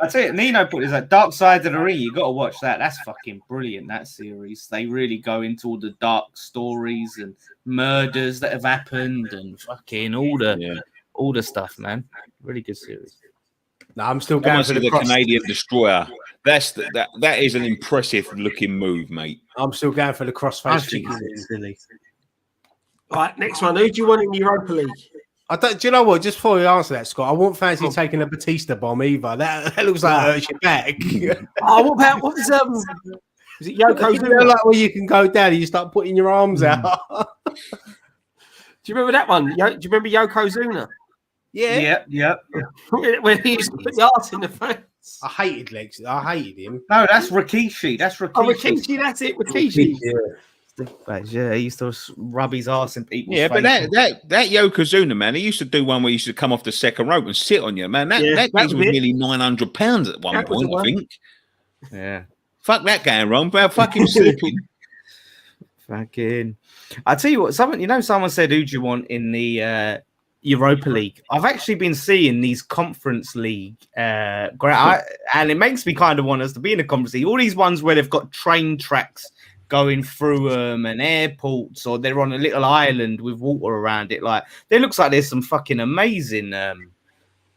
That's it. Nino put this like Dark Side of the Ring. You got to watch that. That's fucking brilliant. That series. They really go into all the dark stories and murders that have happened and fucking all the stuff, man. Really good series. No, I'm still going for the Canadian Destroyer. That is an impressive looking move, mate. I'm still going for the crossface chicken. Silly. All right, next one. Who do you want in the Europa League? Do you know what? Just before you answer that, Scott, I won't fancy taking a Batista bomb either. That looks like it hurts your back. What was it Yokozuna? Like where you can go down and you start putting your arms out. Do you remember that one? Do you remember Yokozuna? Yeah. When he used to put the arse in the face. I hated Lex. I hated him. No, that's Rikishi. Rikishi, that's it. Rikishi. Yeah, he used to rub his arse in people's face. But that Yokozuna, man, he used to do one where he used to come off the second rope and sit on you, man. That was nearly 900 pounds at one point, I think. Yeah. Fuck that going wrong, but fucking sleeping. Fucking. I tell you what, someone said, who do you want in the Europa League? I've actually been seeing these Conference League, and it makes me kind of want us to be in a Conference League. All these ones where they've got train tracks going through them and airports, or they're on a little island with water around it. Like, there looks like there's some fucking amazing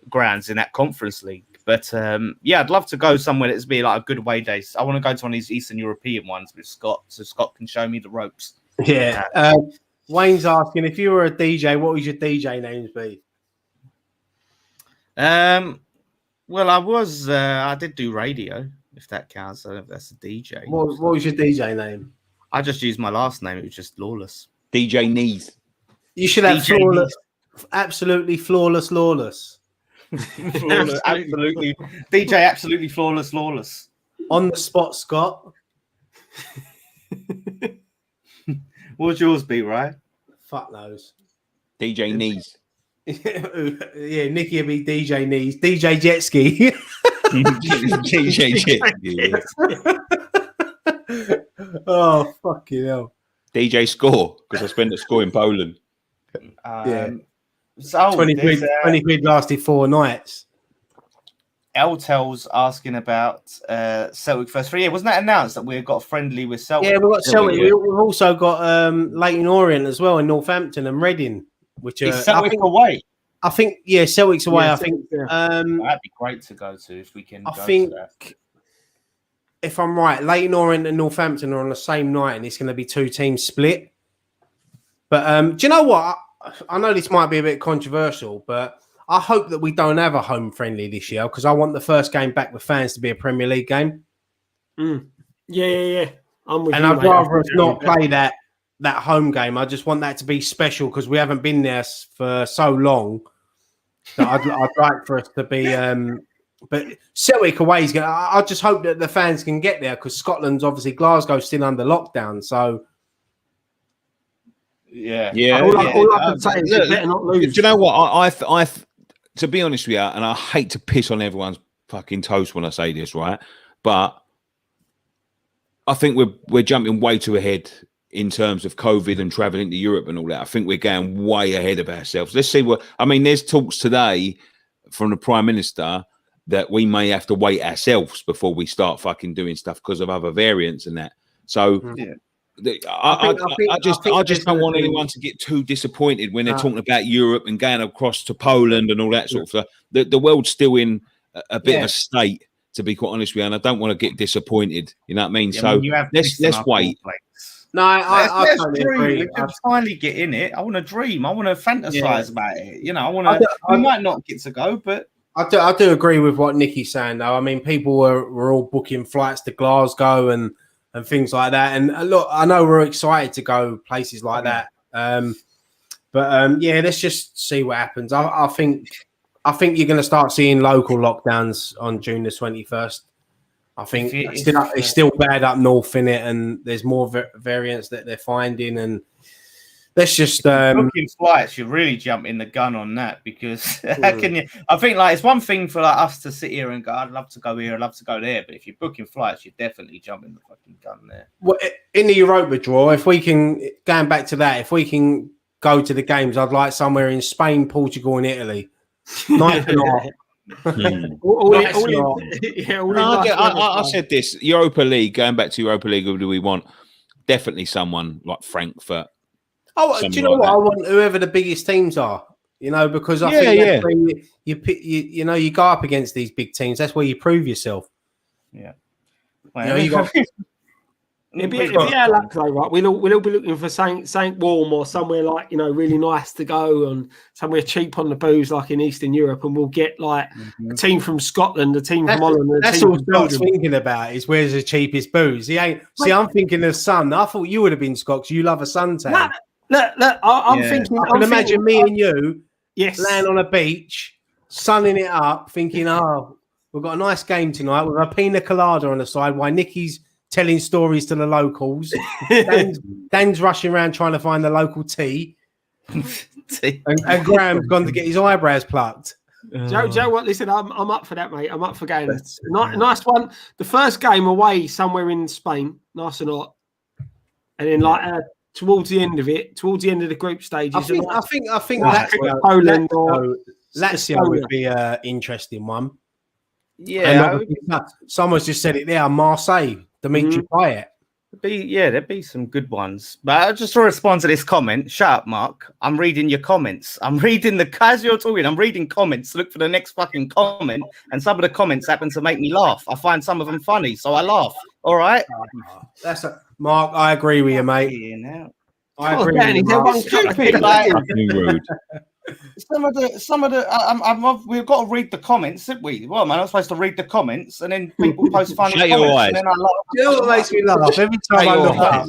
grounds in that Conference League. But I'd love to go somewhere that's be like a good away day. I want to go to one of these Eastern European ones with Scott, so Scott can show me the ropes. Yeah. Wayne's asking, if you were a DJ, what would your DJ names be? Well, I did do radio, if that counts. So that's a DJ. What was your DJ name? I just used my last name. It was just Lawless. DJ Knees. You should have DJ flawless, absolutely flawless, lawless. Absolutely. DJ absolutely flawless, lawless. On the spot, Scott. What would yours be, right? Fuck knows. DJ Knees. Yeah, Nikki would be DJ Knees. DJ Jet Ski. DJ Jet Ski. Oh, fucking hell. DJ Score, because I spent a score in Poland. Yeah. So 20 quid lasted 4 nights. Eltel's asking about Celtic first 3 years. Wasn't that announced that we've got friendly with Celtic? Yeah, we've got Celtic. We've also got Leyton Orient as well in Northampton and Reading, which is Celtic away. I think, yeah, Celtic's away. I think that'd be great to go to if we can. I think, if I'm right, Leyton Orient and Northampton are on the same night, and it's going to be 2 teams split. But do you know what? I know this might be a bit controversial, but I hope that we don't have a home friendly this year because I want the first game back with fans to be a Premier League game. Yeah. I'd rather us not play that home game. I just want that to be special because we haven't been there for so long that I'd like for us to be. But Celtic away is going. I just hope that the fans can get there because Scotland's obviously Glasgow's still under lockdown. So yeah. All I can say is you better not lose. Do you know what? I to be honest with you, and I hate to piss on everyone's fucking toast when I say this, right? But I think we're jumping way too ahead in terms of COVID and traveling to Europe and all that. I think we're going way ahead of ourselves. Let's see what I mean. There's talks today from the Prime Minister that we may have to wait ourselves before we start fucking doing stuff because of other variants and that. So I just don't want anyone to get too disappointed when they're talking about Europe and going across to Poland and all that sort of stuff. The world's still in a bit of a state, to be quite honest with you, and I don't want to get disappointed. You know what I mean? So let's wait. No, I totally agree. We can finally get in it. I want to dream. I want to fantasize about it. You know, I want to. We might not get to go, but I do agree with what Nicky's saying, though. I mean, people were all booking flights to Glasgow and things like that. And look, I know we're excited to go places like that. But let's just see what happens. I think you're going to start seeing local lockdowns on June the 21st. I think it's still bad up north in it, and there's more variants that they're finding. And let's just booking flights. You're really jumping the gun on that because how can you? I think like it's one thing for like us to sit here and go, I'd love to go here, I'd love to go there. But if you're booking flights, you're definitely jumping the fucking gun there. Well, in the Europa draw, if we can going back to that, if we can go to the games, I'd like somewhere in Spain, Portugal, and Italy. Nice and hot. I said this Europa League. Going back to Europa League, who do we want? Definitely someone like Frankfurt. Oh, do you know what? I want whoever the biggest teams are. You know, because I think that's where you go up against these big teams. That's where you prove yourself. Yeah. Well, you got. It'd be our luck though, right? We'll all be looking for something warm or somewhere like, you know, really nice to go and somewhere cheap on the booze like in Eastern Europe, and we'll get like a team from Scotland, a team from Holland. That's all Scott's thinking about is where's the cheapest booze. He ain't. See, I'm thinking of sun. I thought you would have been Scott because you love a suntan. Look, I'm thinking. I can imagine me and you, laying on a beach, sunning it up, thinking, oh, we've got a nice game tonight with a pina colada on the side while Nicky's telling stories to the locals. Dan's rushing around trying to find the local tea. and Graham's gone to get his eyebrows plucked. Joe, what? Listen, I'm up for that, mate. I'm up for going. Nice one. The first game away somewhere in Spain, nice and hot. And then towards the end of the group stages. I think Lazio, Poland or Lazio would be an interesting one. Yeah. Someone's just said it there, Marseille. Dimitri Payet. There'd be some good ones. But just to respond to this comment, shut up, Mark. I'm reading your comments. I'm reading as you're talking, I'm reading comments. Look for the next fucking comment. And some of the comments happen to make me laugh. I find some of them funny, so I laugh. All right? Mark, I agree with you, mate. I agree with you. Rude. Some of the we've got to read the comments, haven't we? Well, man, I'm supposed to read the comments and then people post funny comments. And then I laugh. You know what makes me laugh? Every time I look up,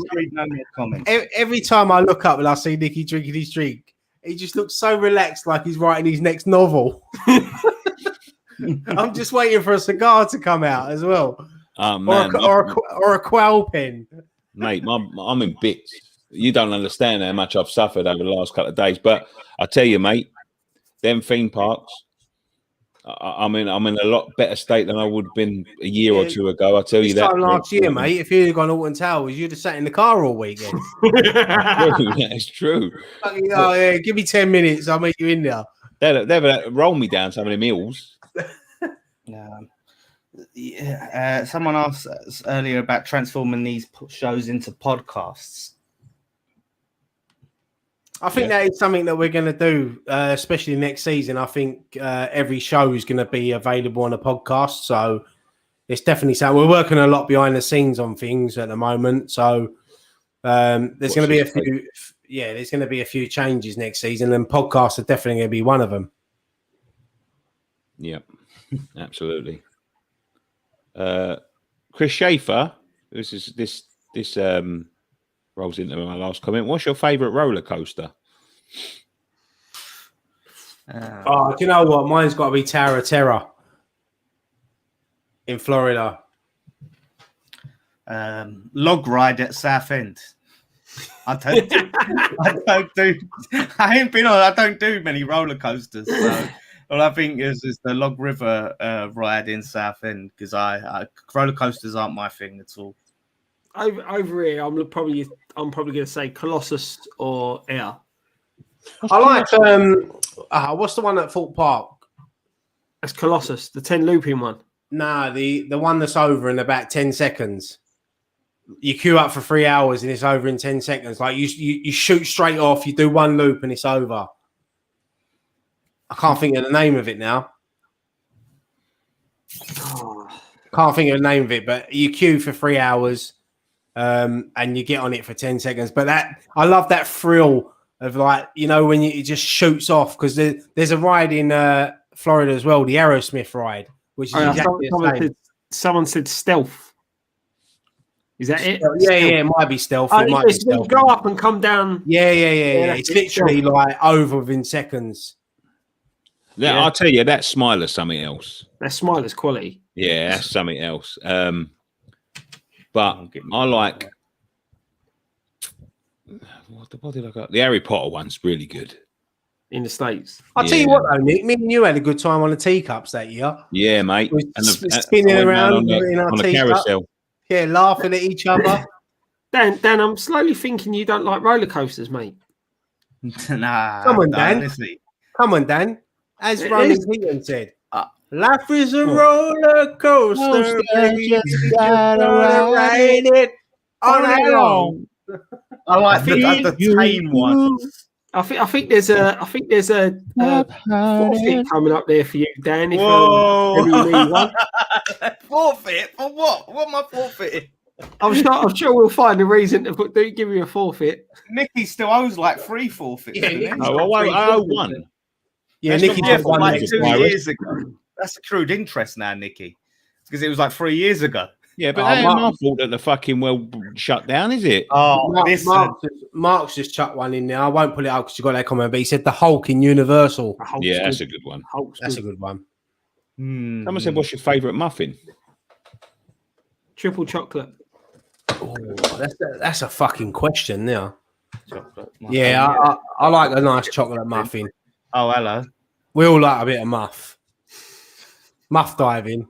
every time I look up and I see Nicky drinking his drink, he just looks so relaxed, like he's writing his next novel. I'm just waiting for a cigar to come out as well, or a quail pen. Mate, I'm in bits. You don't understand how much I've suffered over the last couple of days. But I tell you, mate, them theme parks, I'm in a lot better state than I would have been a year or two ago. I tell you that. Time last year, mate, if you'd gone Alton Towers, you'd have sat in the car all weekend. That's true. Oh, yeah, give me 10 minutes, I'll make you in there. They'll roll me down some of the meals. Someone asked us earlier about transforming these shows into podcasts. I think that is something that we're going to do, especially next season. I think every show is going to be available on a podcast. So it's definitely something. We're working a lot behind the scenes on things at the moment. So there's going to be a few. Yeah, there's going to be a few changes next season, and podcasts are definitely going to be one of them. Yep, absolutely. Chris Schaefer, this rolls into my last comment. What's your favourite roller coaster? Do you know what? Mine's got to be Tower of Terror in Florida. Log ride at Southend. I don't do many roller coasters. So all I think is the Log River ride in Southend, because roller coasters aren't my thing at all. Over here, I'm probably going to say Colossus or Air. I like what's the one at Fort Park? That's Colossus, the 10 looping one. Nah, the one that's over in about 10 seconds. You queue up for 3 hours and it's over in 10 seconds. Like you shoot straight off, you do one loop and it's over. I can't think of the name of it now. Can't think of the name of it, but you queue for 3 hours and you get on it for 10 seconds. But I love that thrill of, like, you know, when it just shoots off, because there's a ride in Florida as well, the Aerosmith ride, which is exactly the same. Someone said Stealth. Is that it? Yeah, it might be Stealth. It might be Stealth. You go up and come down. Yeah. It's literally like over within seconds. Yeah, I'll tell you, that Smiler's something else. That Smiler's quality. Yeah, that's something else. But I like what did I got? The Harry Potter one's really good. In the States. I'll tell you what, though, Nick, me and you had a good time on the teacups that year. Yeah, mate. And spinning around in our on the carousel. Yeah, laughing at each other. Dan, I'm slowly thinking you don't like roller coasters, mate. Nah. Come on, Dan. Honestly. Come on, Dan. As Ronnie Keaton said, life is a roller coaster. You gotta ride it all night long. I like the tame ones. I think there's a forfeit coming up there for you, Dan. If Whoa! Forfeit for what? What am I forfeiting? I'm sure we'll find a reason to give you a forfeit. Nicky still owes like 3 forfeits. Yeah, I owe one. Yeah, Nicky did one like 2 years ago. That's accrued interest now, Nicky, because it was like 3 years ago. Yeah, but that ain't my fault that the fucking well shut down, is it? Oh, Mark's just chucked one in there. I won't pull it out because you got that comment, but he said the Hulk in Universal. Yeah, that's a good one. That's a good one. Someone said, "What's your favourite muffin?" Triple chocolate. Oh, that's a fucking question now. Chocolate. Yeah, I like a nice chocolate muffin. Oh, hello. We all like a bit of muff. Muff diving.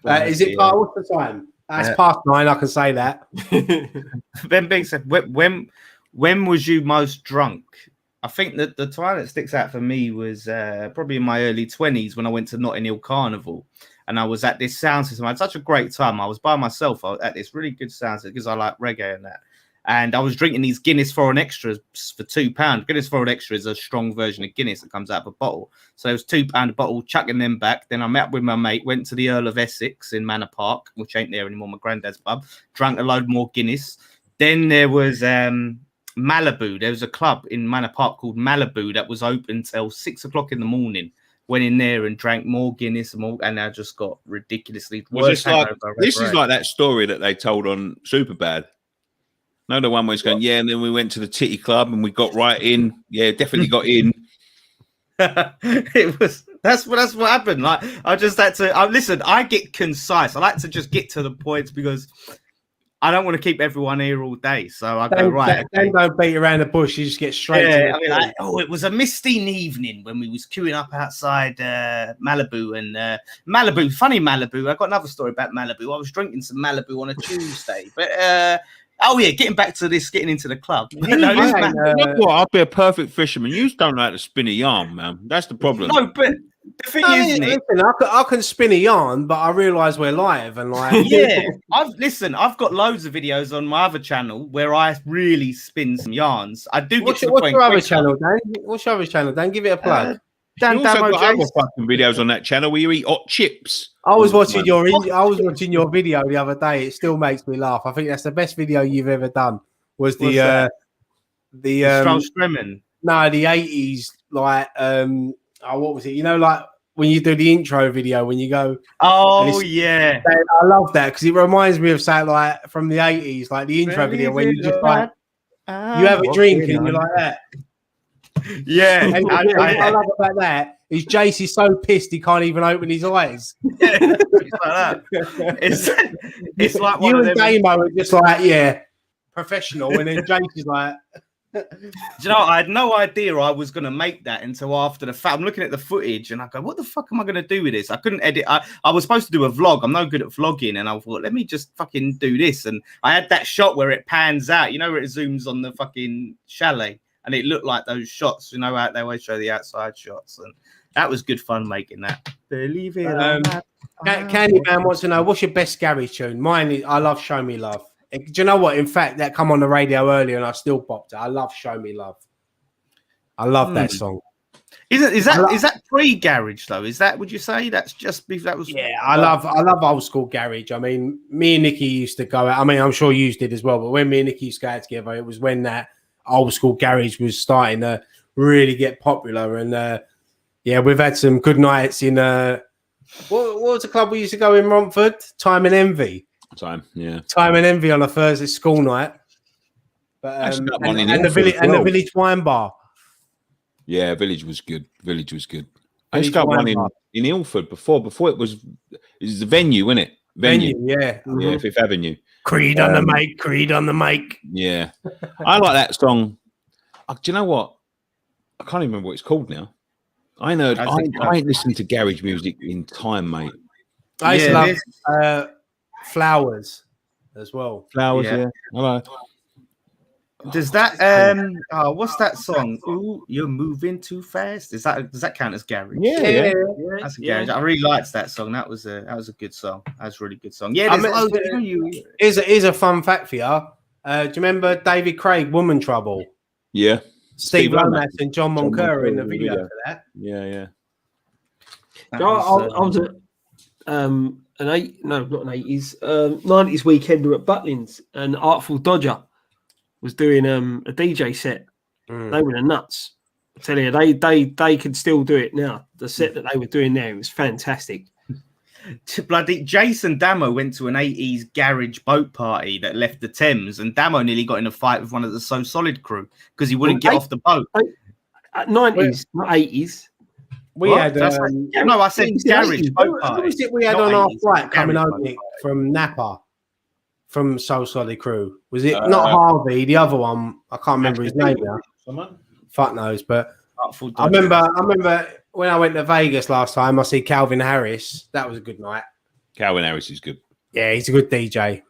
Is it? What's the time? It's past 9. I can say that. Ben Bing said, "When was you most drunk?" I think that the time that sticks out for me was probably in my early 20s when I went to Notting Hill Carnival, and I was at this sound system. I had such a great time. I was by myself. I was at this really good sound system because I like reggae and that. And I was drinking these Guinness Foreign Extras for £2. Guinness Foreign Extra is a strong version of Guinness that comes out of a bottle. So it was £2 a bottle, chucking them back. Then I met up with my mate, went to the Earl of Essex in Manor Park, which ain't there anymore, my granddad's pub, drank a load more Guinness. Then there was Malibu. There was a club in Manor Park called Malibu that was open till 6 o'clock in the morning. Went in there and drank more Guinness and I just got ridiculously worse. This is like that story that they told on Superbad. No, the one where it's going, yeah, and then we went to the Titty Club and we got right in. Yeah, definitely got in. That's what happened. Like, I just had to listen. I get concise. I like to just get to the points because I don't want to keep everyone here all day. So I go right. Don't beat around the bush. You just get straight. Yeah, it was a misty evening when we was queuing up outside Malibu and Malibu. Funny Malibu. I got another story about Malibu. I was drinking some Malibu on a Tuesday, but. Oh yeah, getting into the club. Look what, I'll be a perfect fisherman. You just don't know how to spin a yarn, man. That's the problem. No, but The thing is, Nick, listen, I can spin a yarn, but I realise we're live and like yeah. I've got loads of videos on my other channel where I really spin some yarns. I do. What's your other channel, Dan? What's your other channel, Dan? Give it a plug. Dan You also Damo got Jace. other fucking videos on that channel where you eat hot chips. I was all the watching time. your video the other day. It still makes me laugh. I think that's the best video you've ever done. Was What's the that? the Strowman. no, the 80s, like what was it? You know, like when you do the intro video when you go. Oh yeah, I love that because it reminds me of something like from the 80s, like the intro video when you just like you have a drink and you're like that. Yeah, And what I love about that is Jace is so pissed he can't even open his eyes. it's like that. It's like one you of and them. Damo are just like, professional, and then Jace is like, Do you know, I had no idea I was going to make that until after the fact. I'm looking at the footage and I go, what the fuck am I going to do with this? I couldn't edit. I was supposed to do a vlog. I'm no good at vlogging. And I thought, let me just fucking do this. And I had that shot where it pans out, you know, where it zooms on the fucking chalet. And it looked like those shots, you know, how they always show the outside shots. And that was good fun making that. Believe it or not. Candyman wants to know, what's your best garage tune? Mine is, I love Show Me Love. Do you know what? In fact, that come on the radio earlier and I still popped it. I love Show Me Love. I love that song. Is that pre-garage though? Is that, would you say that's just if that was? Yeah, I love old school garage. I mean, me and Nikki used to go out. I mean, I'm sure you did as well, but when me and Nikki used to go out together, it was when that old school garage was starting to really get popular. And we've had some good nights in what was the club we used to go in Romford? Time and Envy. Time and Envy on a Thursday school night. But and the Village Wine Bar. Yeah, Village was good. I used to go one in Ilford before it was the venue, wasn't it? Venue, yeah. Yeah, Fifth Avenue. Creed on the make. Yeah. I like that song. Do you know what? I can't even remember what it's called now. I ain't listened to garage music in time, mate. I used to love Flowers as well. Flowers, yeah. Hello. Does that what's that song? Ooh, you're moving too fast. Does that count as garage? Yeah. That's a garage. I really liked that song. That was a good song. That was a really good song. Yeah, here's a fun fact for you. Do you remember David Craig, Woman Trouble? Yeah. Steve Lomas and John Moncur in the video for that. Yeah. I was at not an 80s, 90s weekend at Butlins, and Artful Dodger was doing a DJ set. They were the nuts. I tell you, they could still do it now. The set that they were doing there was fantastic. Bloody Jason Damo went to an 80s garage boat party that left the Thames, and Damo nearly got in a fight with one of the So Solid crew because he wouldn't get off the boat. 90s, not 80s. We had I said garage boat party. What was it we had on our flight coming over from Napa from So Solid crew? Was it not Harvey? The other one, I can't remember his name now. Someone? Fuck knows, but I remember when I went to Vegas last time, I see Calvin Harris. That was a good night. Calvin Harris is good. Yeah, he's a good DJ.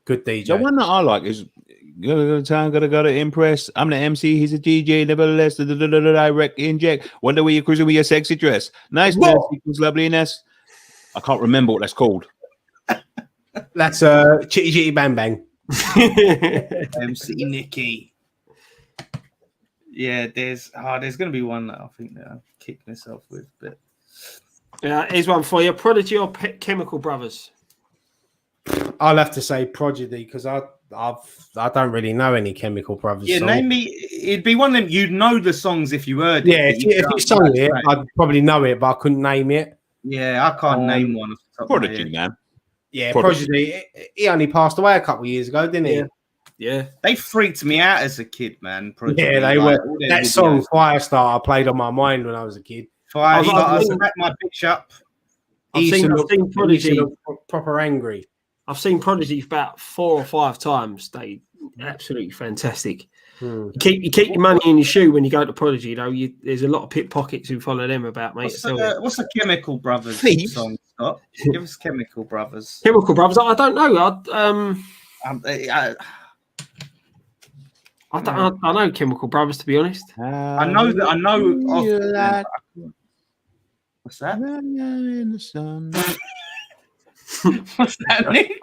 The one that I like is gotta go to town, gotta impress. I'm the MC, he's a DJ, nevertheless. Direct inject. Wonder where you're cruising with your sexy dress. Nice equals loveliness. I can't remember what that's called. That's Chitty Chitty Bang Bang. MC Nicky. Yeah, there's going to be one that I think that I'll kick myself with, but here's one for you: Prodigy or Chemical Brothers? I'll have to say Prodigy because I don't really know any Chemical Brothers. Yeah, songs. name me. It'd be one of them. You'd know the songs if you heard it. Yeah, if you sung it, I'd probably know it, but I couldn't name it. Yeah, I can't name one. Prodigy, man. Yeah, Prodigy. He only passed away a couple of years ago, didn't he? Yeah. They freaked me out as a kid, man. Prodigy. Yeah, they were. That song Firestarter played on my mind when I was a kid. Firestarter, back my bitch up. I've seen Prodigy proper angry. I've seen Prodigy about 4 or 5 times. They absolutely fantastic. You keep your money in your shoe when you go to Prodigy, though. There's a lot of pickpockets who follow them about, mate. What's the Chemical Brothers song, Scott? Give us Chemical Brothers. Chemical Brothers. I don't know. I know Chemical Brothers, to be honest. I know. What's that? In the sun. What's that, Nick?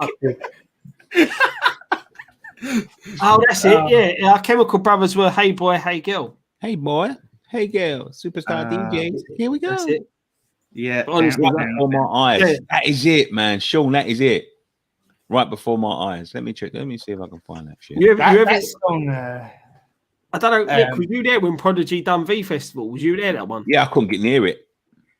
Oh, that's it. Yeah, our Chemical Brothers were "Hey Boy, Hey Girl." Hey boy, hey girl, superstar DJs. Here we go. That's it. Yeah, Honestly, Right before my eyes. Yeah. That is it, man. Sean, that is it. Right before my eyes. Let me check. Let me see if I can find that shit. You ever, that song. I don't know, Nick, was you there when Prodigy done V Festival? Was you there that one? Yeah, I couldn't get near it.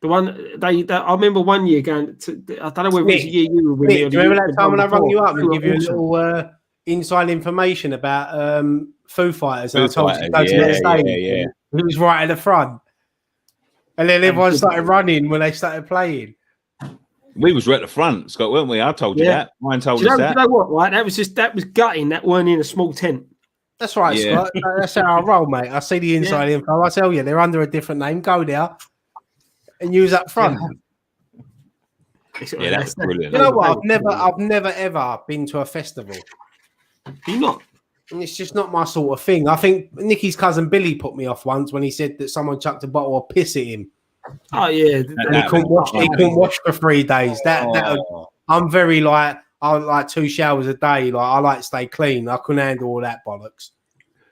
The one I remember one year going to, I don't know whether it was a year you were with me. Or Do you remember that time when I rang you up and You give you a awesome. little inside information about Foo Fighters? And I Foo told you to go to the Fighters, stage. yeah. It was right at the front. And then everyone started running when they started playing. We was right at the front, Scott, weren't we? I told you that. Mine told us that. You know what, right? That was gutting. That weren't in a small tent. That's right, Yeah. Scott. That's how I roll, mate. I see the inside info. I tell you, they're under a different name. Go there and use up front. Yeah, that's brilliant. You know what? I've never ever been to a festival. You not? And it's just not my sort of thing. I think Nicky's cousin Billy put me off once when he said that someone chucked a bottle of piss at him. Oh yeah, And he couldn't wash for 3 days. I'm very I like 2 showers a day. Like I like to stay clean. I couldn't handle all that bollocks.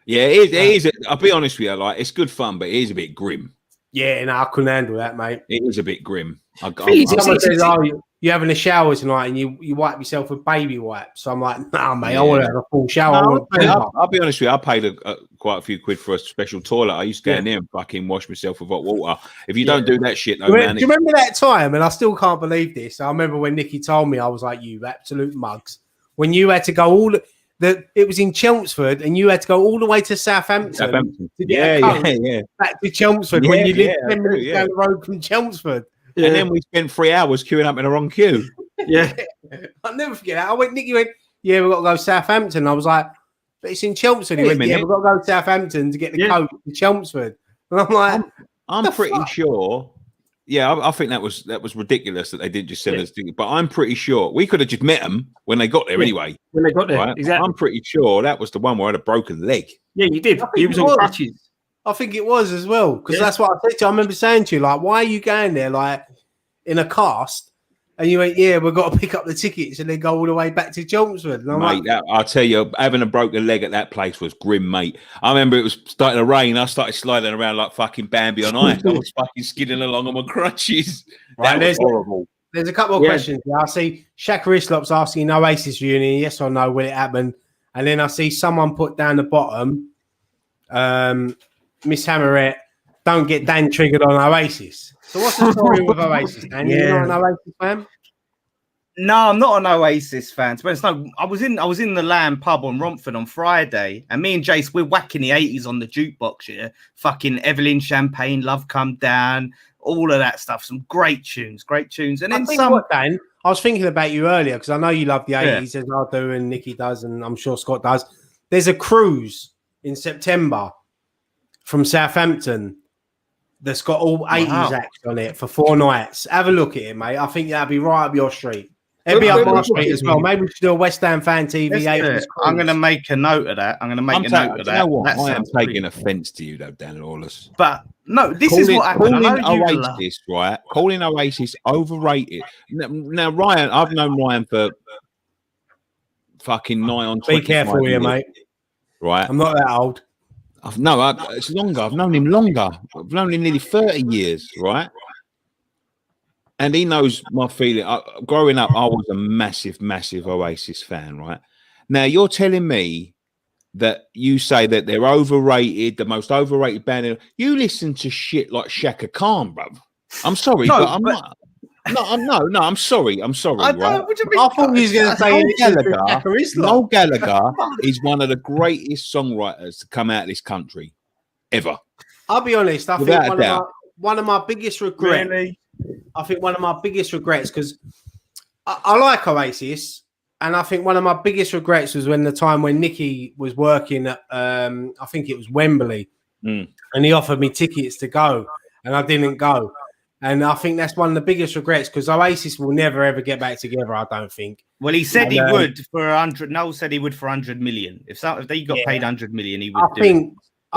Yeah, it is. I'll be honest with you, like it's good fun, but it is a bit grim. Yeah, no, I couldn't handle that, mate. It is a bit grim. Someone says, "Oh, you're having a shower tonight," and you wipe yourself with baby wipes. So I'm like, "Nah, mate, I want to have a full shower." No, I'll be honest with you. I paid quite a few quid for a special toilet. I used to go in there and fucking wash myself with hot water. If you don't do that shit, though, man. Do you remember that time? And I still can't believe this. I remember when Nicky told me, I was like, "You absolute mugs!" When you had to go it was in Chelmsford, and you had to go all the way to Southampton. To get back to Chelmsford when you lived 10 minutes down the road from Chelmsford. And then we spent 3 hours queuing up in the wrong queue. Yeah. I'll never forget that. Nicky went, "Yeah, we've got to go to Southampton." I was like, "But it's in Chelmsford." He went, "Yeah, we've got to go to Southampton to get the coach to Chelmsford." And I'm like, I'm pretty sure. Yeah, I think that was ridiculous that they didn't just send us. But I'm pretty sure we could have just met them when they got there anyway. When they got there, right? exactly. I'm pretty sure that was the one where I had a broken leg. Yeah, you did. He was on crutches. I think it was as well, because that's what I said to you. I remember saying to you, like, "Why are you going there, like, in a cast?" And you went, "Yeah, we've got to pick up the tickets and then go all the way back to Chelmsford." And I'm mate, I'll tell you, having a broken leg at that place was grim, mate. I remember it was starting to rain. I started sliding around like fucking Bambi on ice. I was fucking skidding along on my crutches. That was horrible. There's a couple of questions here. I see Shaka Islop's asking Oasis reunion, yes or no, will it happen? And then I see someone put down the bottom, Miss Hammerette, don't get Dan triggered on Oasis. So what's the story with Oasis, Dan? You're not an Oasis fan? No, I'm not an Oasis fan. But no, I was in the Lamb pub on Romford on Friday, and me and Jace, we're whacking the 80s on the jukebox here. Fucking Evelyn Champagne, Love Come Down, all of that stuff. Some great tunes. And then Dan, I was thinking about you earlier because I know you love the 80s as I do, and Nicky does, and I'm sure Scott does. There's a cruise in September from Southampton that's got all 80s acts on it for 4 nights. Have a look at it, mate. I think that'd be right up your street. It'd be up my street as well. Maybe we should do a West Ham Fan TV. I'm going to make a note of that. You know what? I am taking offence to you, though, Dan Lawless. But no, this is what happened. Oasis, right? Calling Oasis overrated. Now, Ryan, I've known Ryan for fucking 9 on 20. Be careful here, mate. Right? I'm not that old. It's longer. I've known him longer. I've known him nearly 30 years, right? And he knows my feeling. Growing up, I was a massive, massive Oasis fan, right? Now, you're telling me that you say that they're overrated, the most overrated band. You listen to shit like Shaka Khan, bruv. I'm sorry, but I'm not. No, I'm sorry. I'm sorry. I thought he was going to say Noel Gallagher is one of the greatest songwriters to come out of this country ever. I'll be honest. I think one of my biggest regrets. Really? I think one of my biggest regrets, because I like Oasis, and I think one of my biggest regrets was when the time when Nicky was working at, I think it was Wembley, and he offered me tickets to go, and I didn't go. And I think that's one of the biggest regrets, because Oasis will never, ever get back together, I don't think. Well, he said he would for 100. Noel said he would for 100 million. If they got paid 100 million, he would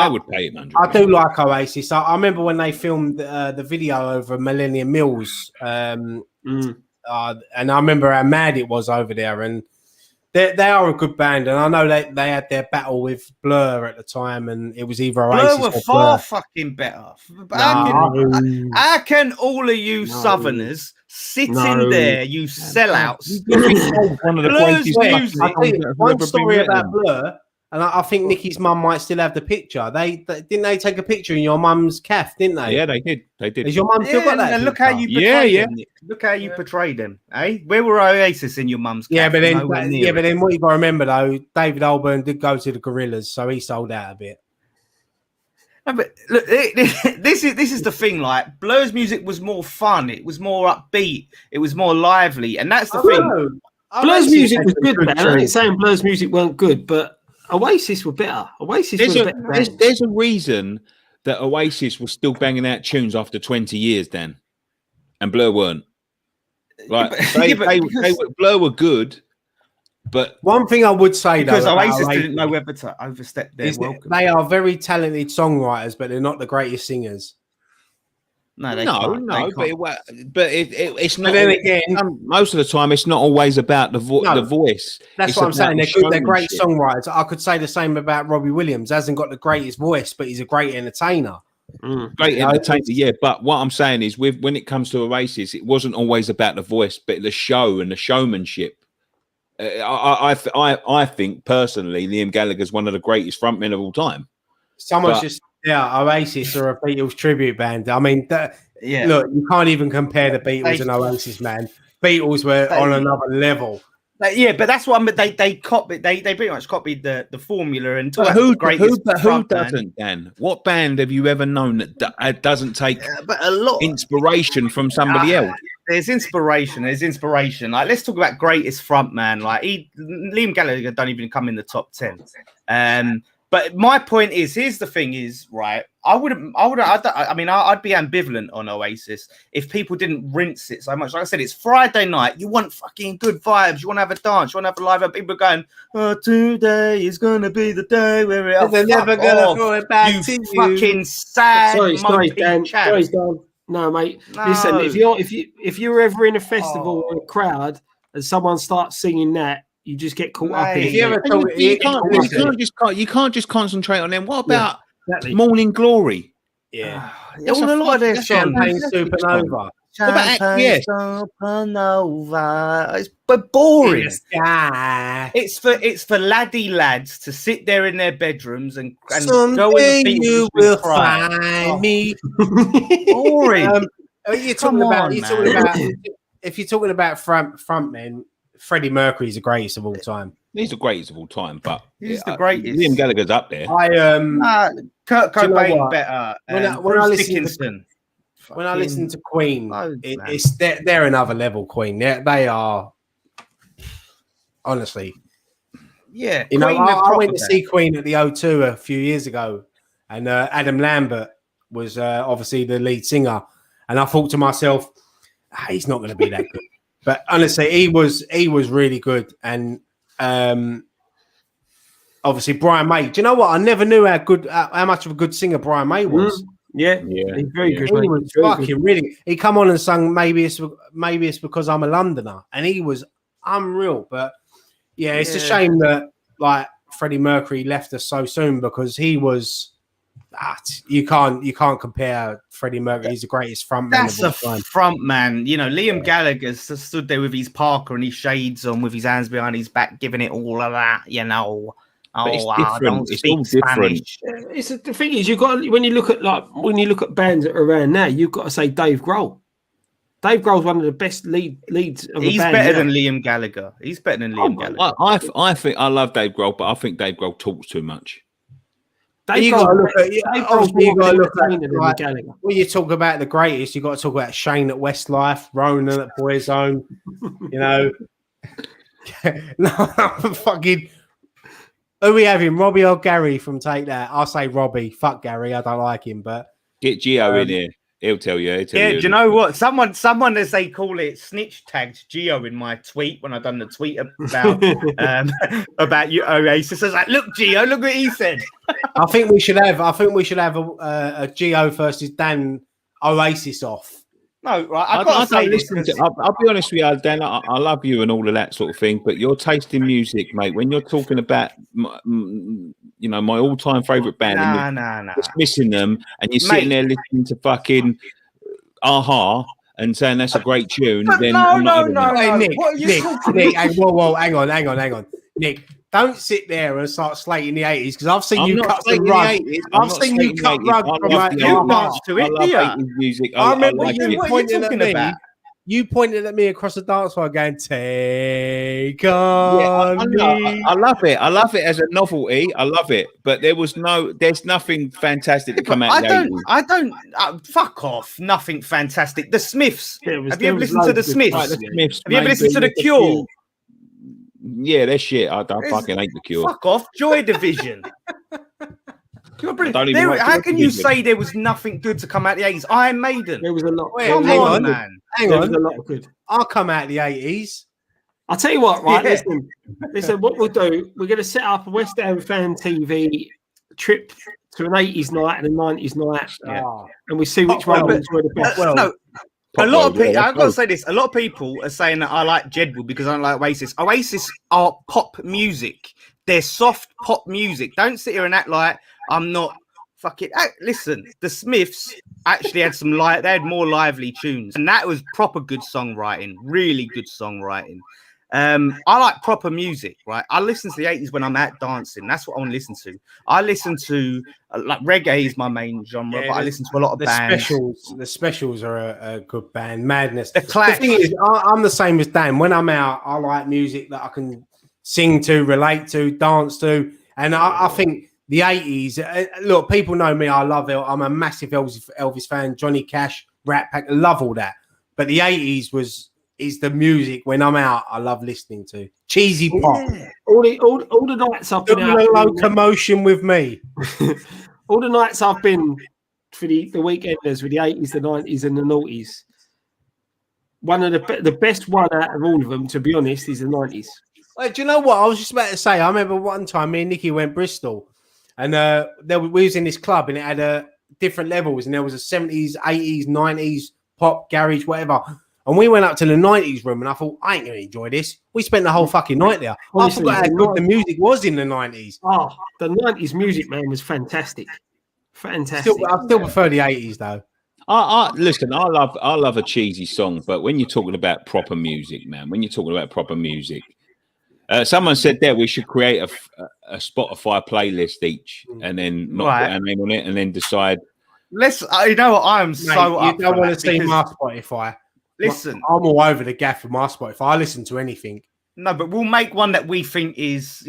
would pay him 100. I do like Oasis. I remember when they filmed the video over Millennium Mills, and I remember how mad it was over there. And they are a good band, and I know they had their battle with Blur at the time, and it was either Oasis Blur were or far Blur. fucking better. How can all of you Southerners sit in there, you sellouts? One of the Blur's greatest music. I'll tell you one ever been story about written. Blur, and I think Nicky's mum might still have the picture. They didn't they take a picture in your mum's calf, didn't they? Yeah, they did. They did. Has your mum still got that? And look how you Yeah, portrayed yeah. them. Nick. Look how you portrayed them, eh? Where were Oasis in your mum's? Yeah, calf? but then Nowhere near but it. then what you got to remember though, David Albarn did go to the Gorillas, so he sold out a bit. No, but look, this is the thing. Like Blur's music was more fun. It was more upbeat. It was more lively, and that's the thing. Blur's music was good, man. I ain't saying Blur's music weren't good, but Oasis were better. Oasis There's were a, better. there's, there's a reason that Oasis was still banging out tunes after 20 years, Dan, and Blur weren't. Like Blur were good, but one thing I would say because though, Oasis didn't know whether to overstep their welcome. they are very talented songwriters, but they're not the greatest singers. No, they no, can't. no, They but can't. it's not. But then again, most of the time, it's not always about the voice. That's It's what I'm about saying. the They're good. They're great showmanship. songwriters. I could say the same about Robbie Williams. Hasn't got the greatest voice, but he's a great entertainer. Great entertainer, yeah. But what I'm saying is, when it comes to Oasis, it wasn't always about the voice, but the show and the showmanship. I think personally, Liam Gallagher's one of the greatest frontmen of all time. Someone's just Oasis or a Beatles tribute band. I mean, look, you can't even compare the Beatles and Oasis, man. Beatles were on another level. Yeah, but that's what they copied. They pretty much copied the formula. And who doesn't, Dan? What band have you ever known that doesn't take but a lot inspiration from somebody else? There's inspiration. Like, let's talk about greatest frontman. Like Liam Gallagher don't even come in the top 10. But my point is, here's the thing: is right. I'd be ambivalent on Oasis if people didn't rinse it so much. Like I said, it's Friday night. You want fucking good vibes. You want to have a dance. You want to have a live. People are going, "Oh, today is gonna be the day where they're never gonna throw it back you to you." fucking sad. Sorry, Dan. No, mate. No. Listen, if you're ever in a festival or a crowd and someone starts singing that, you just get caught up in it. You can't just concentrate on them. What about Morning Glory? Yeah, a lot of their Champagne Supernova. Supernova. It's but boring. It's for laddie lads to sit there in their bedrooms and go in the you will find me. Boring. If you're talking about frontmen, Freddie Mercury's the greatest of all time. He's the greatest of all time, but he's the greatest. Liam Gallagher's up there. Kurt Cobain better. When I listen to Queen, they're another level. Queen, they are honestly. Yeah, you know, I went to see Queen at the O2 a few years ago, and Adam Lambert was obviously the lead singer, and I thought to myself, he's not going to be that good. But honestly, he was really good, and obviously Brian May. Do you know what? I never knew how much of a good singer Brian May was. Yeah, he's very good. He was fucking really. He come on and sung maybe it's because I'm a Londoner, and he was unreal. But yeah, it's a shame that like Freddie Mercury left us so soon because he was. You can't compare Freddie Mercury. He's the greatest frontman. That's a front man. You know, Liam Gallagher stood there with his Parker and his shades on, with his hands behind his back, giving it all of that. You know, it's different. It's all different. The thing is, when you look at bands that are around now, you've got to say Dave Grohl. Dave Grohl's one of the best leads. He's better than Liam Gallagher. He's better than Liam Gallagher. I think I love Dave Grohl, but I think Dave Grohl talks too much. You got to look at when you talk about the greatest, you got to talk about Shane at Westlife, Ronan at Boyzone. You know, no, fucking. Who we having, Robbie or Gary from Take That? I'll say Robbie. Fuck Gary, I don't like him. But get Gio in here. He'll tell you. Yeah, do you know what? Someone, as they call it, snitch tagged Gio in my tweet when I done the tweet about you, Oasis. I was like, look, Gio, look what he said. I think we should have a Gio versus Dan Oasis off. No, right. I've got to say this. I'll be honest with you, Dan. I love you and all of that sort of thing, but your taste in music, mate. When you're talking about, my all-time favorite band, dismissing them, and you're sitting there listening to fucking Aha and saying that's a great tune, then no. Hey, Nick, whoa, hang on, Nick. Don't sit there and start slating the 80s because I've seen you cut the rug. I've seen you cut rug from like you dance to it. I love music. I remember you pointing at me. You pointed at me across the dance floor going, "Take on me." I love it. I love it as a novelty. I love it, but there's nothing fantastic to come out. I don't. Fuck off. Nothing fantastic. The Smiths. Have you ever listened to the Smiths? Right, the Smiths. Have you ever listened to the Cure? Yeah, that's shit. I fucking hate the Cure. Fuck off, Joy Division. How can you say there was nothing good to come out of the 80s? Iron Maiden. There was a lot. Come on, man. Hang on. There was a lot of good. I'll come out of the 80s. I'll tell you what, right? Yeah. Listen, what we'll do, we're going to set up a West Ham Fan TV trip to an 80s night and a 90s night. And we see which one we enjoy the best. A lot of people, I've got to say this, a lot of people are saying that I like Jedward because I don't like Oasis. Oasis are pop music. They're soft pop music. Don't sit here and act like I'm not fucking... Listen, the Smiths actually had they had more lively tunes. And that was proper good songwriting. Really good songwriting. I like proper music, right? I listen to the 80s when I'm out dancing. That's what I want to listen to. I listen to like reggae is my main genre, but I listen to a lot of bands. The Specials are a good band. Madness. The thing is, I'm the same as Dan. When I'm out, I like music that I can sing to, relate to, dance to, and I think the 80s. Look, people know me. I'm a massive Elvis fan. Johnny Cash, Rat Pack, love all that. But the 80s is the music when I'm out I love listening to. Cheesy pop. Yeah. All the nights I've been out. Locomotion with me. All the nights I've been for the weekenders with the 80s, the 90s and the noughties. One of the best one out of all of them, to be honest, is the 90s. Well, do you know what? I was just about to say, I remember one time me and Nikki went Bristol and we was in this club and it had different levels and there was a 70s, 80s, 90s, pop, garage, whatever. And we went up to the 90s room and I thought, I ain't going to enjoy this. We spent the whole fucking night there. Honestly, I forgot how good the music was in the 90s. Oh, the 90s music, man, was fantastic. Fantastic. I still prefer the 80s, though. Listen, I love a cheesy song, but when you're talking about proper music, man, someone said that we should create a Spotify playlist each and then put our name on it and then decide. You know what? I am so up. You don't want to see my Spotify. Listen, I'm all over the gaff with my Spotify. I listen to anything. No, but we'll make one that we think is,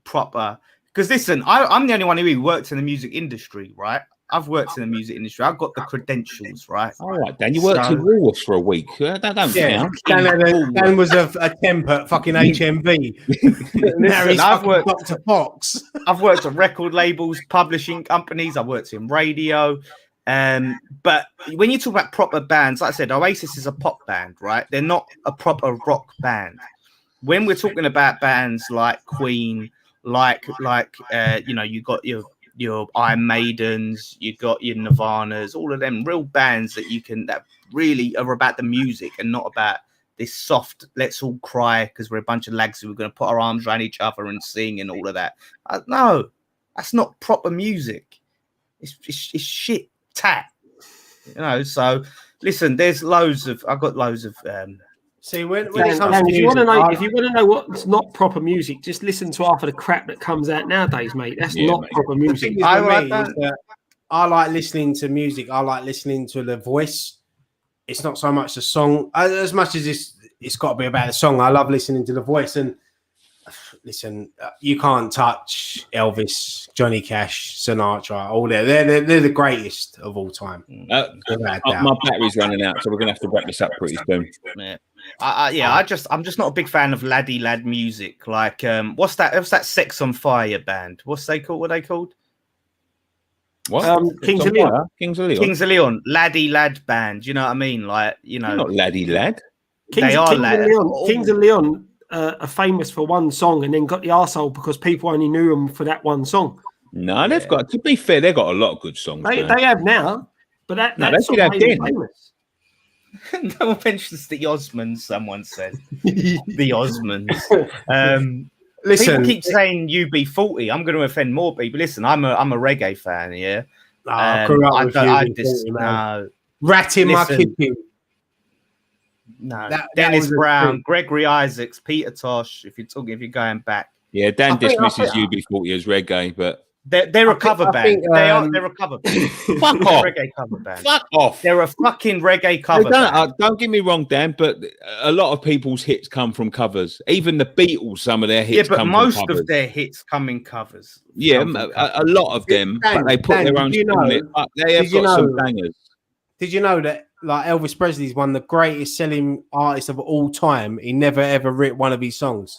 proper. Because listen, I'm the only one who works in the music industry, right? I've worked in the music industry. I've got the credentials, right? All right, Dan. You worked in Woolworths for a week. That don't count. Dan was a temp at fucking HMV. Now he's I've worked Dr. Fox. I've worked at record labels, publishing companies. I've worked in radio. But when you talk about proper bands, like I said, Oasis is a pop band, right? They're not a proper rock band. When we're talking about bands like Queen, you got your Iron Maidens, you got your Nirvanas, all of them real bands that really are about the music and not about this soft, let's all cry because we're a bunch of lags who are going to put our arms around each other and sing and all of that. No, that's not proper music. It's shit. Tat, so listen, I've got loads of see when it comes to if you want to know what's not proper music, just listen to half of the crap that comes out nowadays, mate. That's not proper music. I like listening to music. I like listening to the voice. It's not so much the song as much as it's got to be about the song. I love listening to the voice. And listen, you can't touch Elvis, Johnny Cash, Sinatra, all that. They're the greatest of all time. My battery's running out, so we're gonna have to wrap this up pretty soon. Yeah. I'm just not a big fan of laddie lad music. Like, what's that? What's that Sex on Fire band? What are they called? What? Kings of Leon. Kings of Leon. Kings of Leon, laddie lad band. You know what I mean? Like, you know, They're not laddie lad. they are lad. Kings of Leon are famous for one song and then got the arsehole because people only knew them for that one song. No, they've got, to be fair, they've got a lot of good songs. They have now, but that song have made them then. famous. No one mentions the Osmonds, someone said. The Osmonds. Listen, people keep saying UB40. I'm going to offend more people. Listen, I'm a reggae fan, yeah. Ratting my Listen. kitchen. No, That Dennis was a Brown, thing. Gregory Isaacs, Peter Tosh. If you're going back, Yeah, Dan I think- dismisses UB40 as reggae, but they're a cover I band. think, They're a cover band. fuck They're off. a reggae cover band. Fuck off. They're a fucking reggae cover band. Don't get me wrong, Dan, but a lot of people's hits come from covers. Even the Beatles, some of their hits Yeah, but come most from covers. of their hits come in covers. Yeah, Come from covers. a lot of them, Dan, but they put Dan, their did own you spin on know- it. But they have did you got some know- bangers. Did you know that like Elvis Presley is one of the greatest selling artists of all time? He never ever wrote one of his songs.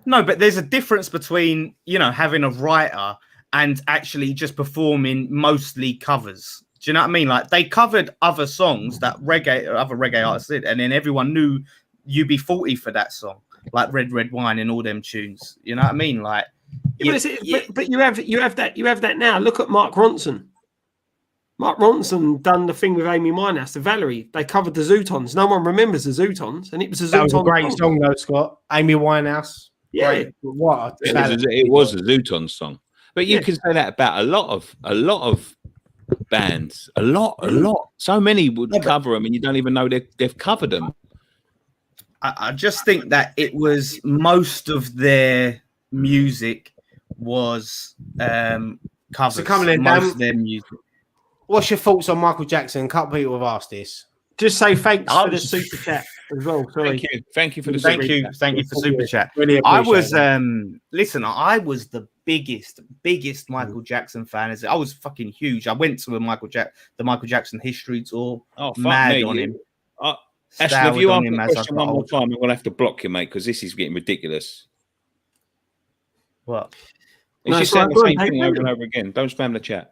No, but there's a difference between, you know, having a writer and actually just performing mostly covers. Do you know what I mean? Like, they covered other songs that other reggae artists did, and then everyone knew UB40 for that song, like Red Red Wine and all them tunes. You know what I mean? Like, But you have that now. Look at Mark Ronson. Mark Ronson done the thing with Amy Winehouse, the Valerie. They covered the Zootons. No one remembers the Zootons, and it was a Zooton That was a great song though, Scott. Amy Winehouse. Yeah. Great. What a talent. It was a Zooton song. But you can say that about a lot of bands. A lot. So many would cover them, and you don't even know they've covered them. I just think that it was most of their music was covers. So come on then, most Dan. of their music. What's your thoughts on Michael Jackson? A couple people have asked this. Just say thanks for the super chat as well. Sorry. Thank you for the Thank super you, chat. thank you for super chat. Really I appreciate was that. listen, I was the biggest Michael Jackson fan. I was fucking huge. I went to the Michael Jackson history tour. Oh, fuck mad me. on him. Ashley, if you Soured ask on the him as I question got one more older. time, I'm going to have to block you, mate, because this is getting ridiculous. What? It's No, just go saying on, the go on, same take thing it. over and over again. Don't spam the chat.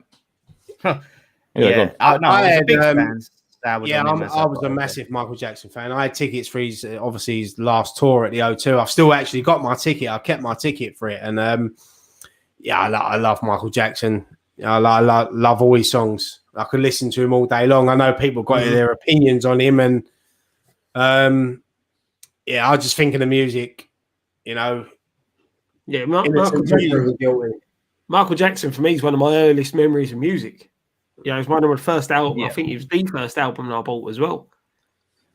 Yeah, go on. I was a had, big fan. Soured Yeah, on him as I was got a older. massive Michael Jackson fan. I had tickets for his obviously his last tour at the O2. I've still actually got my ticket. I kept my ticket for it, and yeah, I love Michael Jackson. I love all his songs. I could listen to him all day long. I know people got their opinions on him, and yeah, I just think of the music. You know, Yeah, Michael Jackson for me is one of my earliest memories of music. Yeah, it was one of my first albums. Yeah. I think it was the first album I bought as well.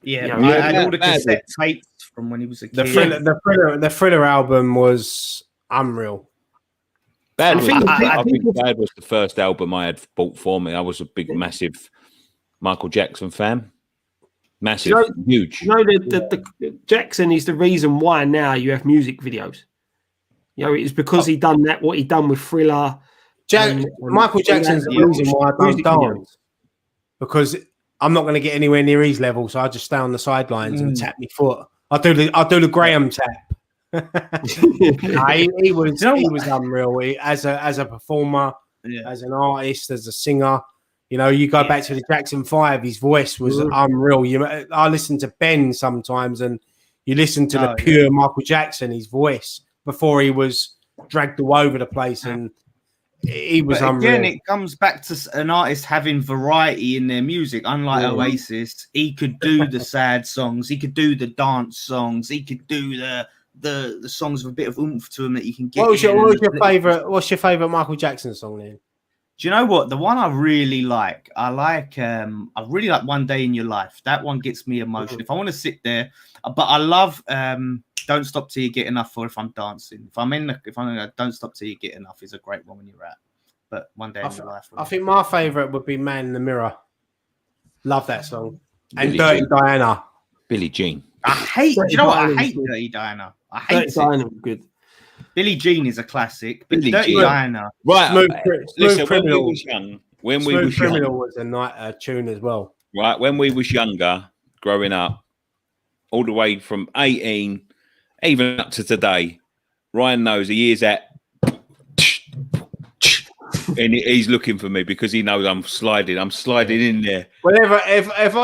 Yeah, Yeah, I had yeah, all the bad. cassette tapes from when he was a the kid. Thriller, Thriller album was unreal. Bad I was, think- I I think think- Bad was the first album I had bought for me. I was a big, massive Michael Jackson fan. Massive, huge. You know, the Jackson is the reason why now you have music videos. You know, it's because he done that, what he done with Thriller. Michael Jackson's the reason why I don't music videos. dance, because I'm not going to get anywhere near his level, so I just stay on the sidelines and tap my foot. I do the Graham tap. he was unreal. As a performer, as an artist, as a singer. You know, you go back to the Jackson 5, his voice was unreal. I listen to Ben sometimes, and you listen to the pure Michael Jackson, his voice, before he was dragged all over the place, and he was unreal. Again, it comes back to an artist having variety in their music. Unlike Oasis, he could do the sad songs, he could do the dance songs, he could do the songs with a bit of oomph to them that you can get. What's your favorite? What's your favorite Michael Jackson song then? Do you know what? The one I really like, I really like One Day in Your Life. That one gets me emotional. If I want to sit there, but I love Don't Stop Till You Get Enough, or if I'm dancing. If I'm Don't Stop Till You Get Enough is a great one when you're at. But One Day in Your Life. I think my favorite would be Man in the Mirror. Love that song. And Billie Dirty Jean. Diana. Billie Jean. Do you know what? I hate Dirty Diana. I hate it. Diana was good. Billie Jean is a classic, but Billie Dirty Jean. Diana. Right. Smooth Listen, Criminal. when we Smooth was Criminal young, was a tune as well. right? When we was younger, growing up, all the way from 18, even up to today, Ryan knows he is at. and he's looking for me because he knows I'm sliding. I'm sliding in there. Whenever, if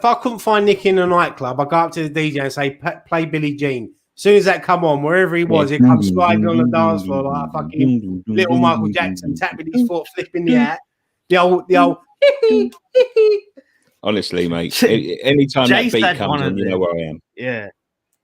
I couldn't find Nicky in a nightclub, I go up to the DJ and say, "Play Billie Jean." As soon as that come on, wherever he was, he comes sliding on the dance floor like a fucking little Michael Jackson, tapping his foot, flipping the hat. The old. Honestly, mate. Anytime that beat comes on, you know where I am. Yeah.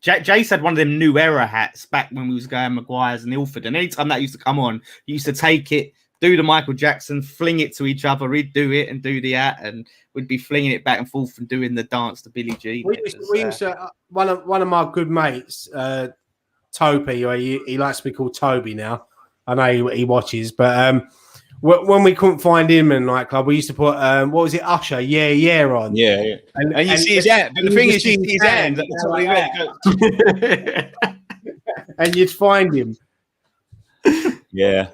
Jace had one of them new era hats back when we was going Maguire's and Ilford, and anytime that used to come on, he used to take it, do the Michael Jackson, fling it to each other. He'd do it and do the hat, and we'd be flinging it back and forth and doing the dance to Billie Jean. We used to one of my good mates, Toby. He likes to be called Toby now. I know he watches, but when we couldn't find him in a nightclub, we used to put what was it, Usher, yeah on. Yeah. And you see his hand, but the thing is, you see his hands at the top of his head. And you'd find him. Yeah.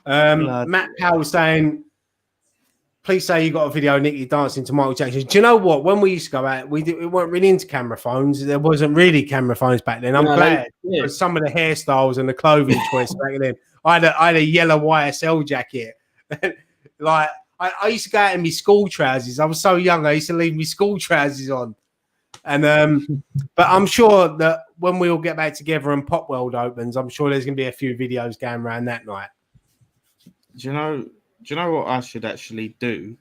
Matt Powell saying, please say you got a video of Nicky dancing to Michael Jackson. Do you know what? When we used to go out, we weren't really into camera phones. There wasn't really camera phones back then. I'm glad for some of the hairstyles and the clothing choice back then. I had a yellow YSL jacket. Like I used to go out in my school trousers. I was so young. I used to leave my school trousers on. And but I'm sure that when we all get back together and Pop World opens, I'm sure there's going to be a few videos going around that night. Do you know what I should actually do?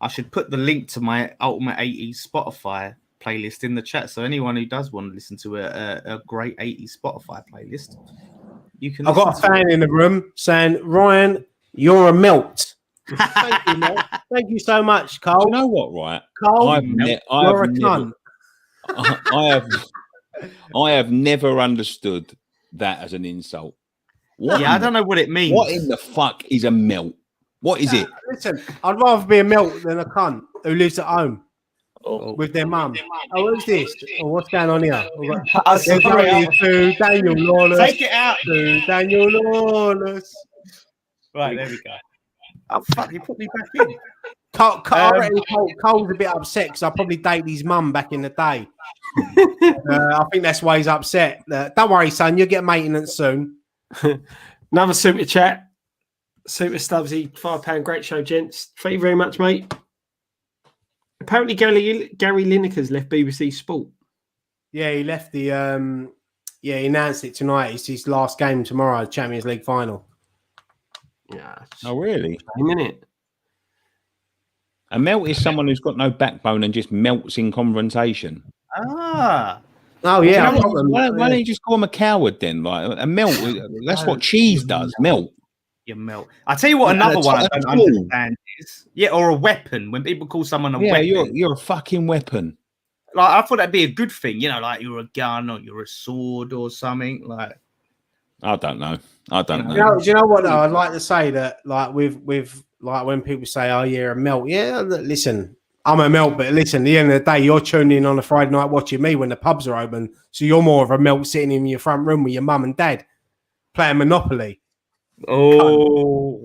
I should put the link to my Ultimate 80s Spotify playlist in the chat. So anyone who does want to listen to a great 80s Spotify playlist, you can. I've got a fan in the room saying, Ryan, you're a melt. Thank you, mate. Thank you so much, Cole. You know what, right? Cole, you're a cunt. I have never understood that as an insult. I don't know what it means. What in the fuck is a melt? What is it? Listen, I'd rather be a melt than a cunt who lives at home with their mum. Oh, what's this? Oh, what's going on here? To Daniel Lawless. Take it out. To Daniel Lawless. Right, there we go. Oh, fuck, you put me back in. Cole's a bit upset because I probably dated his mum back in the day. I think that's why he's upset. Don't worry, son, you'll get maintenance soon. Another super chat. Super Stubbsy, £5. Great show, gents. Thank you very much, mate. Apparently, Gary Lineker's left BBC Sport. Yeah, he left the. He announced it tonight. It's his last game tomorrow, Champions League final. Yeah. Oh, really? A minute. A melt is someone who's got no backbone and just melts in confrontation. Ah. Oh, yeah. Why don't you just call him a coward then? Like a melt. That's what cheese does. Melt. You melt. I tell you what, another one I don't understand is or a weapon. When people call someone a weapon, you're a fucking weapon. Like I thought that'd be a good thing, like you're a gun or you're a sword or something. Like I don't know. Do you know what though? I'd like to say that like with like when people say, "Oh, you're a melt," yeah. Listen, I'm a melt, but listen, at the end of the day, you're tuning in on a Friday night watching me when the pubs are open, so you're more of a melt sitting in your front room with your mum and dad playing Monopoly. Oh,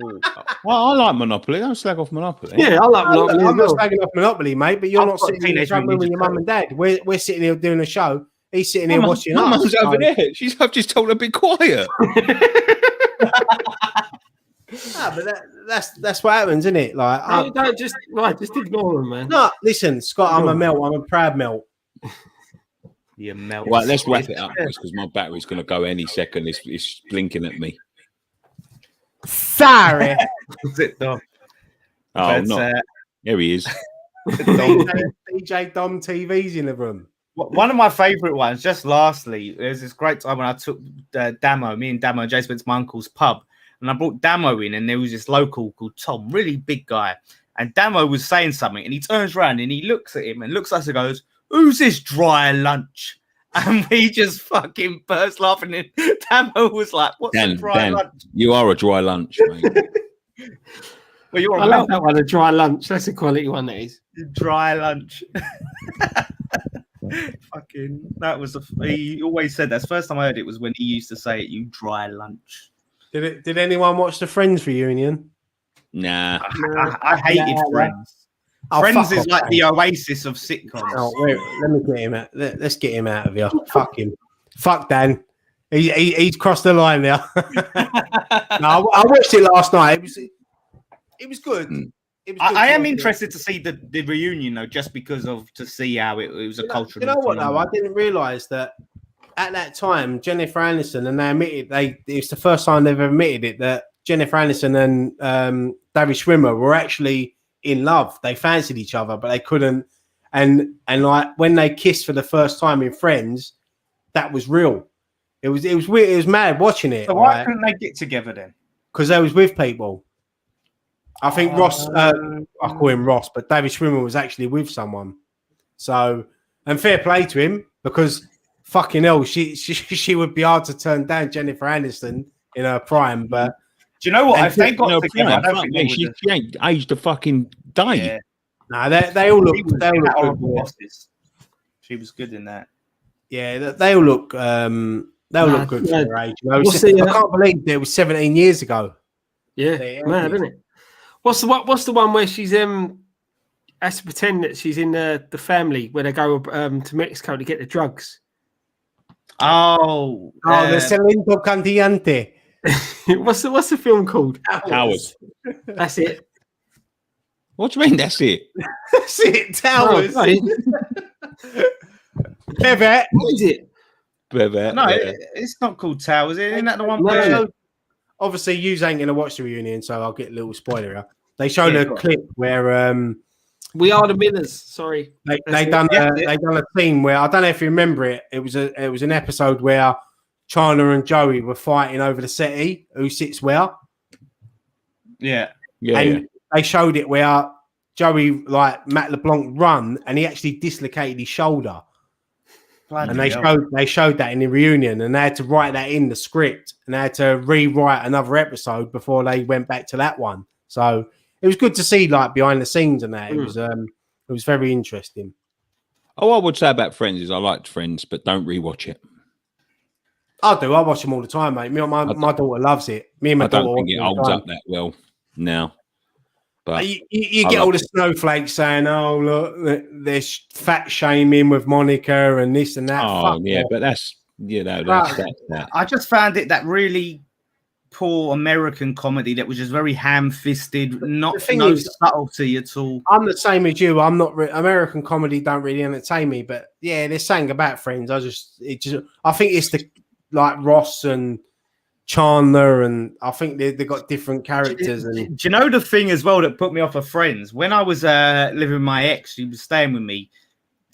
well, I like Monopoly. Don't slag off Monopoly. Yeah, I like Monopoly. I'm not slagging off Monopoly, mate. But you're not sitting in the front room with your mum and dad. We're sitting here doing a show. He's sitting here watching us. Mum's over there. I've just told her to be quiet. But that's what happens, isn't it? Like, just ignore him, man. No, listen, Scott. I'm a melt. I'm a proud melt. You melt. Right, let's wrap it up because my battery's going to go any second. It's blinking at me. Sorry. Is it Dom? Oh, no. Here he is. DJ Dom TV's in the room. One of my favourite ones, just lastly, there's this great time when I took Damo, me and Damo and Jace went to my uncle's pub, and I brought Damo in, and there was this local called Tom, really big guy, and Damo was saying something, and he turns around and he looks at him and looks at us and goes, "Who's this dry lunch?" And we just fucking burst laughing. And Damo was like, "What's a dry lunch?" You are a dry lunch, mate. Well, I love that one, a dry lunch. That's a quality one, that is. Dry lunch. Fucking, that was he always said that's the first time I heard it was when he used to say it, "You dry lunch." Did anyone watch the Friends reunion? Nah. I hated Friends. Friends is like the oasis of sitcoms. Oh, wait, let me get him out. Let's get him out of here. Fuck him. Fuck Dan. He's crossed the line now. No, I watched it last night. It was good. Mm. It was good I to am watch it. interested to see the reunion though, just because of to see how it was a cultural. You know what though? I phenomenon. didn't realise that at that time, Jennifer Aniston, and they admitted it's the first time they've admitted it, that Jennifer Aniston and David Schwimmer were actually in love. They fancied each other, but they couldn't. And like when they kissed for the first time in Friends, that was real. It was weird. It was mad watching it. So why couldn't they get together then? Because they was with people. I think Ross, I call him Ross, but David Schwimmer was actually with someone. So, and fair play to him, because fucking hell, she would be hard to turn down, Jennifer Aniston in her prime. But do you know what? and If they got together, I don't think they she ain't aged a fucking day. Yeah. no, they all look good. Bosses. She was good in that. Yeah, they all look look good for their age. You know? I can't believe it was 17 years ago. Yeah, mad, isn't it? What's the one where she's has to pretend that she's in the family where they go to Mexico to get the drugs? The Celento Candiante. What's the film called? Towers. That's it. What do you mean? That's it. That's it. Towers. No, Bevet. what is it? No, it's not called Towers. Isn't that the one? No. Obviously, you ain't gonna watch the reunion, so I'll get a little spoiler here. They showed a clip where We Are the Millers. Sorry, they done a scene where, I don't know if you remember it. It was an episode where Chandler and Joey were fighting over the settee, who sits where. Yeah. And they showed it where Joey, like Matt LeBlanc, run, and he actually dislocated his shoulder. And they showed that in the reunion, and they had to write that in the script, and they had to rewrite another episode before they went back to that one. So it was good to see, like, behind the scenes and that. It was very interesting. Oh, I would say about Friends is I liked Friends, but don't rewatch it. I do. I watch them all the time, mate. My daughter loves it. Me and my daughter. I don't think it holds up that well now. But you get all the snowflakes saying, "Oh, look, there's fat shaming with Monica and this and that." Oh, yeah, but that's that. I just found it that really poor American comedy that was just very ham-fisted, no subtlety at all. I'm the same as you. I'm not American comedy don't really entertain me, but yeah, there's something about Friends. I think it's the like Ross and Chandler, and I think they've got different characters. And do you know the thing as well that put me off of Friends? When I was living with my ex, she was staying with me.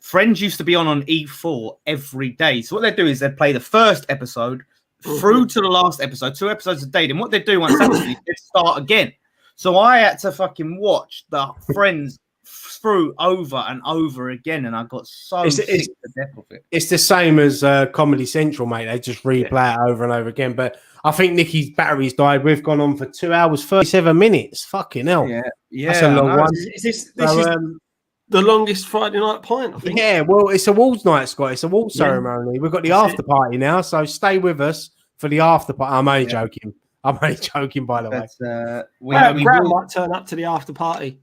Friends used to be on E4 every day. So what they do is they play the first episode through to the last episode, 2 episodes a day. Then what they do once they start again. So I had to fucking watch the Friends through over and over again, and I got so sick to death of it. It's the same as Comedy Central, mate. They just replay it over and over again. But I think Nicky's batteries died. We've gone on for 2 hours, 37 minutes. Fucking hell. Yeah. That's a long one. This is the longest Friday night pint, I think. Yeah, well, it's awards night, Scott. It's awards ceremony. We've got the after party now, so stay with us for the after party. I'm only joking. I'm only joking, by the way. Graham might turn up to the after party.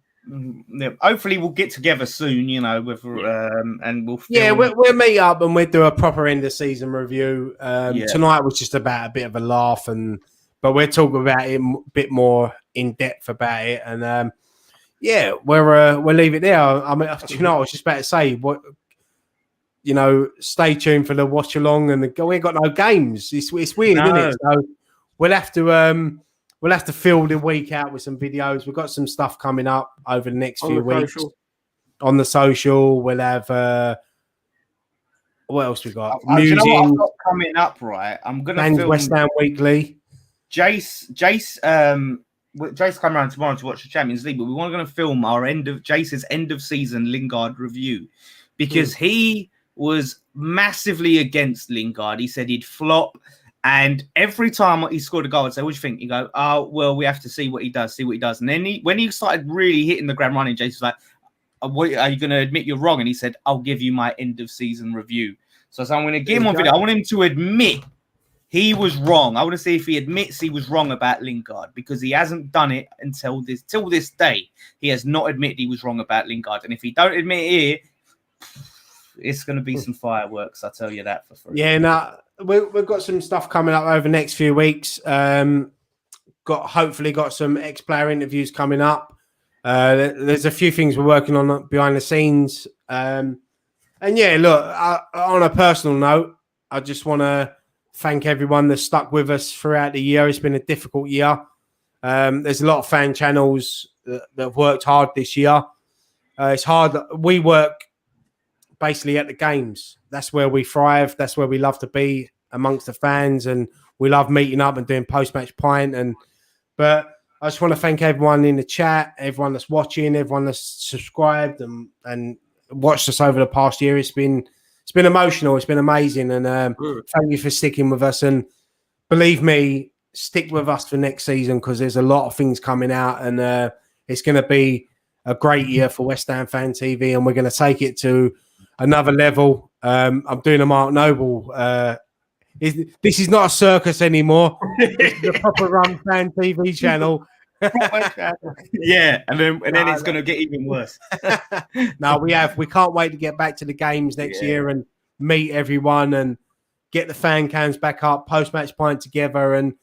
Yeah, hopefully we'll get together soon, with and we'll film. Yeah, we'll meet up and we'll do a proper end of season review. Tonight was just about a bit of a laugh, but we'll talk about it a bit more in depth about it, and we'll leave it there. I mean, do you know, I was just about to say, stay tuned for the watch along, and we ain't got no games. It's weird, isn't it? So we'll have to fill the week out with some videos. We've got some stuff coming up over the next few weeks on the social. We'll have what else we got? Music. You know what I've got coming up, right? I'm gonna film West Ham Weekly. Jace coming around tomorrow to watch the Champions League, but we want to film our Jace's end of season Lingard review, because he was massively against Lingard. He said he'd flop. And every time he scored a goal, I'd say, what do you think? You go, oh, well, we have to see what he does. And then when he started really hitting the ground running, Jason was like, are you going to admit you're wrong? And he said, I'll give you my end of season review. So I'm going to give him on video. I want him to admit he was wrong. I want to see if he admits he was wrong about Lingard, because he hasn't done it till this day. He has not admitted he was wrong about Lingard. And if he don't admit it, it's going to be some fireworks. I'll tell you that for free. Yeah, no. We've got some stuff coming up over the next few weeks. hopefully got some ex-player interviews coming up. There's a few things we're working on behind the scenes. And yeah, look, on a personal note, I just want to thank everyone that's stuck with us throughout the year. It's been a difficult year. There's a lot of fan channels that have worked hard this year. It's hard. We work basically at the games. That's where we thrive. That's where we love to be amongst the fans, and we love meeting up and doing post-match pint. But I just want to thank everyone in the chat, everyone that's watching, everyone that's subscribed and watched us over the past year. It's been emotional. It's been amazing, and thank you for sticking with us. And believe me, stick with us for next season because there's a lot of things coming out, and it's going to be a great year for West Ham Fan TV, and we're going to take it to another level. I'm doing a Mark Noble. This is not a circus anymore. This is a proper run fan TV channel. Yeah, and then it's going to get even worse. No, we can't wait to get back to the games next year and meet everyone and get the fan cams back up, post-match pint together, and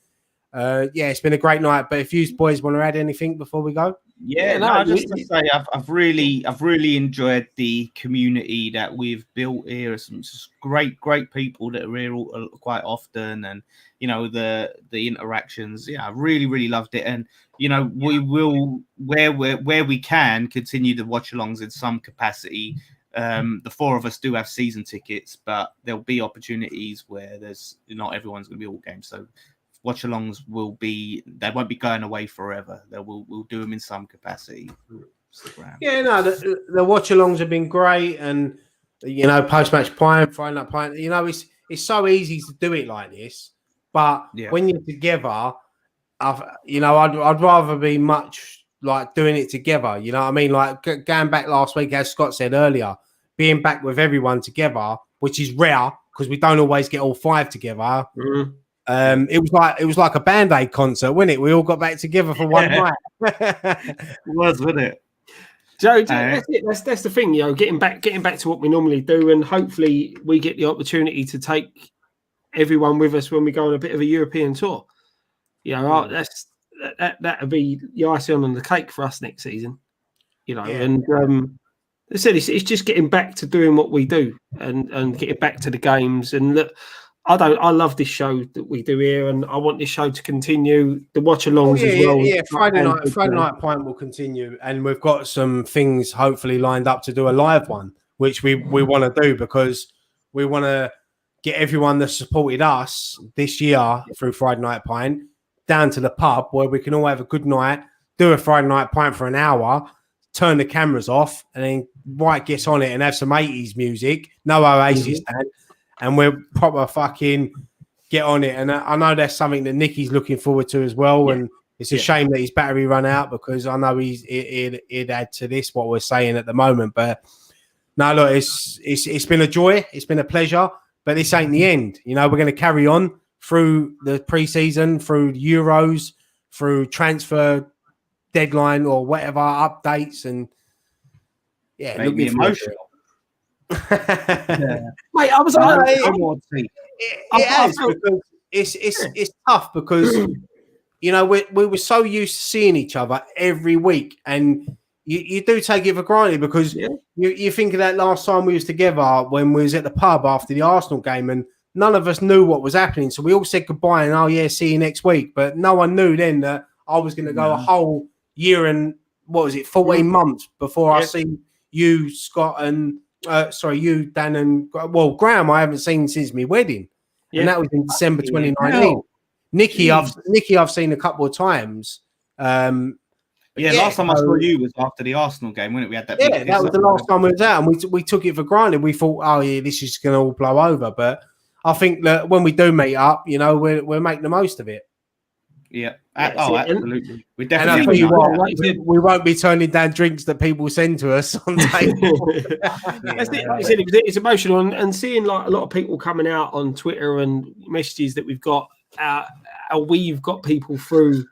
it's been a great night. But if you boys want to add anything before we go? Just to say, I've really enjoyed the community that we've built here. Some just great people that are here quite often, and the interactions. Yeah, I really loved it, and we will where we can continue the watch-alongs in some capacity. The four of us do have season tickets, but there'll be opportunities where there's not everyone's going to be all games, so. Watch-alongs they won't be going away forever. We'll do them in some capacity. Yeah, no, the watch-alongs have been great, and post-match pint, Friday night pint. It's so easy to do it like this, but when you're together, I'd rather be much like doing it together. You know what I mean? Like going back last week, as Scott said earlier, being back with everyone together, which is rare because we don't always get all five together. Mm-hmm. It was like a Band-Aid concert, wasn't it? We all got back together for one night. It was, wasn't it? Joe, that's it. That's the thing, getting back to what we normally do, and hopefully we get the opportunity to take everyone with us when we go on a bit of a European tour. That'll be the icing on the cake for us next season. And I said it's just getting back to doing what we do and getting back to the games. And look, I love this show that we do here, and I want this show to continue. The watch-alongs as well. Yeah, Friday night pint will continue, and we've got some things hopefully lined up to do a live one, which we want to do because we want to get everyone that supported us this year through Friday night pint down to the pub where we can all have a good night, do a Friday night pint for an hour, turn the cameras off, and then White gets on it and have some 80s music, no Oasis stand. And we're proper fucking get on it. And I know that's something that Nicky's looking forward to as well. Yeah. And it's a shame that his battery run out because I know he'd add to this what we're saying at the moment. But no, look, it's been a joy. It's been a pleasure. But this ain't the end. We're going to carry on through the preseason, through Euros, through transfer deadline or whatever updates. And make me emotional. Mate, I was it's tough because we were so used to seeing each other every week, and you do take it for granted because you think of that last time we was together when we was at the pub after the Arsenal game, and none of us knew what was happening, so we all said goodbye and see you next week, but no one knew then that I was going to go a whole year and 14 months before I see you, Scott, and you, Dan, and Graham. I haven't seen since my wedding, and that was in December 2019. Nikki, I've seen a couple of times. Last time I saw you was after the Arsenal game, wasn't it? We had that. Yeah, that was the last time we was out, and we took it for granted. We thought, this is going to all blow over. But I think that when we do meet up, we're making the most of it. Yeah. Absolutely. We definitely. We won't be turning down drinks that people send to us on table. That's it. Like I said, it's emotional, and seeing like a lot of people coming out on Twitter and messages that we've got. We've got people through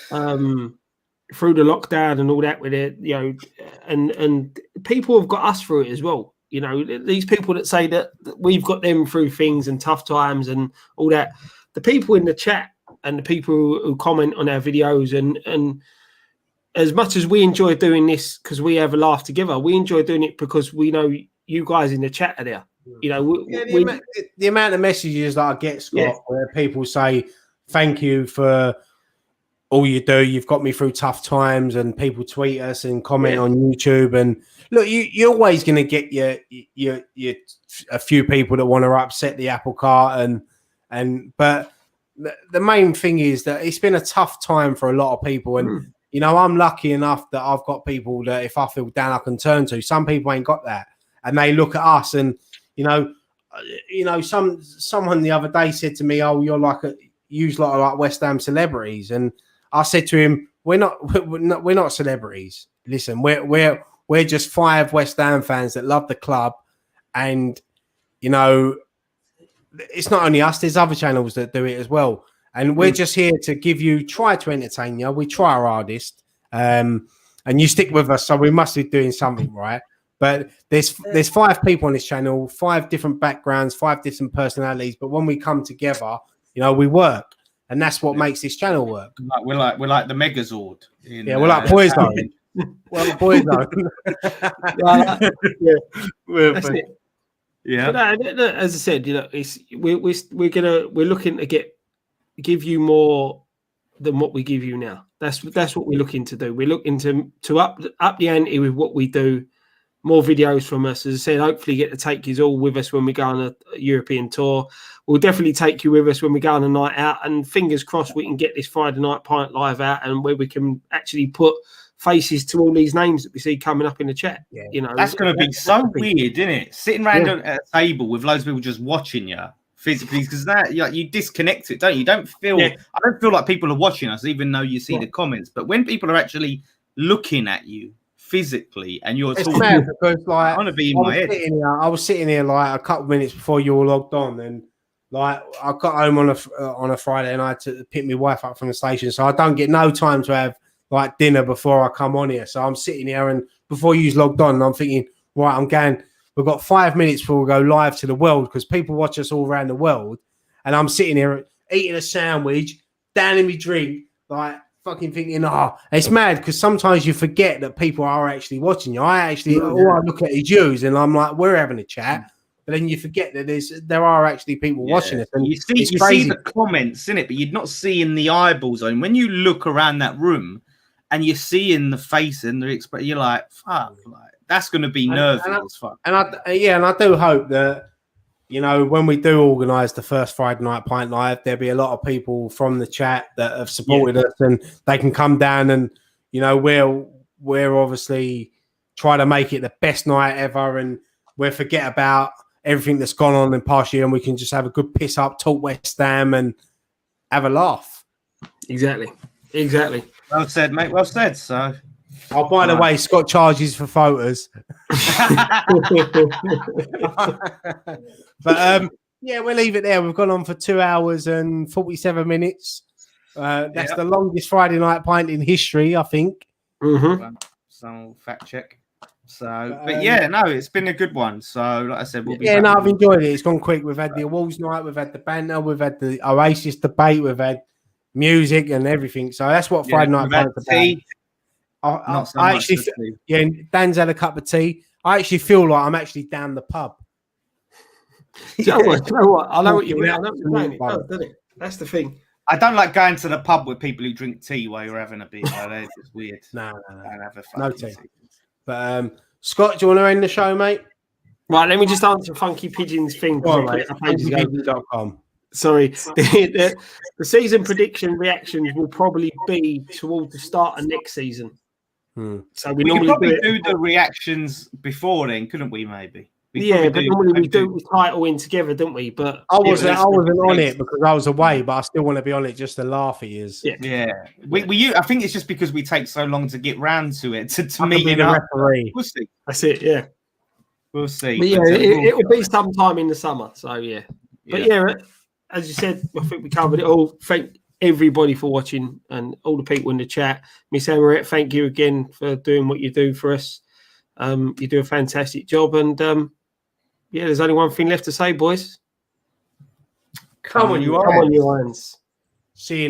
the lockdown and all that with it, and people have got us through it as well. These people that say that we've got them through things and tough times and all that. The people in the chat and the people who comment on our videos, and as much as we enjoy doing this because we have a laugh together, we enjoy doing it because we know you guys in the chat are there. You know, the amount of messages that I get, Scott, where people say thank you for all you do. You've got me through tough times, and people tweet us and comment on YouTube. And look, you're always going to get your a few people that want to upset the apple cart, but the main thing is that it's been a tough time for a lot of people. And you know, I'm lucky enough that I've got people that if I feel down, I can turn to. Some people ain't got that, and they look at us and you know, someone the other day said to me, "Oh, you're like like West Ham celebrities," and I said to him, "We're not celebrities. Listen, we're just 5 West Ham fans that love the club, and you know, it's not only us. There's other channels that do it as well, and we're just here to try to entertain you. We try our hardest, and you stick with us, so we must be doing something right." But there's 5 people on this channel, 5 different backgrounds, 5 different personalities. But when we come together, you know, we work, and that's what makes this channel work. We're like the Megazord. We're like Boyzone. Well, Boyzone. Yeah. But as I said, you know, we're looking to give you more than what we give you now. That's what we're looking to do. We're looking to up the ante with what we do. More videos from us, as I said. Hopefully, get to take you all with us when we go on a European tour. We'll definitely take you with us when we go on a night out. And fingers crossed, we can get this Friday Night Pint live out, and where we can actually put faces to all these names that we see coming up in the chat. Yeah. You know, that's going to be so weird, isn't it? Sitting around at a table with loads of people just watching you physically, because that you disconnect it, don't you? You don't feel. I don't feel like people are watching us, even though you see the comments. But when people are actually looking at you physically, and you're talking, mad because like I want to be in my head. I was sitting here like a couple of minutes before you all logged on, and like I got home on a Friday, and I had to pick my wife up from the station, so I don't get no time to have like dinner before I come on here. So I'm sitting here, and before you logged on, and I'm thinking, right, I'm going. We've got 5 minutes before we go live to the world, because people watch us all around the world, and I'm sitting here eating a sandwich, downing my drink, like. Fucking thinking, it's mad because sometimes you forget that people are actually watching you. All I look at is you, and I'm like, we're having a chat, but then you forget that there are actually people watching us. And you see the comments in it, but you're not seeing the eyeballs on. When you look around that room and you're seeing the face and the expression, you're like, fuck, like that's going to be nervy as fuck. And I do hope that. You know, when we do organise the first Friday Night Pint Live, there'll be a lot of people from the chat that have supported us, and they can come down, and you know, we're obviously try to make it the best night ever, and we'll forget about everything that's gone on in past year, and we can just have a good piss up, talk West Ham, and have a laugh. Exactly. Well said, mate. Well said. So. Oh, by the way, Scott charges for photos. But we'll leave it there. We've gone on for 2 hours and 47 minutes. That's the longest Friday Night Pint in history, I think. So fact check. So, but it's been a good one. So, like I said, we'll be I've enjoyed it. It's gone quick. We've had the awards night, we've had the banter, we've had the Oasis debate, we've had music and everything. So that's what Friday Night Pint's about. I actually, Dan's had a cup of tea. I actually feel like I'm actually down the pub. Do you know what? I know what you mean. It does, doesn't it? That's the thing. I don't like going to the pub with people who drink tea while you're having a beer. It's just weird. No. No tea. But Scott, do you want to end the show, mate? Right, let me just answer Funky Pigeon's thing. Sorry. The season prediction reactions will probably be towards the start of next season. So we normally do the reactions before then, couldn't we? Maybe. But normally we do tie it all in together, don't we? But I wasn't on it because I was away, but I still want to be on it just to laugh at you. Yeah. I think it's just because we take so long to get round to it to meet the referee. We'll see. That's it. Yeah, we'll see. But it will be sometime in the summer. So but as you said, I think we covered it all. Thank everybody for watching and all the people in the chat. Miss Emmerette, thank you again for doing what you do for us. You do a fantastic job, and there's only one thing left to say, boys. Come on, you irons. See you.